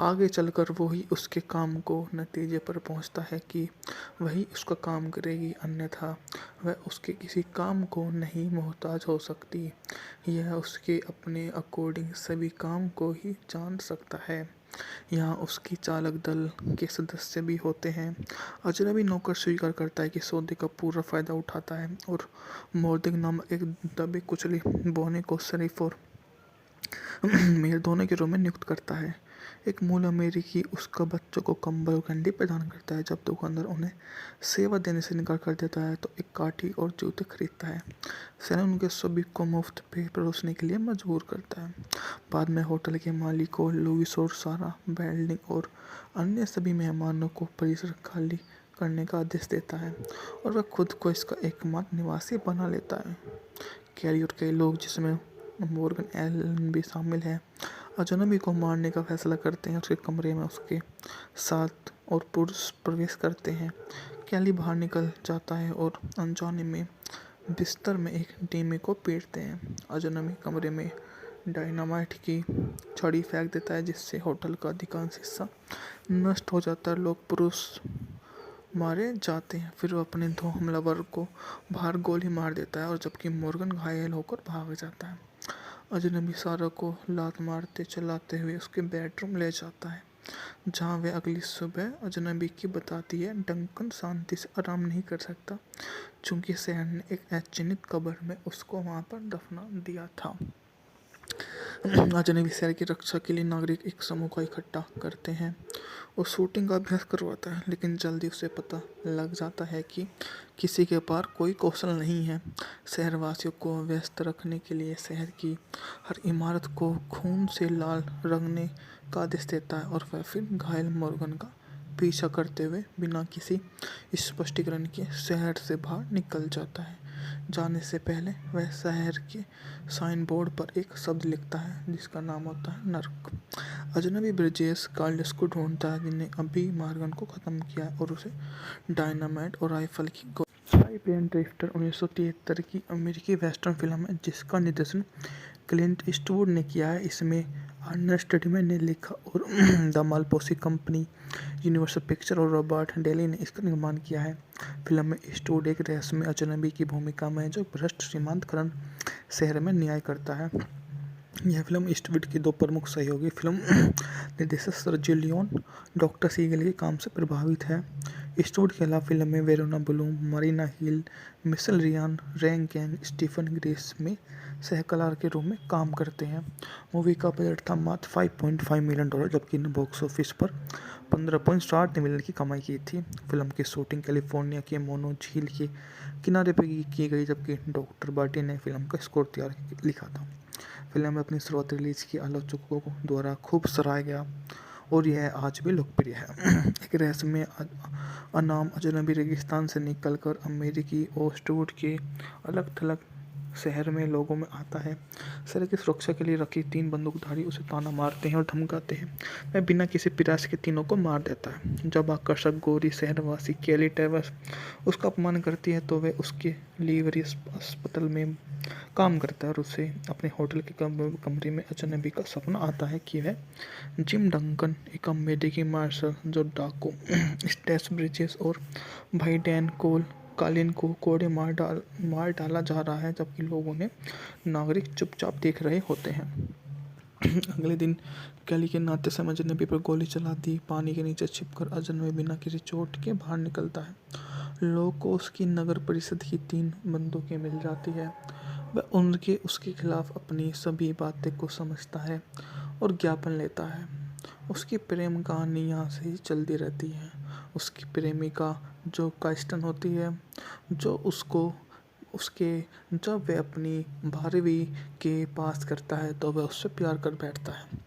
[SPEAKER 1] आगे चलकर वही उसके काम को नतीजे पर पहुंचता है कि वही उसका काम करेगी, अन्यथा वह उसके किसी काम को नहीं मोहताज हो सकती। यह उसके अपने अकॉर्डिंग सभी काम को ही जान सकता है। यहाँ उसकी चालक दल के सदस्य भी होते हैं। अजनबी नौकर स्वीकार करता है कि सौदे का पूरा फ़ायदा उठाता है और मोर्दिक नामक एक दबे कुचले बोने को शरीफ और मेयर दोनों के रूम में नियुक्त करता है। एक मूल अमेरिकी उसका बच्चों को कंबल और कैंडी प्रदान करता है। जब दुकानदार उन्हें सेवा देने से इनकार कर देता है तो एक काठी और जूते खरीदता है। सेना उनके सभी को मुफ्त पे परोसने के लिए मजबूर करता है। बाद में होटल के मालिक को लुइस और सारा बेल्डिंग और अन्य सभी मेहमानों को परिसर खाली करने का आदेश देता है और वह खुद को इसका एकमात्र निवासी बना लेता है। कैरी और कई लोग, जिसमें मॉर्गन एलन भी शामिल है, अजनबी को मारने का फैसला करते हैं। उसके कमरे में उसके साथ और पुरुष प्रवेश करते हैं। कैली बाहर निकल जाता है और अनजाने में बिस्तर में एक डेमी को पीटते हैं। अजनबी कमरे में डायनामाइट की छड़ी फेंक देता है, जिससे होटल का अधिकांश हिस्सा नष्ट हो जाता है। लोग पुरुष मारे जाते हैं। फिर वो अपने दो हमलावर को बाहर गोली मार देता है और जबकि मॉर्गन घायल होकर भाग जाता है। अजनबी सारा को लात मारते चलाते हुए उसके बेडरूम ले जाता है, जहाँ वे अगली सुबह अजनबी की बताती है डंकन शांति से आराम नहीं कर सकता, चूँकि शहर ने एक अचिन्हित कब्र में उसको वहाँ पर दफना दिया था। अजनबी शहर की रक्षा के लिए नागरिक एक समूह का इकट्ठा करते हैं और शूटिंग का अभ्यास करवाता है, लेकिन जल्दी उसे पता लग जाता है कि किसी के पास कोई कौशल नहीं है। शहरवासियों को व्यस्त रखने के लिए शहर की हर इमारत को खून से लाल रंगने का आदेश देता है और वह फिर घायल मॉर्गन का पीछा करते हुए बिना किसी स्पष्टीकरण के शहर से बाहर निकल जाता है। जाने से पहले वह शहर के साइन बोर्ड पर एक शब्द लिखता है जिसका नाम होता है नर्क। अजनबी ब्रिजेस कार्ल्स को ढूंढता है, जिन्हें अभी मॉर्गन को ख़त्म किया है, और उसे डायनामाइट और राइफल की टाइप ड्रिफ्टर 1973 की अमेरिकी वेस्टर्न फिल्म है जिसका निर्देशन क्लिंट ईस्टवुड ने किया है। इसमें अर्नेस्ट टिडमैन ने लिखा और द मालपोसी कंपनी, यूनिवर्सल पिक्चर और रॉबर्ट डेली ने इसका निर्माण किया है। फिल्म में ईस्टवुड एक रहस्यमय अजनबी की भूमिका में जो भ्रष्ट सीमांत करण शहर में न्याय करता है। यह फिल्म ईस्टवुड की दो प्रमुख सहयोगी फिल्म निर्देशक सर्जियो लियोन, डॉक्टर सीगल के काम से प्रभावित है। ईस्टवुड के अलावा फिल्म में Verona Bloom, Marina Hill, Michelle Ryan, रैंग गैंग, स्टीफन ग्रेस में सहकलाकार के रूप में काम करते हैं। मूवी का बजट था मात्र $5.5 मिलियन, जबकि बॉक्स ऑफिस पर 15.7 मिलियन की कमाई की थी। फिल्म की शूटिंग कैलिफोर्निया के मोनो झील के किनारे पर की गई, जबकि डॉक्टर बार्टी ने फिल्म का स्कोर लिखा था। फिल्म में अपनी शुरुआती रिलीज की आलोचकों द्वारा खूब सराहा गया और यह आज भी लोकप्रिय है। एक रहस्यमय अनाम अजनबी रेगिस्तान से निकलकर अमेरिकी ओस्टवुड के अलग थलग शहर में लोगों में आता है। शहर की सुरक्षा के लिए रखी 3 बंदूकधारी उसे ताना मारते हैं और धमकाते हैं। वह बिना किसी प्रयास के तीनों को मार देता है। जब आकर्षक गोरी शहरवासी केली टेवर्स उसका अपमान करती है तो वह उसके लिवरी अस्पताल में काम करता है और उसे अपने होटल के कमरे में अजनबी का सपना आता है कि वह जिम डंकन, एक अमेरिकी मार्शल जो डाकू स्टेस ब्रिजेस और भाई डैन कालिन को कोड़े मार डाला जा रहा है, जबकि लोगों ने नागरिक चुपचाप देख रहे होते हैं। अगले दिन कैली के नाते से अजनबी पर गोली चला दी। पानी के नीचे छिपकर अजनबी बिना किसी चोट के बाहर निकलता है। लोगों को उसकी नगर परिषद की 3 बंदूकें मिल जाती है। वह उसके खिलाफ अपनी सभी बातें को समझता है और ज्ञापन लेता है। उसकी प्रेम कहानी यहाँ से ही चलती रहती है। उसकी प्रेमिका जो काइस्टन होती है, जो जब वह अपनी 12वीं के पास करता है तो वह उससे प्यार कर बैठता है।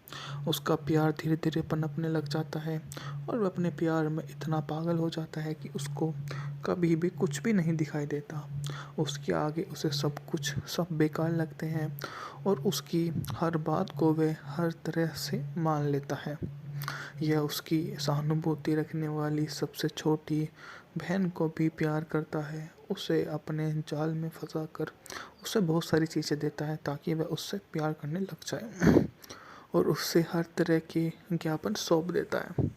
[SPEAKER 1] उसका प्यार धीरे धीरे पनपने लग जाता है और वह अपने प्यार में इतना पागल हो जाता है कि उसको कभी भी कुछ भी नहीं दिखाई देता। उसके आगे उसे सब बेकार लगते हैं और उसकी हर बात को वह हर तरह से मान लेता है। यह उसकी सहानुभूति रखने वाली सबसे छोटी बहन को भी प्यार करता है। उसे अपने जाल में फंसाकर उसे बहुत सारी चीज़ें देता है ताकि वह उससे प्यार करने लग जाए और उससे हर तरह के ज्ञापन सौंप देता है।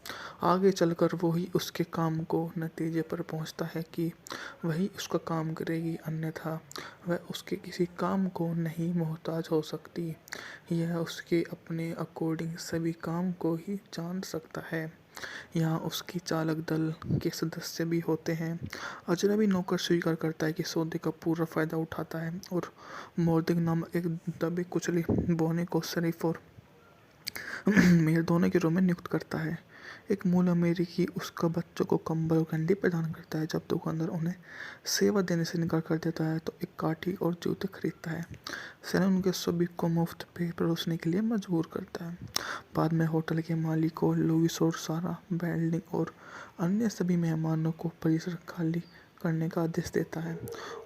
[SPEAKER 1] आगे चलकर वही उसके काम को नतीजे पर पहुंचता है कि वही उसका काम करेगी, अन्यथा वह उसके किसी काम को नहीं मोहताज हो सकती। यह उसके अपने अकॉर्डिंग सभी काम को ही जान सकता है। यहाँ उसकी चालक दल के सदस्य भी होते हैं। अजनबी नौकर स्वीकार करता है कि सौदे का पूरा फायदा उठाता है और मोर्दिक नामक एक दबी कुचली बोने को शरीफ और मेयर दोनों के रूप में नियुक्त करता है। एक मूल अमेरिकी उसका बच्चों को कंबल और कैंडी प्रदान करता है। जब दुकानदार उन्हें सेवा देने से इनकार कर देता है तो एक काठी और जूते खरीदता है। सेना उनके सभी को मुफ्त पे परोसने के लिए मजबूर करता है। बाद में होटल के मालिक को लुइस और सारा बेल्डिंग और अन्य सभी मेहमानों को परिसर खाली करने का आदेश देता है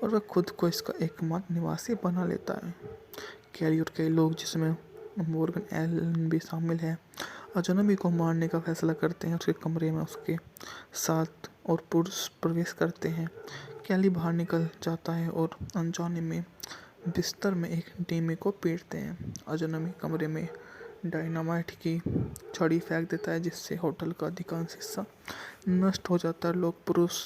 [SPEAKER 1] और वह खुद को इसका एकमात्र निवासी बना लेता है। कैरी और कई लोग, जिसमें मॉर्गन एलन भी शामिल है, अजनबी को मारने का फैसला करते हैं। उसके कमरे में उसके साथ और पुरुष प्रवेश करते हैं। कैली बाहर निकल जाता है और अनजाने में बिस्तर में एक डेमी को पीटते हैं। अजनबी कमरे में डायनामाइट की छड़ी फेंक देता है, जिससे होटल का अधिकांश हिस्सा नष्ट हो जाता है। लोग पुरुष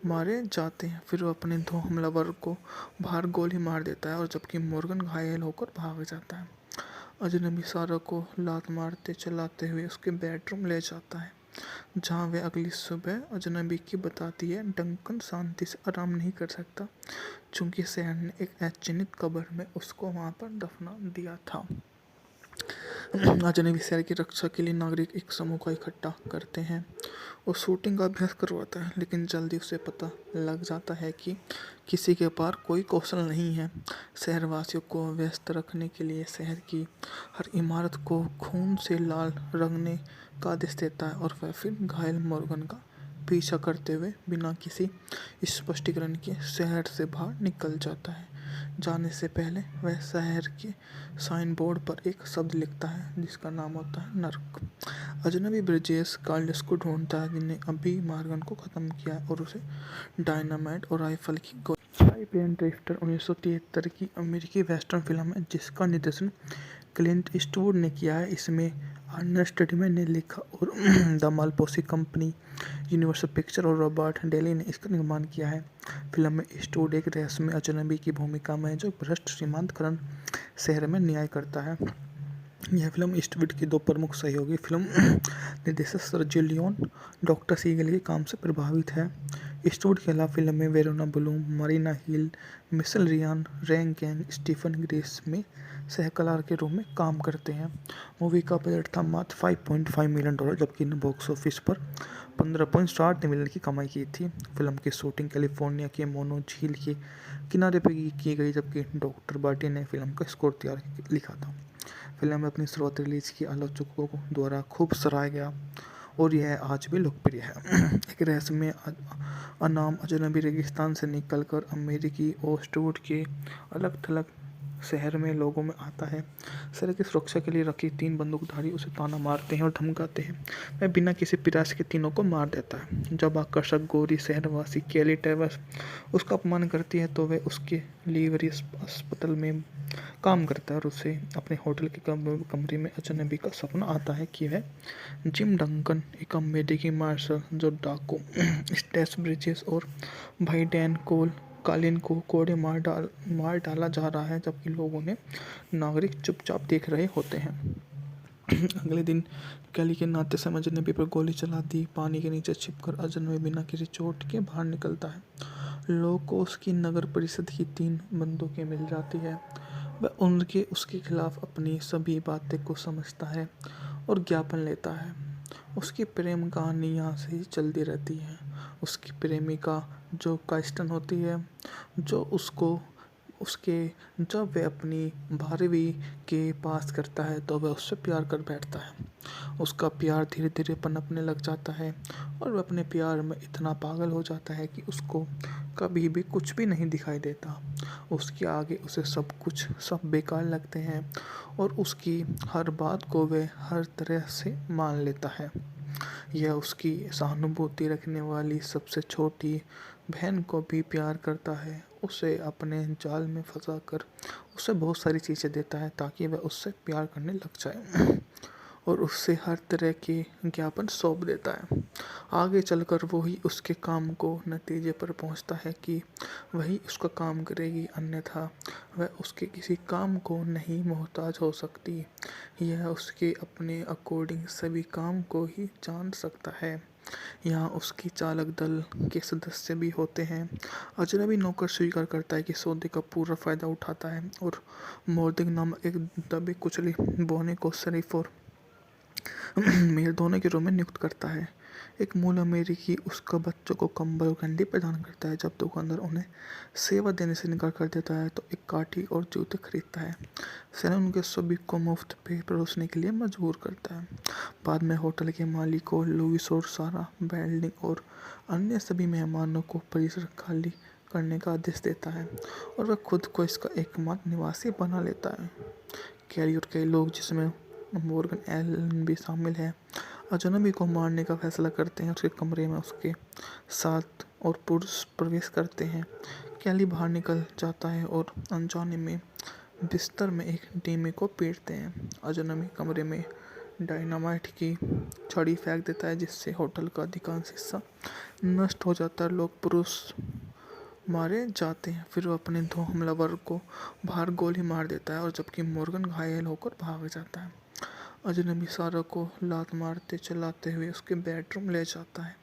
[SPEAKER 1] मारे जाते हैं। फिर वो अपने दो हमलावर को बाहर गोली मार देता है और जबकि मॉर्गन घायल होकर भाग जाता है। अजनबी सारा को लात मारते चलाते हुए उसके बेडरूम ले जाता है, जहाँ वे अगली सुबह अजनबी की बताती है डंकन शांति से आराम नहीं कर सकता, चूँकि शहर ने एक अचिन्हित कब्र में उसको वहाँ पर दफना दिया था। अजनबी शहर की रक्षा के लिए नागरिक एक समूह का इकट्ठा करते हैं और शूटिंग का अभ्यास करवाता है, लेकिन जल्दी उसे पता लग जाता है कि किसी के पास कोई कौशल नहीं है। शहरवासियों को व्यस्त रखने के लिए शहर की हर इमारत को खून से लाल रंगने का आदेश देता है और वह फिर घायल मॉर्गन का पीछा करते हुए बिना किसी स्पष्टीकरण के शहर से बाहर निकल जाता है। जाने से पहले वह शहर के साइन बोर्ड पर एक शब्द लिखता है जिसका नाम होता है नर्क। अजनबी ब्रिजेस कार्लस को ढूंढता है, जिन्हें अभी मॉर्गन को ख़त्म किया है, और उसे डायनामाइट और राइफल की गोली। प्लेन ड्रिफ्टर 1973 की अमेरिकी वेस्टर्न फिल्म है जिसका निर्देशन क्लिंट ईस्टवुड ने किया है। इसमें अर्नेस्ट स्टडमैन ने लिखा और द मालपोसी कंपनी, यूनिवर्सल पिक्चर और रॉबर्ट डेली ने इसका निर्माण किया है। फिल्म में ईस्टवुड एक रहस्यमय अजनबी की भूमिका में है जो भ्रष्ट सीमांत करण शहर में न्याय करता है। यह फिल्म ईस्टवुड की दो प्रमुख सहयोगी फिल्म निर्देशक सर्जियो लियोन डॉक्टर सीगल के काम से प्रभावित है। ईस्टवुड के अलावा फिल्म में Verona Bloom, Marina Hill, Michelle Ryan, रैंग गैंग, स्टीफन ग्रेस में सहकलाकार के रूप में काम करते हैं। मूवी का बजट था मात्र $5.5 मिलियन, जबकि बॉक्स ऑफिस पर 15.7 मिलियन की कमाई की थी। फिल्म की शूटिंग कैलिफोर्निया के मोनो झील के किनारे पर की गई, जबकि डॉक्टर बार्टी ने फिल्म का स्कोर लिखा था। फिल्म में अपनी शुरुआत रिलीज की आलोचकों द्वारा खूब सराहा गया और यह आज भी लोकप्रिय है। एक रहस्यमय अनाम अजनबी रेगिस्तान से निकलकर अमेरिकी ओस्टवुड के अलग थलग शहर में लोगों में आता है। शहर की सुरक्षा के लिए रखी 3 बंदूकधारी उसे ताना मारते हैं और धमकाते हैं। वह बिना किसी प्रयास के तीनों को मार देता है। जब आकर्षक गोरी शहरवासी केली टेवर्स उसका अपमान करती है तो वह उसके लिवरी अस्पताल में काम करता है और उसे अपने होटल के कमरे में अजनबी का सपना आता है कि वह जिम डंकन, एक अमेरिकी मार्शल जो डाकू स्टेस ब्रिजेस और भाई डैन कोल कालिन को कोड़े मार डाला जा रहा है, जबकि लोगों ने नागरिक चुपचाप देख रहे होते हैं। अगले दिन कैली के नाते समय अजनबी पर गोली चला दी। पानी के नीचे छिपकर अजनबी बिना किसी चोट के बाहर निकलता है। लोगों को उसकी नगर परिषद की 3 बंदूकें मिल जाती है। वह उसके खिलाफ अपनी सभी बातें को समझता है और ज्ञापन लेता है। उसकी प्रेम कहानी यहाँ से ही चलती रहती है। उसकी प्रेमिका जो काइस्टन होती है, जो जब वह अपनी 12वीं के पास करता है तो वह उससे प्यार कर बैठता है। उसका प्यार धीरे धीरे पनपने लग जाता है और वह अपने प्यार में इतना पागल हो जाता है कि उसको कभी भी कुछ भी नहीं दिखाई देता। उसके आगे उसे सब बेकार लगते हैं और उसकी हर बात को वह हर तरह से मान लेता है। यह उसकी सहानुभूति रखने वाली सबसे छोटी बहन को भी प्यार करता है। उसे अपने जाल में फंसाकर उसे बहुत सारी चीज़ें देता है ताकि वह उससे प्यार करने लग जाए और उससे हर तरह के ज्ञापन सौंप देता है। आगे चलकर वो ही उसके काम को नतीजे पर पहुंचता है कि वही उसका काम करेगी, अन्यथा वह उसके किसी काम को नहीं मोहताज हो सकती। यह उसके अपने अकॉर्डिंग सभी काम को ही जान सकता है। यहाँ उसकी चालक दल के सदस्य भी होते हैं। अजनबी नौकर स्वीकार करता है कि सौदे का पूरा फायदा उठाता है और मोर्दिक नामक एक दबे कुचले बौने को शरीफ और मेयर दोनों के रूम में नियुक्त करता है। एक मूल अमेरिकी उसका बच्चों को कंबल और कैंडी प्रदान करता है। जब दुकानदार उन्हें सेवा देने से इनकार कर देता है तो एक काठी और जूते खरीदता है। सैलन उनके सभी को मुफ्त पे परोसने के लिए मजबूर करता है। बाद में होटल के मालिक को लुइस और सारा बेल्डिंग और अन्य सभी मेहमानों को परिसर खाली करने का आदेश देता है और वह खुद को इसका एकमात्र निवासी बना लेता है। कैरी और कई लोग, जिसमें मॉर्गन एलन भी शामिल है, अजनबी को मारने का फैसला करते हैं। उसके कमरे में उसके साथ और पुरुष प्रवेश करते हैं। कैली बाहर निकल जाता है और अनजाने में बिस्तर में एक डेमी को पीटते हैं। अजनबी कमरे में डायनामाइट की छड़ी फेंक देता है, जिससे होटल का अधिकांश हिस्सा नष्ट हो जाता है। लोग पुरुष मारे जाते हैं। फिर वो अपने दो हमलावर को बाहर गोली मार देता है और जबकि मॉर्गन घायल होकर भाग जाता है। अजनबी सारा को लात मारते चलाते हुए उसके बेडरूम ले जाता है,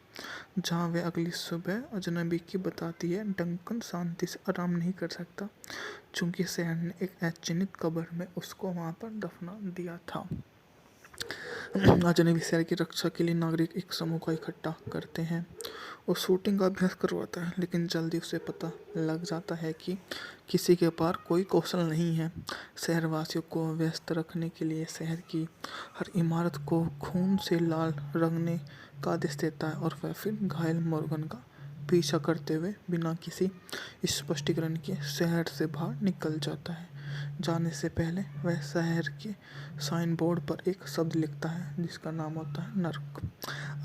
[SPEAKER 1] जहाँ वे अगली सुबह अजनबी की बताती है डंकन शांति से आराम नहीं कर सकता, चूँकि शहर ने एक अचयनित कब्र में उसको वहाँ पर दफना दिया था। अजनबी शहर की रक्षा के लिए नागरिक एक समूह का इकट्ठा करते हैं और शूटिंग का अभ्यास करवाता है, लेकिन जल्दी उसे पता लग जाता है कि किसी के पास कोई कौशल नहीं है। शहरवासियों को व्यस्त रखने के लिए शहर की हर इमारत को खून से लाल रंगने का आदेश देता है और वह फिर घायल मॉर्गन का पीछा करते हुए बिना किसी स्पष्टीकरण के शहर से बाहर निकल जाता है। जाने से पहले वह शहर के साइन बोर्ड पर एक शब्द लिखता है जिसका नाम होता है नर्क।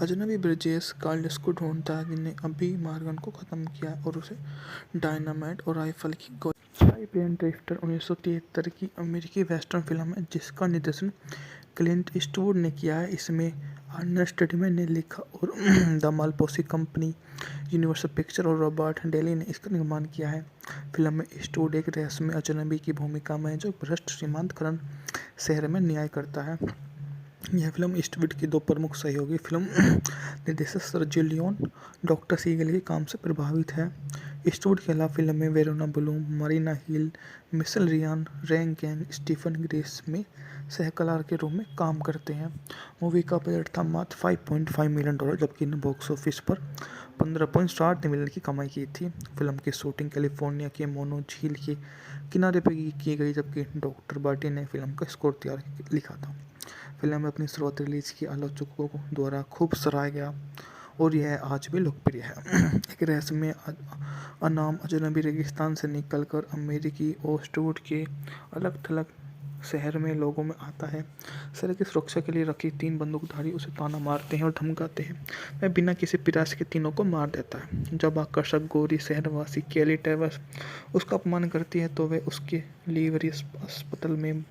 [SPEAKER 1] अजनबी ब्रिजेस कार्लस को ढूंढता है, जिन्हें अभी मॉर्गन को ख़त्म किया है, और उसे डायनामाइट और राइफल की गोली। टाइपेन ड्रिफ्टर 1973 की अमेरिकी वेस्टर्न फिल्म है जिसका निर्देशन क्लिंट ईस्टवुड ने किया है। इसमें अर्नेस्ट स्टेडमैन ने लिखा और द मालपोसी कंपनी, यूनिवर्सल पिक्चर और रॉबर्ट डेली ने इसका निर्माण किया है। फिल्म में ईस्टवुड एक रहस्यमय अजनबी की भूमिका में है जो भ्रष्ट सीमांत करण शहर में न्याय करता है। यह फिल्म ईस्टवुड की दो प्रमुख सहयोगी फिल्म निर्देशक सर्जियो लियोन डॉक्टर सीगल के काम से प्रभावित है। ईस्टवुड के अलावा फिल्म में Verona Bloom, Marina Hill, Michelle Riyan, रैन गैंग, स्टीफन ग्रेस में सहकलाकार के रूप में काम करते हैं। मूवी का बजट था मात्र $5.5 मिलियन, जबकि ने बॉक्स ऑफिस पर 15.7 मिलियन की कमाई की थी। फिल्म की शूटिंग कैलिफोर्निया के मोनो झील के किनारे पर की गई, जबकि डॉक्टर बार्टी ने फिल्म का स्कोर लिखा था। फिल्म अपनी शुरुआत रिलीज की आलोचकों द्वारा खूब सराहा गया और यह आज भी लोकप्रिय है। एक रहस्यमय अनाम अजनबी रेगिस्तान से निकलकर अमेरिकी ओस्टवुड के अलग थलग शहर में लोगों में आता है। शहर की सुरक्षा के लिए रखी 3 बंदूकधारी उसे ताना मारते हैं और धमकाते हैं। वह बिना किसी प्रयास के तीनों को मार देता है। जब आकर्षक गोरी शहरवासी केली ट्रेवर्स उसका अपमान करती है तो वह उसके लिवरी अस्पताल में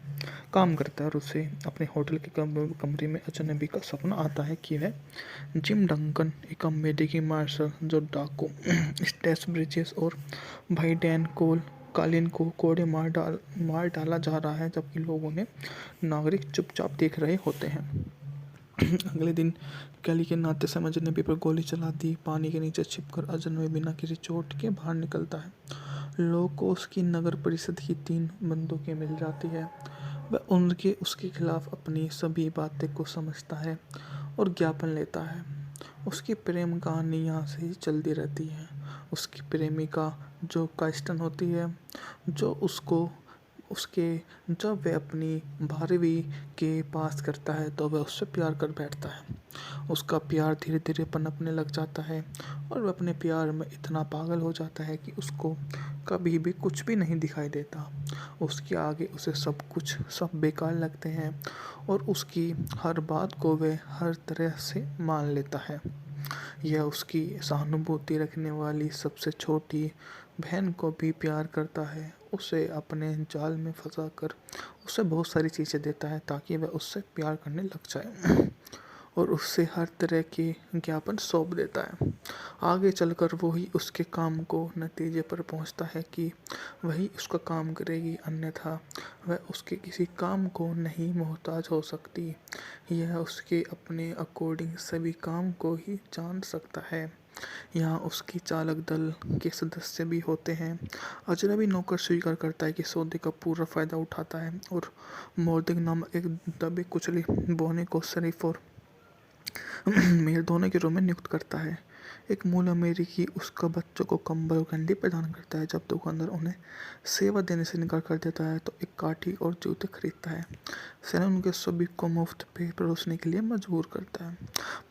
[SPEAKER 1] काम करता है और उसे अपने होटल के कमरे में अजनबी का सपना आता है कि वह जिम डंकन, एक अमेरिकी मार्शल जो डाकू स्टेस ब्रिजेस और भाई डैन कालिन को कोड़े मार डाला जा रहा है, जबकि लोग उन्हें नागरिक चुपचाप देख रहे होते हैं। अगले दिन कैली के नाते से अजनबी पर गोली चला दी। पानी के नीचे छिपकर अजनबी बिना किसी चोट के बाहर निकलता है। लोगों को उसकी नगर परिषद की 3 बंदूकें मिल जाती है। वह उसके खिलाफ अपनी सभी बातें को समझता है और ज्ञापन लेता है। उसकी प्रेम कहानी यहाँ से ही चलती रहती है। उसकी प्रेमिका जो काइस्टन होती है, जो जब वह अपनी 12वीं के पास करता है तो वह उससे प्यार कर बैठता है। उसका प्यार धीरे धीरे पनपने लग जाता है और वह अपने प्यार में इतना पागल हो जाता है कि उसको कभी भी कुछ भी नहीं दिखाई देता। उसके आगे उसे सब बेकार लगते हैं और उसकी हर बात को वह हर तरह से मान लेता है। यह उसकी सहानुभूति रखने वाली सबसे छोटी बहन को भी प्यार करता है। उसे अपने जाल में फंसाकर उसे बहुत सारी चीज़ें देता है ताकि वह उससे प्यार करने लग जाए और उससे हर तरह के ज्ञापन सौंप देता है। आगे चलकर वो ही उसके काम को नतीजे पर पहुंचता है कि वही उसका काम करेगी, अन्यथा वह उसके किसी काम को नहीं मोहताज हो सकती। यह उसके अपने अकॉर्डिंग सभी काम को ही जान सकता है। यहाँ उसकी चालक दल के सदस्य भी होते हैं। अजनबी नौकर स्वीकार करता है कि सौदे का पूरा फायदा उठाता है और मोर्दिक नामक एक दबे कुचले बौने को शरीफ और मीर दोनों के रूप में नियुक्त करता है। एक मूल अमेरिकी उसका बच्चों को कंबल और कैंडी प्रदान करता है। जब दुकानदार उन्हें सेवा देने से इनकार कर देता है तो एक काठी और जूते खरीदता है। सैलन उनके सभी को मुफ्त पे परोसने के लिए मजबूर करता है।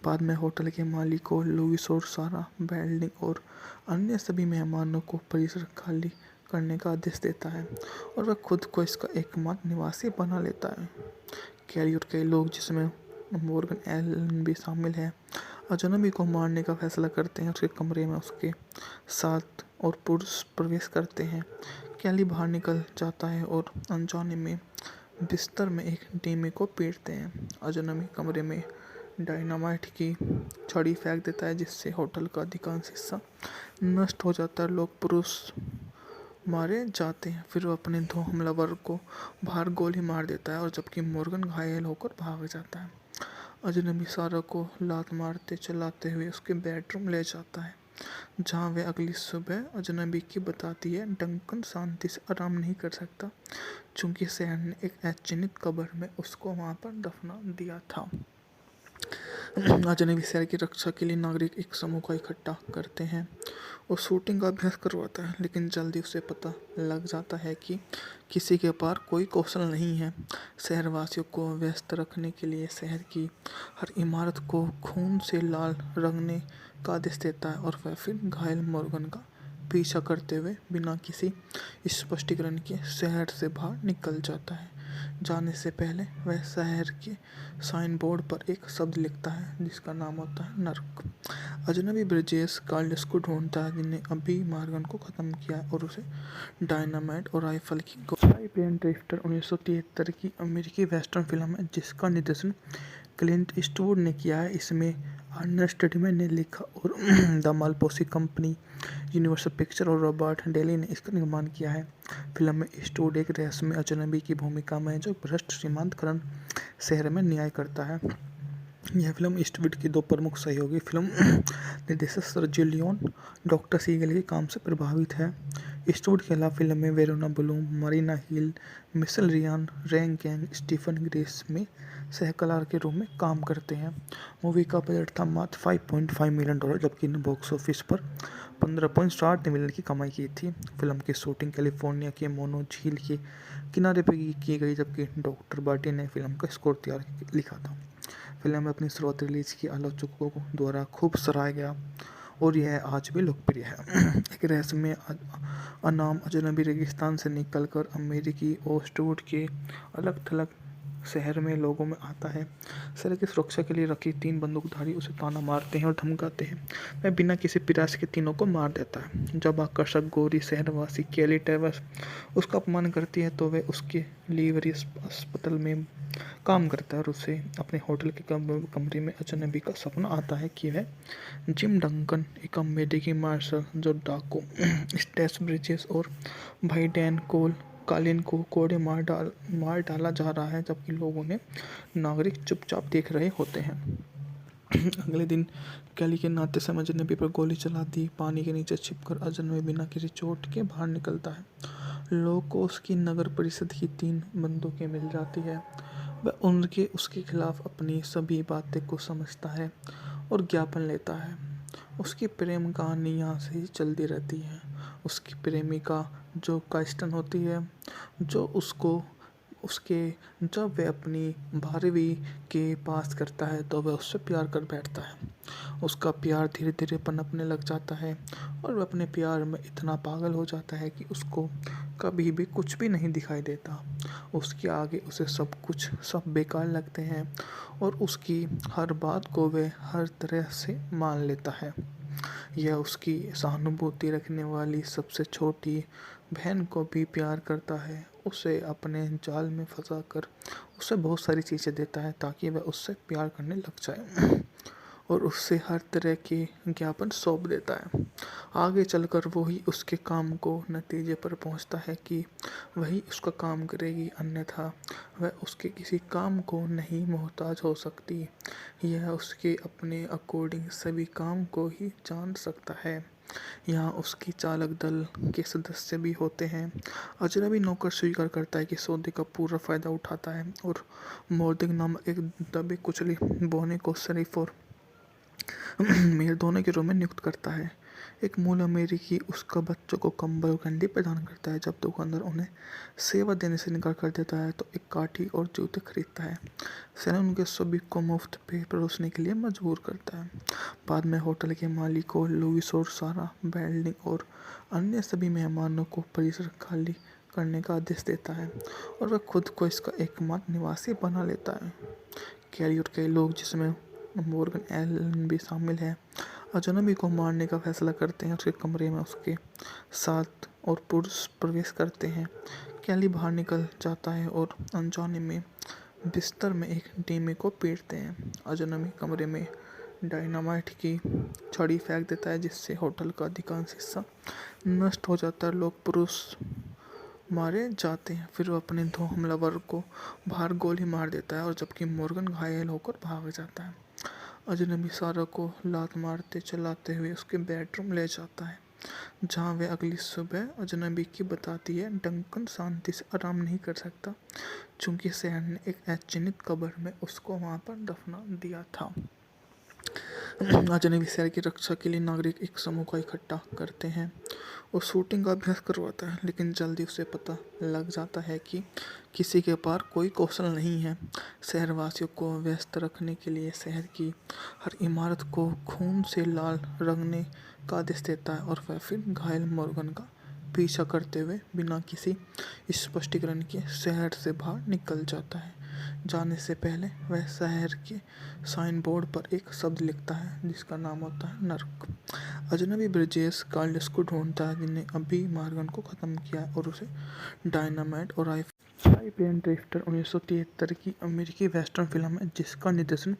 [SPEAKER 1] बाद में होटल के मालिक को लुइस और सारा बेल्डिंग और अन्य सभी मेहमानों को परिसर खाली करने का आदेश देता है और वह खुद को इसका एकमात्र निवासी बना लेता है। कैरी और कई लोग, जिसमें मॉर्गन एलन भी शामिल है, अजनबी को मारने का फैसला करते हैं। उसके कमरे में उसके साथ और पुरुष प्रवेश करते हैं। कैली बाहर निकल जाता है और अनजाने में बिस्तर में एक डेमी को पीटते हैं। अजनबी कमरे में डायनामाइट की छड़ी फेंक देता है जिससे होटल का अधिकांश हिस्सा नष्ट हो जाता है। लोग पुरुष मारे जाते हैं। फिर वो अपने दो हमलावर को बाहर गोली मार देता है और जबकि मॉर्गन घायल होकर भाग जाता है। अजनबी सारा को लात मारते चलाते हुए उसके बेडरूम ले जाता है जहाँ वे अगली सुबह अजनबी की बताती है डंकन शांति से आराम नहीं कर सकता चूँकि शहर ने एक अचिन्हित कब्र में उसको वहाँ पर दफना दिया था। अजनबी शहर की रक्षा के लिए नागरिक एक समूह का इकट्ठा करते हैं और शूटिंग का अभ्यास करवाता है, लेकिन जल्दी उसे पता लग जाता है कि किसी के पास कोई कौशल नहीं है। शहरवासियों को व्यस्त रखने के लिए शहर की हर इमारत को खून से लाल रंगने का आदेश देता है और वह फिर घायल मॉर्गन का पीछा करते हुए बिना किसी स्पष्टीकरण के शहर से बाहर निकल जाता है। जाने से पहले वह शहर के साइन बोर्ड पर एक शब्द लिखता है जिसका नाम होता है नर्क। अजनबी ब्रिजेस कार्लस को ढूंढता है जिन्हें अभी मॉर्गन को ख़त्म किया है और उसे डायनामाइट और राइफल की गोली। प्लेन ड्रिफ्टर 1973 की अमेरिकी वेस्टर्न फिल्म है जिसका निर्देशन क्लिंट ईस्टवुड ने किया है। इसमें अर्नेस्ट टिडमैन ने लिखा और द मालपोसी कंपनी, यूनिवर्सल पिक्चर और रॉबर्ट डेली ने इसका निर्माण किया है। फिल्म में ईस्टवुड एक रहस्यमय अजनबी की भूमिका में है जो भ्रष्ट श्रीमंत करण शहर में न्याय करता है। यह फिल्म ईस्टवुड की दो प्रमुख सहयोगी फिल्म निर्देशक सर्जियो लियोन, डॉक्टर सीगल के काम से प्रभावित है। ईस्टवुड के अलावा फिल्म में Verona Bloom, Marina Hill, Michelle Ryan, रैंग गैंग, स्टीफन ग्रेस में सहकलाकार के रूप में काम करते हैं। मूवी का बजट था मात्र $5.5 मिलियन, जबकि ने बॉक्स ऑफिस पर 15.7 मिलियन की कमाई की थी। फिल्म की शूटिंग कैलिफोर्निया के मोनो झील के किनारे पर की गई, जबकि डॉक्टर बार्टी ने फिल्म का स्कोर लिखा था। फिल्म में अपनी शुरुआत रिलीज की आलोचकों द्वारा खूब सराहा गया और यह आज भी लोकप्रिय है। एक रहस्यमय अनाम अजनबी रेगिस्तान से निकलकर अमेरिकी ईस्टवुड के अलग थलग शहर में लोगों में आता है। शहर की सुरक्षा के लिए रखी 3 बंदूकधारी उसे ताना मारते हैं और धमकाते हैं। वह बिना किसी प्रयास के तीनों को मार देता है। जब आकर्षक गोरी शहरवासी कैली टेवर्स उसका अपमान करती है तो वह उसके लिवरी अस्पताल में काम करता है और उसे अपने होटल के कमरे में अजनबी का सपना आता है कि वह जिम डंकन, एक अमेरिकी मार्शल जो डाकू स्टेस ब्रिजेस और भाई डैन कालिन को कोड़े मार डाला जा रहा है, जबकि लोगों ने नागरिक चुपचाप देख रहे होते हैं। अगले दिन कैली के नाते से अजनबी पर गोली चला दी। पानी के नीचे छिपकर अजनबी बिना किसी चोट के बाहर निकलता है। लोगों को उसकी नगर परिषद की 3 बंदूकें मिल जाती है। वह उसके खिलाफ अपनी सभी बातें को समझता है और ज्ञापन लेता है। उसकी प्रेम कहानी यहाँ से ही चलती रहती है। उसकी प्रेमिका जो काइस्टन होती है, जो उसको उसके जब वह अपनी 12वीं के पास करता है तो वह उससे प्यार कर बैठता है। उसका प्यार धीरे धीरे पनपने लग जाता है और वह अपने प्यार में इतना पागल हो जाता है कि उसको कभी भी कुछ भी नहीं दिखाई देता। उसके आगे उसे सब बेकार लगते हैं और उसकी हर बात को वह हर तरह से मान लेता है। यह उसकी सहानुभूति रखने वाली सबसे छोटी बहन को भी प्यार करता है। उसे अपने जाल में फंसाकर उसे बहुत सारी चीज़ें देता है ताकि वह उससे प्यार करने लग जाए और उससे हर तरह के ज्ञापन सौंप देता है। आगे चलकर वो ही उसके काम को नतीजे पर पहुंचता है कि वही उसका काम करेगी, अन्यथा वह उसके किसी काम को नहीं मोहताज हो सकती। यह उसके अपने अकॉर्डिंग सभी काम को ही जान सकता है। यहाँ उसकी चालक दल के सदस्य भी होते हैं। अजनबी नौकर स्वीकार करता है कि सौदे का पूरा फायदा उठाता है और मोर्दिक नामक एक दबे कुचले बौने को शरीफ और मेयर दोनों के रूम में नियुक्त करता है। एक मूल अमेरिकी उसका बच्चों को कंबल और कैंडी प्रदान करता है। जब दुकानदार उन्हें सेवा देने से इनकार कर देता है तो एक काठी और जूते खरीदता है। सैलून के सभी को मुफ्त पे परोसने के लिए मजबूर करता है। बाद में होटल के मालिक को लुइस और सारा बेल्डिंग और अन्य सभी मेहमानों को परिसर खाली करने का आदेश देता है और वह खुद को इसका एकमात्र निवासी बना लेता है। कैरी और कई लोग, जिसमें मॉर्गन एलन भी शामिल है, अजनबी को मारने का फैसला करते हैं। उसके कमरे में उसके साथ और पुरुष प्रवेश करते हैं। कैली बाहर निकल जाता है और अनजाने में बिस्तर में एक डीमे को पीटते हैं। अजनबी कमरे में डायनामाइट की छड़ी फेंक देता है जिससे होटल का अधिकांश हिस्सा नष्ट हो जाता है। लोग पुरुष मारे जाते हैं। फिर वो अपने 2 हमलावर को बाहर गोली मार देता है और जबकि मॉर्गन घायल होकर भाग जाता है। अजनबी सारा को लात मारते चलाते हुए उसके बेडरूम ले जाता है जहाँ वह अगली सुबह अजनबी की बताती है डंकन शांति से आराम नहीं कर सकता चूँकि शहर ने एक अचिन्हित कब्र में उसको वहाँ पर दफना दिया था। अजनबी शहर की रक्षा के लिए नागरिक एक समूह का इकट्ठा करते हैं और शूटिंग का अभ्यास करवाता है, लेकिन जल्दी उसे पता लग जाता है कि किसी के पास कोई कौशल नहीं है। शहरवासियों को व्यस्त रखने के लिए शहर की हर इमारत को खून से लाल रंगने का आदेश देता है और वह फिर घायल मॉर्गन का पीछा करते हुए बिना किसी स्पष्टीकरण के शहर से बाहर निकल जाता है। जाने से पहले वह शहर के साइन बोर्ड पर एक शब्द लिखता है जिसका नाम होता है नर्क। अजनबी ब्रिजेश कार्लस को ढूंढता है जिन्हें अभी मॉर्गन को ख़त्म किया है और उसे डायनामाइट और आईप्लेन ड्रिफ्टर 1973 की अमेरिकी वेस्टर्न फिल्म है जिसका निर्देशन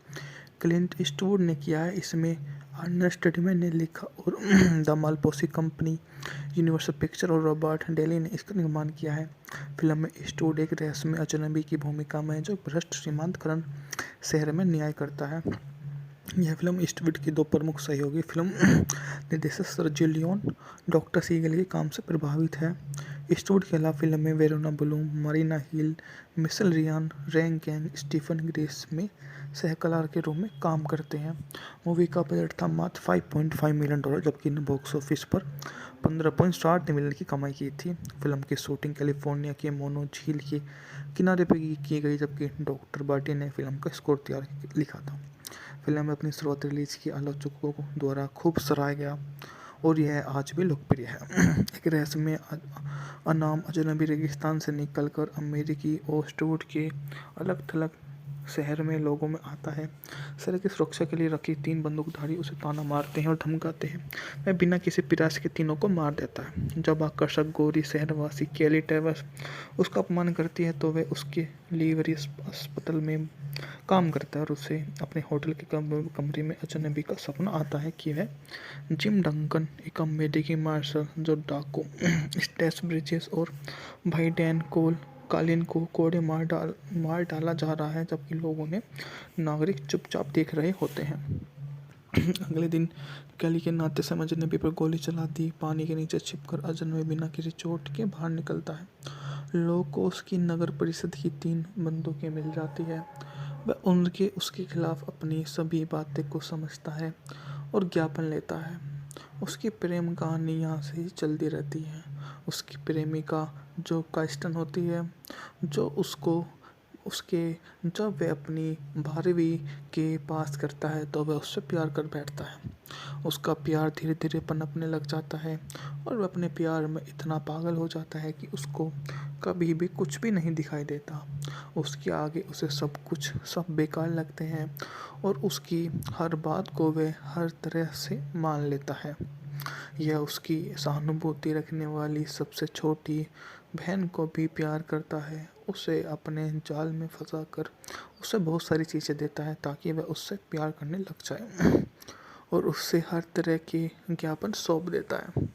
[SPEAKER 1] क्लिंट ईस्टवुड ने किया है। इसमें अर्नेस्ट टिडमैन ने लिखा और द मालपोसी कंपनी, यूनिवर्सल पिक्चर और रॉबर्ट डेली ने इसका निर्माण किया है। फिल्म में ईस्टवुड एक रहस्यमय अजनबी की भूमिका में जो भ्रष्ट श्रीमंत करण शहर में न्याय करता है। यह फिल्म ईस्टवुड की 2 प्रमुख सहयोगी फिल्म निर्देशक सर्जियो लियोन, डॉक्टर सीगल के काम से प्रभावित है। ईस्टवुड के अलावा फिल्म में Verona Bloom, Marina Hill, Michelle Ryan, रैंग गैंग, स्टीफन ग्रेस में सहकलाकार के रूप में काम करते हैं। मूवी का बजट था मात्र $5.5 मिलियन, जबकि ने बॉक्स ऑफिस पर 15.7 मिलियन की कमाई की थी। फिल्म की शूटिंग कैलिफोर्निया के मोनो झील के किनारे पर की गई, जबकि डॉक्टर बार्टी ने फिल्म का स्कोर लिखा था। फिल्म में अपनी शुरुआत रिलीज की आलोचकों द्वारा खूब सराहा गया और यह आज भी लोकप्रिय है। एक रहस्यमय अनाम अजनबी रेगिस्तान से निकलकर अमेरिकी ओस्टवुड के अलग थलग शहर में लोगों में आता है। शहर की सुरक्षा के लिए रखी 3 बंदूकधारी उसे ताना मारते हैं और धमकाते हैं। वह बिना किसी प्रयास के तीनों को मार देता है। जब आकर्षक गोरी शहरवासी कैली ट्रेवर्स उसका अपमान करती है तो वह उसके लिवरी अस्पताल में काम करता है और उसे अपने होटल के कमरे में अजनबी का सपना आता है कि वह जिम डंकन, एक अमेरिकी मार्शल जो डाकू स्टेस ब्रिजेस और भाई डैन कालिन को कोड़े मार डाला जा रहा है, जबकि लोगों ने नागरिक चुपचाप देख रहे होते हैं। अगले दिन कैली के नाते से अजनबी पर गोली चला दी। पानी के नीचे छिपकर अजनबी बिना किसी चोट के बाहर निकलता है। लोगों को उसकी नगर परिषद की 3 बंदूकें मिल जाती है। वह उसके खिलाफ अपनी सभी बातें को समझता है और ज्ञापन लेता है। उसकी प्रेम कहानी यहाँ से ही चलती रहती है। उसकी प्रेमिका जो काइस्टन होती है, जो उसको उसके जब वह अपनी 12वीं के पास करता है तो वह उससे प्यार कर बैठता है। उसका प्यार धीरे धीरे पनपने लग जाता है और वह अपने प्यार में इतना पागल हो जाता है कि उसको कभी भी कुछ भी नहीं दिखाई देता। उसके आगे उसे सब बेकार लगते हैं और उसकी हर बात को वह हर तरह से मान लेता है। यह उसकी सहानुभूति रखने वाली सबसे छोटी बहन को भी प्यार करता है। उसे अपने जाल में फंसाकर उसे बहुत सारी चीज़ें देता है ताकि वह उससे प्यार करने लग जाए और उससे हर तरह के ज्ञापन सौंप देता है।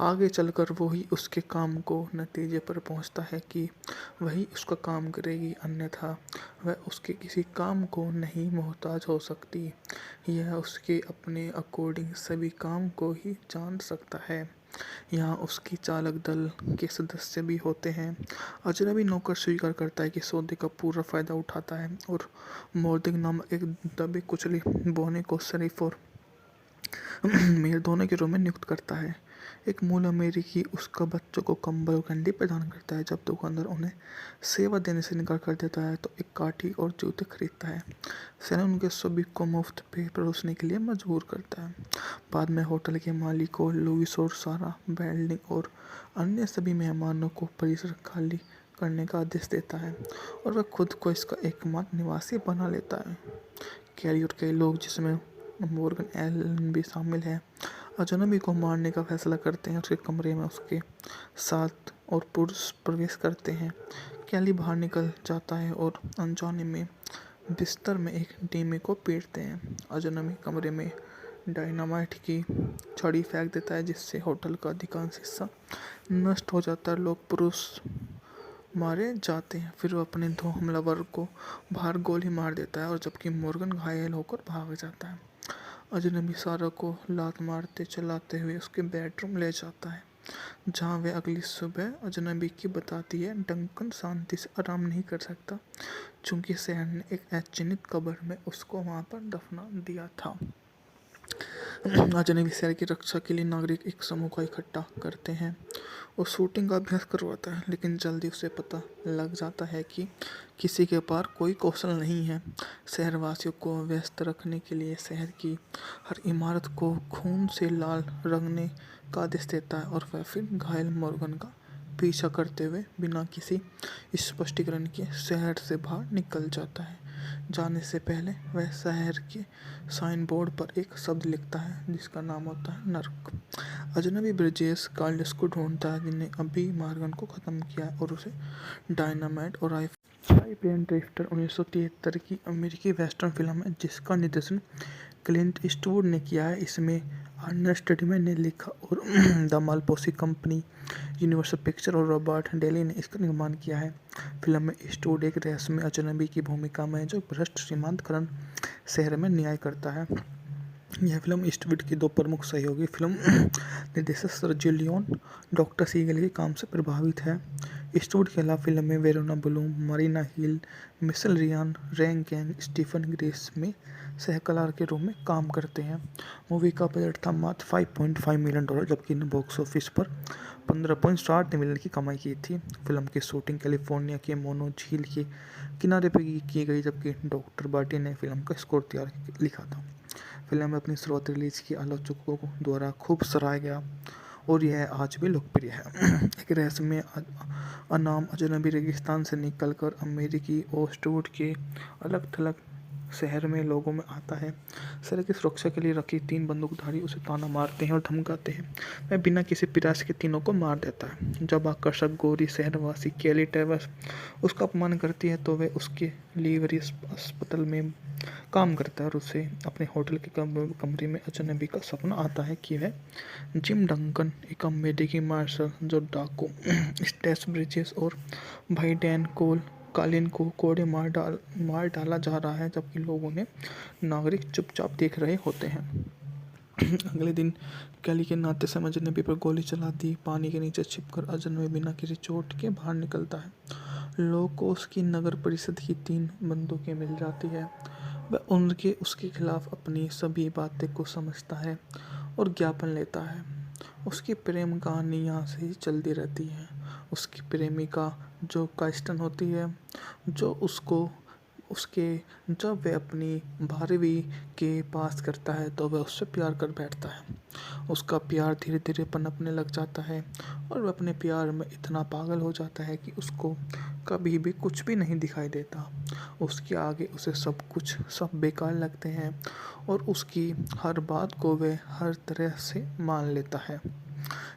[SPEAKER 1] आगे चलकर वो ही उसके काम को नतीजे पर पहुंचता है कि वही उसका काम करेगी, अन्यथा वह उसके किसी काम को नहीं मोहताज हो सकती। यह उसके अपने अकॉर्डिंग सभी काम को ही जान सकता है। यहाँ उसकी चालक दल के सदस्य भी होते हैं। अजनबी नौकर स्वीकार करता है कि सौदे का पूरा फायदा उठाता है और मोर्दिक नामक एक दबे कुचले बौने को शरीफ और मेयर दोनों के रूप में नियुक्त करता है। एक मूल अमेरिकी उसका बच्चों को कंबल और कैंडी प्रदान करता है। जब दुकानदार उन्हें सेवा देने से इनकार कर देता है तो एक काठी और जूते खरीदता है। सेना उनके सभी को मुफ्त पे परोसने के लिए मजबूर करता है। बाद में होटल के मालिक को लुइस और सारा बेल्डिंग और अन्य सभी मेहमानों को परिसर खाली करने का आदेश देता है और वह खुद को इसका एकमात्र निवासी बना लेता है। कैरी और कई लोग, जिसमें मॉर्गन एलन भी शामिल है, अजनबी को मारने का फैसला करते हैं। उसके कमरे में उसके साथ और पुरुष प्रवेश करते हैं। कैली बाहर निकल जाता है और अनजाने में बिस्तर में एक डेमी को पीटते हैं। अजनबी कमरे में डायनामाइट की छड़ी फेंक देता है जिससे होटल का अधिकांश हिस्सा नष्ट हो जाता है। लोग पुरुष मारे जाते हैं। फिर वो अपने 2 हमलावर को बाहर गोली मार देता है और जबकि मॉर्गन घायल होकर भाग जाता है। अजनबी सारा को लात मारते चलाते हुए उसके बेडरूम ले जाता है, जहाँ वह अगली सुबह अजनबी की बताती है डंकन शांति से आराम नहीं कर सकता क्योंकि शहर ने एक अचिन्हित कब्र में उसको वहाँ पर दफना दिया था। अजनबी शहर की रक्षा के लिए नागरिक एक समूह का इकट्ठा करते हैं और शूटिंग का अभ्यास करवाता है, लेकिन जल्दी उसे पता लग जाता है कि किसी के पास कोई कौशल नहीं है। शहरवासियों को व्यस्त रखने के लिए शहर की हर इमारत को खून से लाल रंगने का आदेश देता है और वह फिर घायल मॉर्गन का पीछा करते हुए बिना किसी स्पष्टीकरण के शहर से बाहर निकल जाता है। जाने से पहले वह शहर के साइन बोर्ड पर एक शब्द लिखता है जिसका नाम होता है नर्क। अजनबी ब्रिजेस कार्लस को ढूंढता है जिन्हें अभी मॉर्गन को ख़त्म किया है और उसे डायनामाइट और प्लेन ड्रिफ्टर 1973 की अमेरिकी वेस्टर्न फिल्म है जिसका निर्देशन क्लिंट ईस्टवुड ने किया है। इसमें अर्नेस्ट टिडमैन ने लिखा और द मालपोसी कंपनी, यूनिवर्सल पिक्चर और रॉबर्ट डेली ने इसका निर्माण किया है। फिल्म में ईस्टवुड एक रहस्यमय अजनबी की भूमिका में जो भ्रष्ट श्रीमंत करण शहर में न्याय करता है। यह फिल्म ईस्टवुड की 2 प्रमुख सहयोगी फिल्म निर्देशक सर्जियो लियोन डॉक्टर सीगल के काम से प्रभावित है। ईस्टवुड के अलावा फिल्म में Verona Bloom, Marina Hill, Michelle Riyan, रैन गैंग, स्टीफन ग्रेस में सहकलाकार के रूप में काम करते हैं। मूवी का बजट था मात्र $5.5 मिलियन, जबकि ने बॉक्स ऑफिस पर 15.7 मिलियन की कमाई की थी। फिल्म की शूटिंग कैलिफोर्निया के मोनो झील के किनारे पर की गई, जबकि डॉक्टर बार्टी ने फिल्म का स्कोर लिखा था। फिल्म अपनी शुरुआती रिलीज की आलोचकों द्वारा खूब सराहा गया और यह आज भी लोकप्रिय है। एक रहस्यमय अनाम अजनबी रेगिस्तान से निकलकर अमेरिकी ओस्टवुड के अलग थलग शहर में लोगों में आता है। शहर की सुरक्षा के लिए रखी 3 बंदूकधारी उसे ताना मारते हैं और धमकाते हैं। वह बिना किसी प्रयास के तीनों को मार देता है। जब आकर्षक गोरी शहरवासी केली ट्रेवर्स उसका अपमान करती है तो वह उसके लिवरी अस्पताल में काम करता है और उसे अपने होटल के कमरे में अजनबी का सपना आता है कि वह जिम डंकन, एक अमेरिकी मार्शल जो डाकू स्टेस ब्रिजेस और भाई डैन कालिन को कोड़े मार डाला जा रहा है, जबकि लोग उन्हें नागरिक चुपचाप देख रहे होते हैं। अगले दिन कैली के नाते से अजनबी पर गोली चला दी। पानी के नीचे छिपकर अजनबी बिना किसी चोट के बाहर निकलता है। लोगों को उसकी नगर परिषद की 3 बंदूकें मिल जाती है। वह उसके खिलाफ अपनी सभी बातें को समझता है और ज्ञापन लेता है। उसकी प्रेम कहानी यहाँ से ही चलती रहती है उसकी प्रेमिका जो काइस्टन होती है, जो उसको उसके जब वह अपनी 12वीं के पास करता है तो वह उससे प्यार कर बैठता है। उसका प्यार धीरे धीरे पनपने लग जाता है और वह अपने प्यार में इतना पागल हो जाता है कि उसको कभी भी कुछ भी नहीं दिखाई देता। उसके आगे उसे सब कुछ सब बेकार लगते हैं और उसकी हर बात को वह हर तरह से मान लेता है।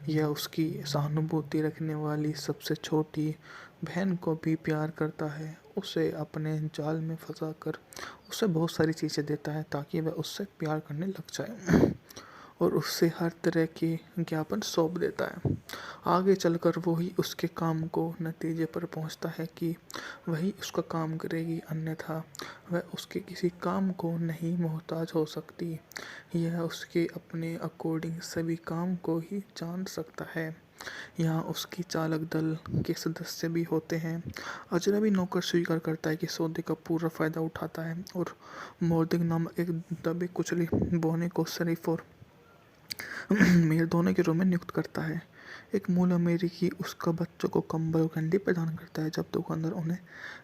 [SPEAKER 1] यह उसकी सहानुभूति रखने वाली सबसे छोटी बहन को भी प्यार करता है। उसे अपने जाल में फंसाकर उसे बहुत सारी चीज़ें देता है ताकि वह उससे प्यार करने लग जाए और उससे हर तरह के ज्ञापन सौंप देता है। आगे चलकर वो ही उसके काम को नतीजे पर पहुंचता है कि वही उसका काम करेगी, अन्यथा वह उसके किसी काम को नहीं मोहताज हो सकती। यह उसके अपने अकॉर्डिंग सभी काम को ही जान सकता है। यहाँ उसकी चालक दल के सदस्य भी होते हैं। अजनबी नौकर स्वीकार करता है कि सौदे का पूरा फायदा उठाता है और मोर्दिक नामक एक दबे कुचले बौने को शरीफ और मीर दोनों के रूप में नियुक्त करता है। एक मूल अमेरिकी उसका बच्चों को कंबल और कंडी प्रदान करता है। जब दुकानदार उन्हें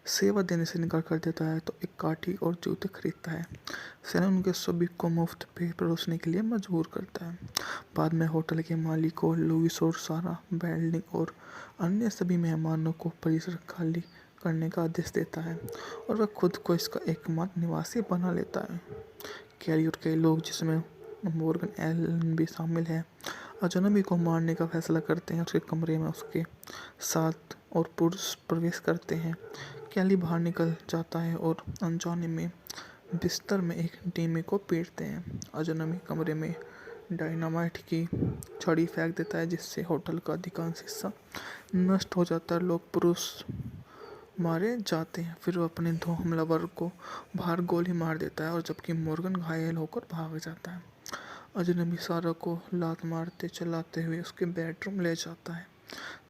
[SPEAKER 1] सेवा देने से इनकार कर देता है तो एक काठी और जूते खरीदता है। सेना उनके सभी को मुफ्त पे परोसने के लिए मजबूर करता है। बाद में होटल के मालिक को लुइस और सारा बेल्डिंग और अन्य सभी मेहमानों को परिसर खाली करने का आदेश देता है और वह खुद को इसका एकमात्र निवासी बना लेता है। कैरी और कई लोग, जिसमें मॉर्गन एलन भी शामिल है, अजनबी को मारने का फैसला करते हैं। उसके कमरे में उसके साथ और पुरुष प्रवेश करते हैं। कैली बाहर निकल जाता है और अनजाने में बिस्तर में एक डेमी को पीटते हैं। अजनबी कमरे में डायनामाइट की छड़ी फेंक देता है जिससे होटल का अधिकांश हिस्सा नष्ट हो जाता है। लोग पुरुष मारे जाते हैं। फिर वो अपने दो हमलावर को बाहर गोली मार देता है और जबकि मॉर्गन घायल होकर भाग जाता है। अजनबी सारा को लात मारते चलाते हुए उसके बेडरूम ले जाता है।